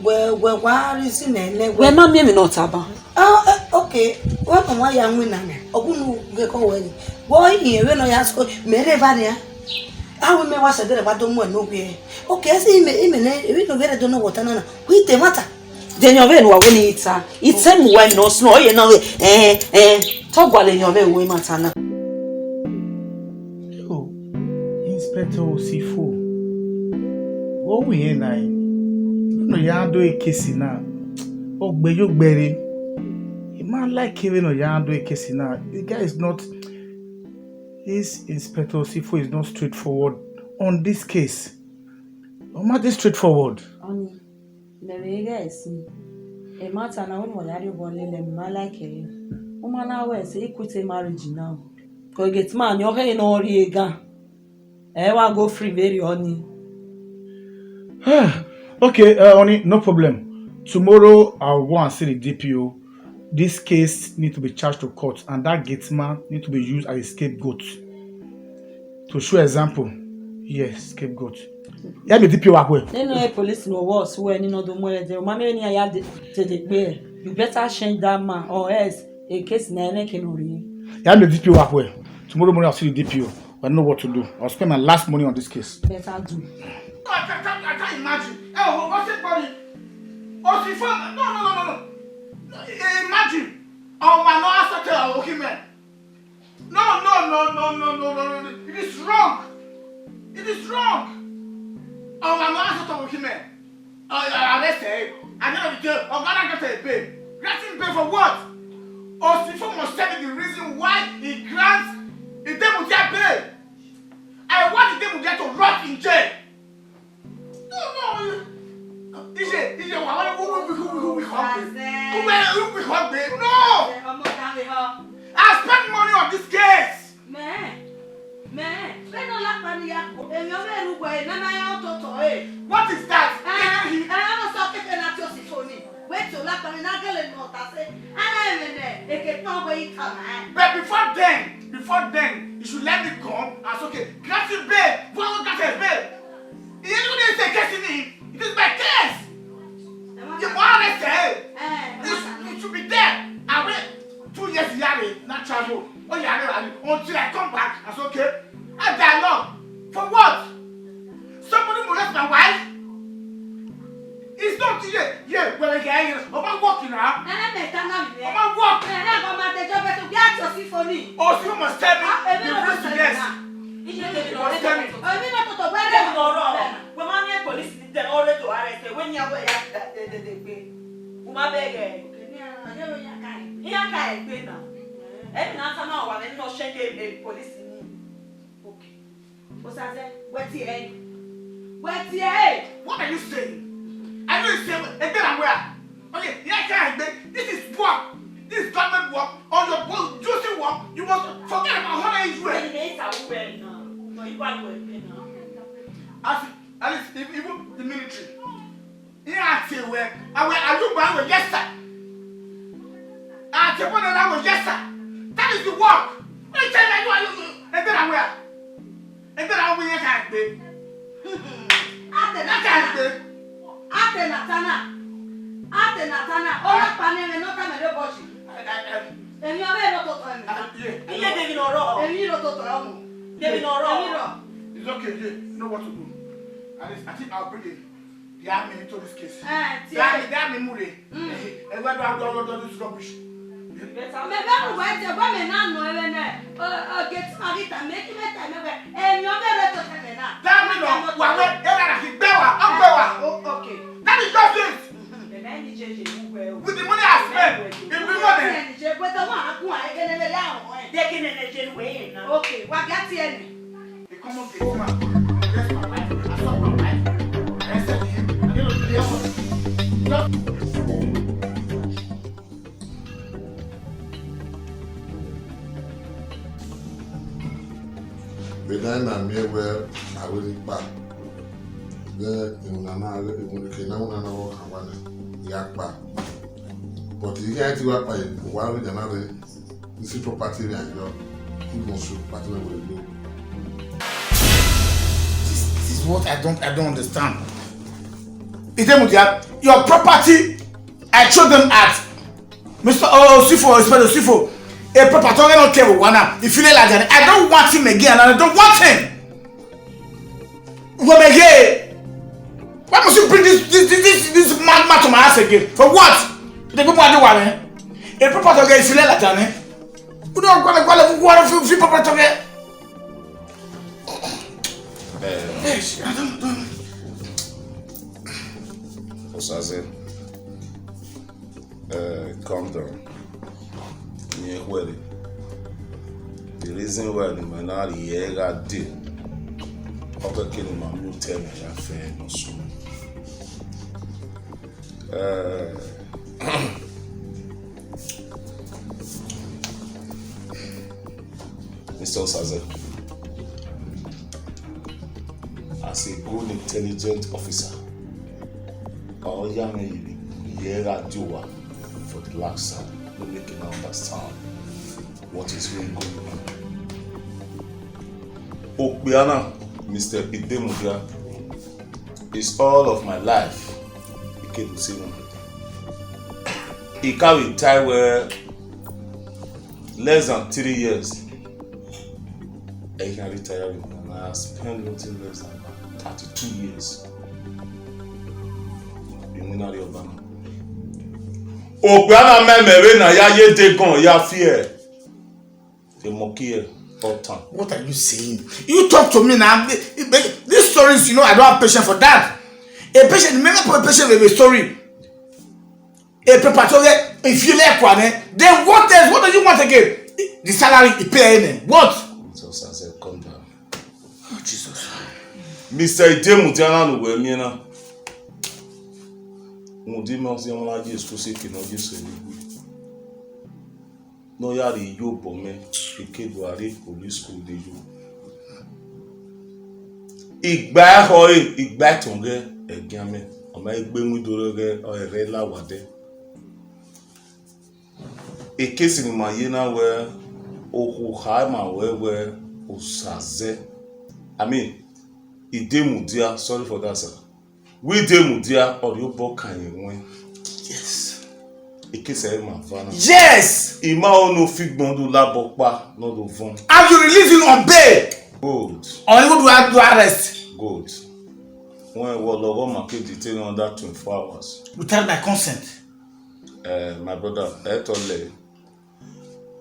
wá rí sí na ele we ma mi na taba. Okay. Wa mama ya nwi na me. Ogunu ge ko we ni. Wo yin we no ya so mere ba ni ya. Awu me wa sedere ba do mu no gbe. Okay, see me ne we no vere do no water na. We te mata. Denyo ve no we ni ita. Ite mu we no so ye na we togwale nyo ve we mata na. Yo, Inspector Osifo. What we here now? No ya do a case na. Ogbe yo gbere. A man like even no ya do a case na. The guy is not. This Inspector Osifo is not straightforward on this case. Not this straightforward. Oni, the guys, a matter na when we are born le ma like e. O ma na we say equity marriage now. Ko get man yo he no ri ega. E wa go free very honey. Okay, Oni, no problem. Tomorrow I'll go and see the DPO. This case need to be charged to court, and that gateman need to be used as a scapegoat. To show example, yes, scapegoat. Yeah, the DPO work well. They know police no was when you know the more they mama ni ya to the bear. You better change that man or else a case na ene can ori. Yeah, the DPO work well. Tomorrow morning I'll see the DPO. I know what to do. I'll spend my last money on this case. Better do. I can't imagine. Oh, what's it buddy? Oh, see, no. Imagine. Oh, man, no answer to our okay, man. No. It is wrong. Oh, man, no answer to our okay, man. Arrested. I never did. Oh, God, I got a pay. Granting pay for what? Oh, Sifo must tell me the reason why he grants the devil get pay. I want the devil get to rot in jail. No. Ije, who we hug me? No! I spent money on this case! What is that? But before then, you should let me come and say, okay, grant it bail. What got a bail? You don't need to take case in it. It is my case. You want to say, it should be there. I wait 2 years not travel. Until I come back, I say, okay, I dialogue. For what? Somebody molest my wife? It's not well, again, I'm walking now. I'm walking. Oh, you must tell me the reason, yes. Police did already to arrest when you were police. Okay. What are you saying? I know you say, and then I'm where? Okay, this is work. This is government work. On your juicy work, you must forget about how you do it. At least even the military. Are you buying with yes, sir? Yes, sir. That is the work. Let me tell you, and then I'm where? And then I'm where you can't be. Èmi ọbẹ̀ lọ tó tọ̀ ẹ̀. Iye David ọ̀rọ̀. Èmi lọ tó tọ̀ ẹ̀ ọmọ. David ọ̀rọ̀. It's okay, yeah. You know what to do. At least I think I'll bring it. The army into this case. The army move it. And where do I do this rubbish? Mẹ̀bẹ́ mú wẹ́ jẹ bọ́ mi náà nù ẹ̀rẹ́ náà. Ọ̀gẹ̀tì máa rí tàmí kí mẹ́ta mẹ́fẹ́. Èmi ọbẹ̀ lọ tó tẹ̀lé náà. Dáàmì lọ, wà wẹ́ ẹ̀rọ àti gbẹ́wà, ọ̀gbẹ́wà. Okay. That is just it. With the money I spent, if we money. Okay, what got you? The common gate man. Yes, my wife. I saw my wife. I said to him, you know, the other. Benin and me where I will back. There in Nana, in the Kenana or Havana, Yakba. But you can't work by one with another. This is property and your partner will do. This is what I don't understand. Your property, I showed them at Mr. Sifo. A property don't care one. If you like that, I don't want him again, and I don't want him. Why must you bring this madman to my house again? For what? The people are doing it. A property again, if you like that, you don't want to go to the property again. I don't. Osaze, calm down. The reason why the minority here did, okay, killing my new term, I fair no soon. Mr. Osaze, as a good intelligent officer, all young here do for the last time. We can understand what is really going on. Okbiana, Mr. Idemudia, is all of my life. He carried tie where less than 3 years. I can retire and I spent nothing less than 32 years in Minari Obama. Okbiana memere na ya ye degon ya fear. The mokie all time. What are you saying? You talk to me now. These stories, you know, I don't have patience for that. A patient, remember for a patient with a story. A preparatory, if you like one, then what else? What do you want again? The salary you pay. What? Jesus, I said, calm down. Oh, Jesus. Mr. Idemutiana no we mi na. Mo di mo si won aje exclusive kino Jesu ni. No ya ri yo bo me Ikedu Are police school de yo. Igba ho igba tonge egian me. O ma igbe mu doroge o ere lawade. Ekesi ni ma ye na we oku ha ma we Osaze. I mean, Idemudia, sorry for that, sir. We Idemudia or you book can you win? Yes. Ekesi ma vana. Yes. Ima ono figbondo la bokpa no do von. And you release him on bail. Good. Or you go to arrest. Good. When we logo market detained under 24 hours. Without my consent. My brother, etole.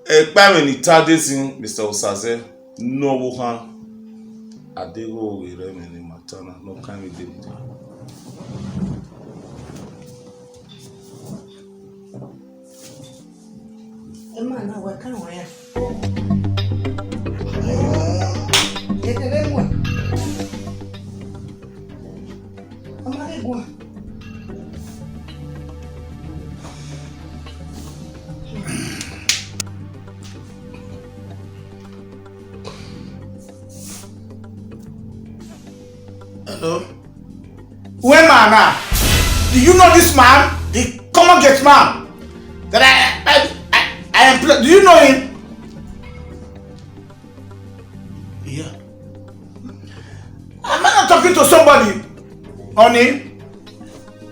Ekpa ni tadesin Mr. Osaze no wuhan. Adego ire me ni matana no kan we dey. Emma na wa kan wa ya. Ekele mo. Amare go. Hello? Where man now? Do you know this man? The common gate man that I employ. Do you know him? Yeah. Am I not talking to somebody? Honey?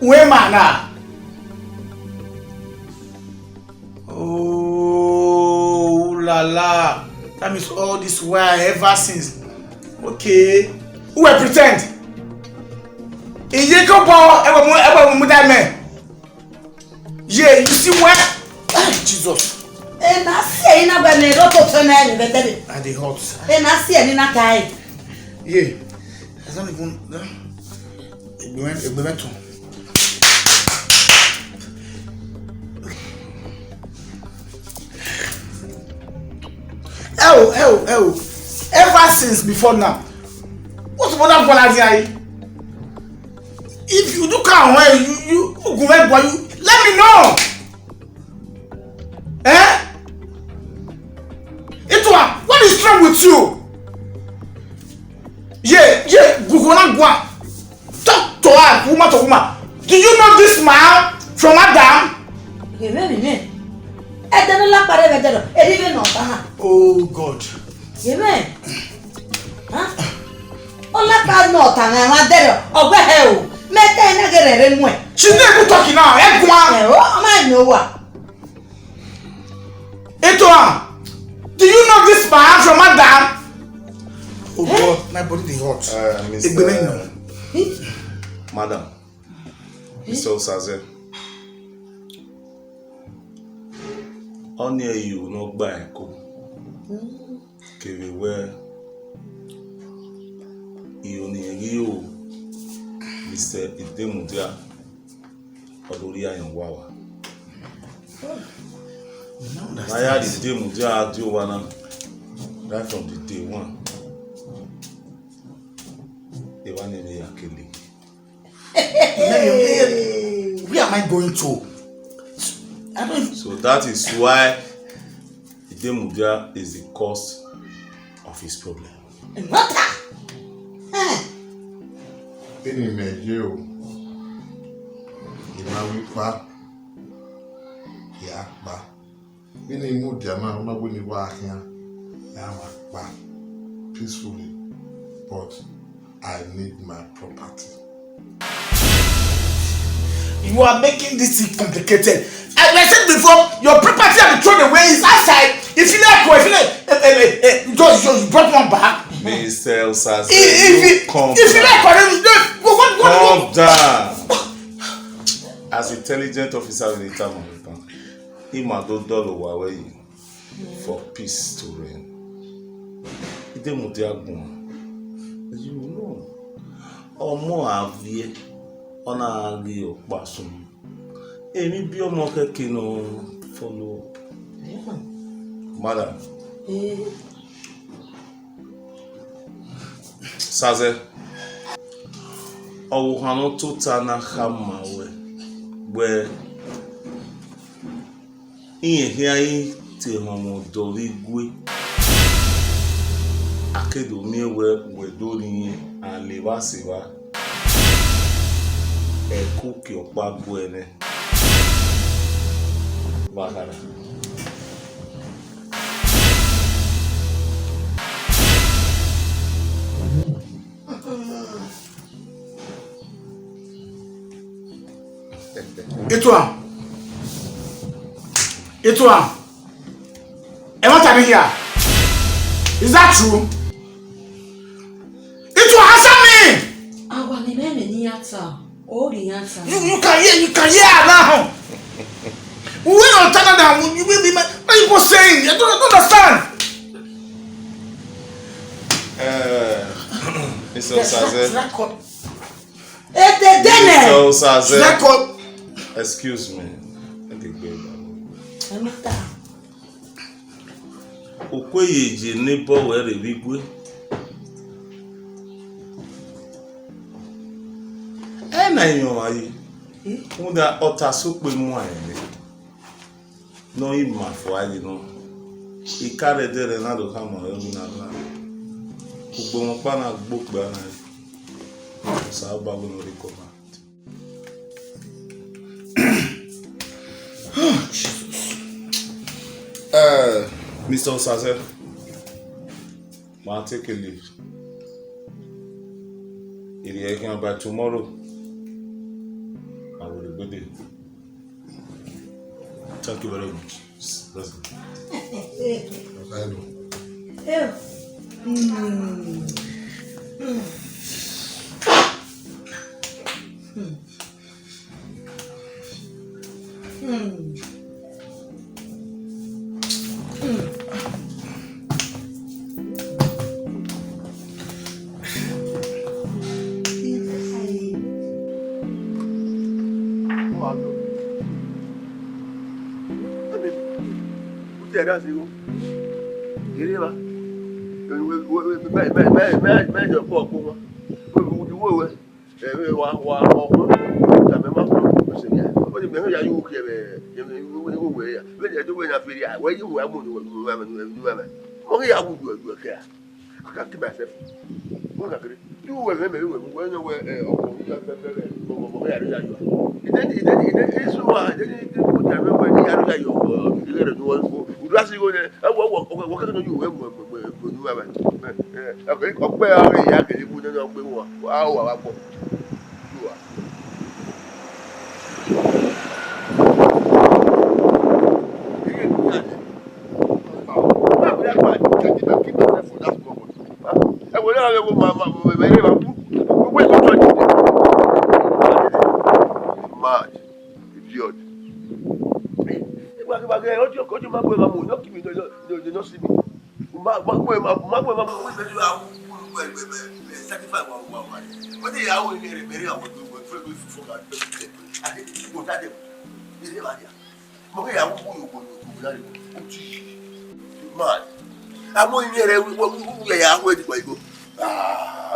Where man now? Oh. la la. That means all this while ever since. Okay. Who will pretend? Iye ko bo ever mu that man. Yeah, you see what? Jesus. Na see na ba me do to na ni betere. And the hot. Na see ni na kai. Yeah. I don't even we went to. Oh. Ever since before now. What's about that quality? If you do come where you let me know. What is wrong with you? Yeah, Gugona. Talk to her, woman to woman. Do you know this man from Adam? Oh God. Amen. Huh? Ola ka no ta na wa dere ogbe he o. Mete na gerere mu e. She's not even talking now. Oh, man no wa. Etoa. Do you know this man from Adam? Oh God, my body dey hot. Madam. Mr. Osaze. Only you no gba eko. Kere we Ioni o Mr. Idemudia Odori ayan wawa. Naya the Idemudia adio wana right from the day one. Where am I going to? So that is why Idemudia is the cause of his problem. What? Any measure, Imawipa, Yakba. Any mood, Yama, Mabuni Wahia, Yama, peacefully. But I need my property. You are making this thing complicated. As I said before, your property and thrown away is outside. If you like, just brought one back. Mr. Osaze, Calm down. As intelligent officer in the town, he might do dollar away for peace to reign. He didn't want you know. Or more avie on a real person. Amy be a more kino follow. Madam. Saze. Owu hano tuta na hama where iye hiai te homo dorigwe akedo miewe wedori alewasiwa ekuki okpa buene bahara Etoa. And what are you here? Is that true? Etoa, answer me! You can hear now. We don't turn down. You will be what are you saying? I don't understand. Mr. Osaze. Mr. Osaze. Excuse me. Okweyeje neighbor were rigwe. Na yan aye. Unda otasope mu aye. No ima fo aye no. Ikare dere na do kama yo na la. Gbogbo won pa na gbogbo ana. Sa ba go no recover. Mr. Osaze, I'll take a leave. If you can by tomorrow, I will be there. Thank you very much. Let's go. Mẹ́jọ pọ̀ kó wọn ìwé ìwé ẹ̀rẹ́ wa tàbí má kọ́ ọ̀sẹ̀ yẹn ó ti bẹ̀rẹ̀ yàrá ìwé kẹrẹ ìwé yà lẹ́yìn ẹ̀dọ́gbẹ́ yẹn àfẹ́rẹ́ yà wọ́n yìí wọ́n á mú ìwé wọ́n kì í yà wọ́n ju ẹ̀dùn ẹ̀kẹ́ yà kàkà kí bá ṣẹ́ fún wọn kàkiri tí wọ́n wẹ̀ mẹ́mẹ́ wẹ̀ wọ́n yẹn wẹ̀ ọkọ̀ yíyá fẹ́fẹ́rẹ́ ọkọ̀ yàrá yà yọ ìdẹ́ni ìṣúwà ìdẹ́ni ìdẹ́ni yàrá ní yàrá yà yọ ilé rẹ̀ ní wọ́n kó ìdúrásí wọn yẹn wọ́n kẹ́kẹ́ ní ìwé mọ̀ ọpẹ́ àwọn ìyá kele mú nínú ọgbẹ́ wọn á wà wá pọ̀ jù wá. ẹ wọlé àwọn ẹgbẹ́ máa bẹ̀rẹ̀ máa kú gbogbo ìtọ́jú ọ̀dẹ̀ mad idiot. ìgbàgbé ọjọ́ máa gbé ma mọ̀ ní kí mi ní sí mi. Magwe sacrifice wa what they are we very our for God I think go that them is ba dia mo ya wo yo go na le man amo ni re wo ya ho di pa igo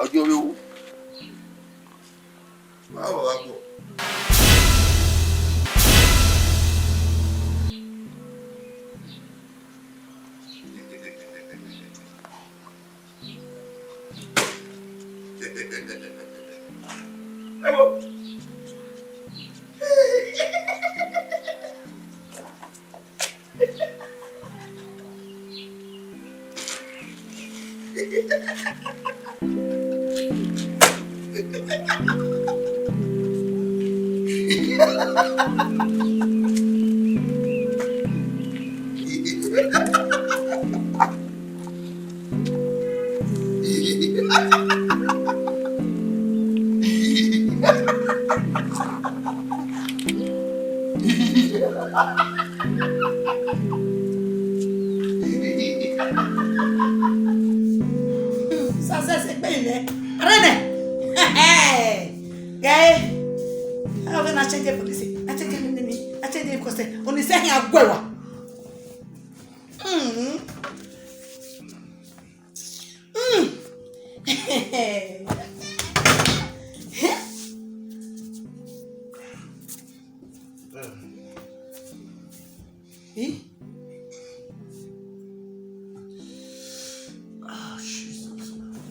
ojo we wo wa go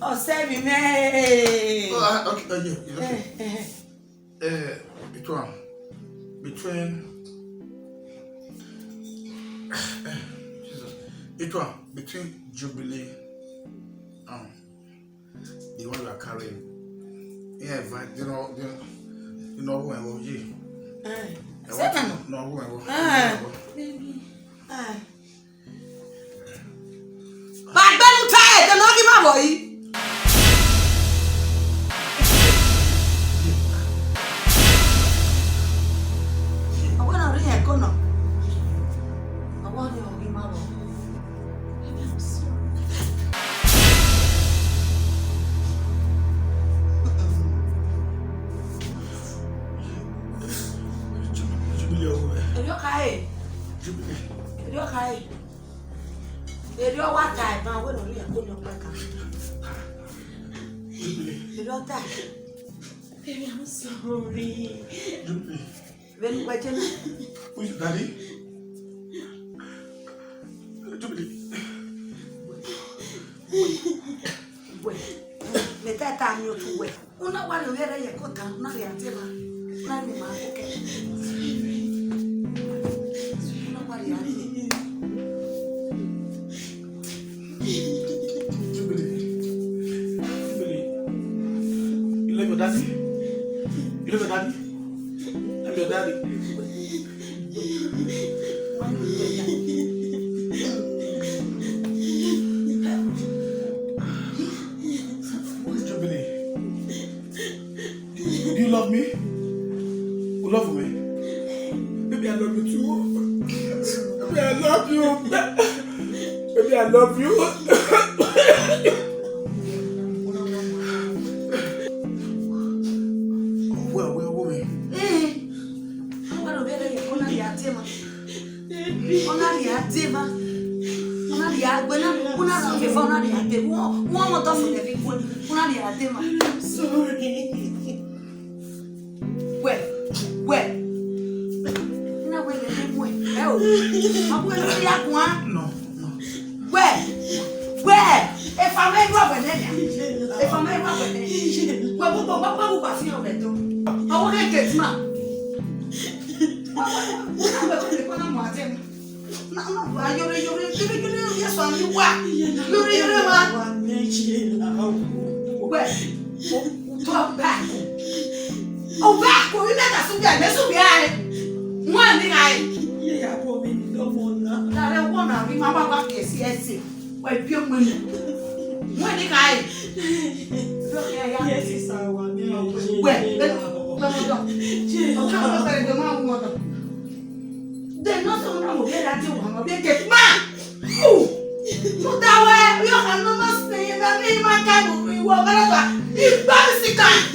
Oh, save me. Between Jubilee, the one you are carrying. Yeah, but you know who I was. No, who I was. Baby. But Ben tired, they're not giving my boy. Baby, I'm sorry. When wait a minute. Who's daddy? Wait. Me that time you to wait. Una wa lo era ya kota na ya tema. Na ni ma okay. Una wa ya. You love your daddy? You love your daddy? I'm your daddy. Do you love me? You love me? Baby, I love you too. Baby, I love you. Baby, I love you. Well, woman. You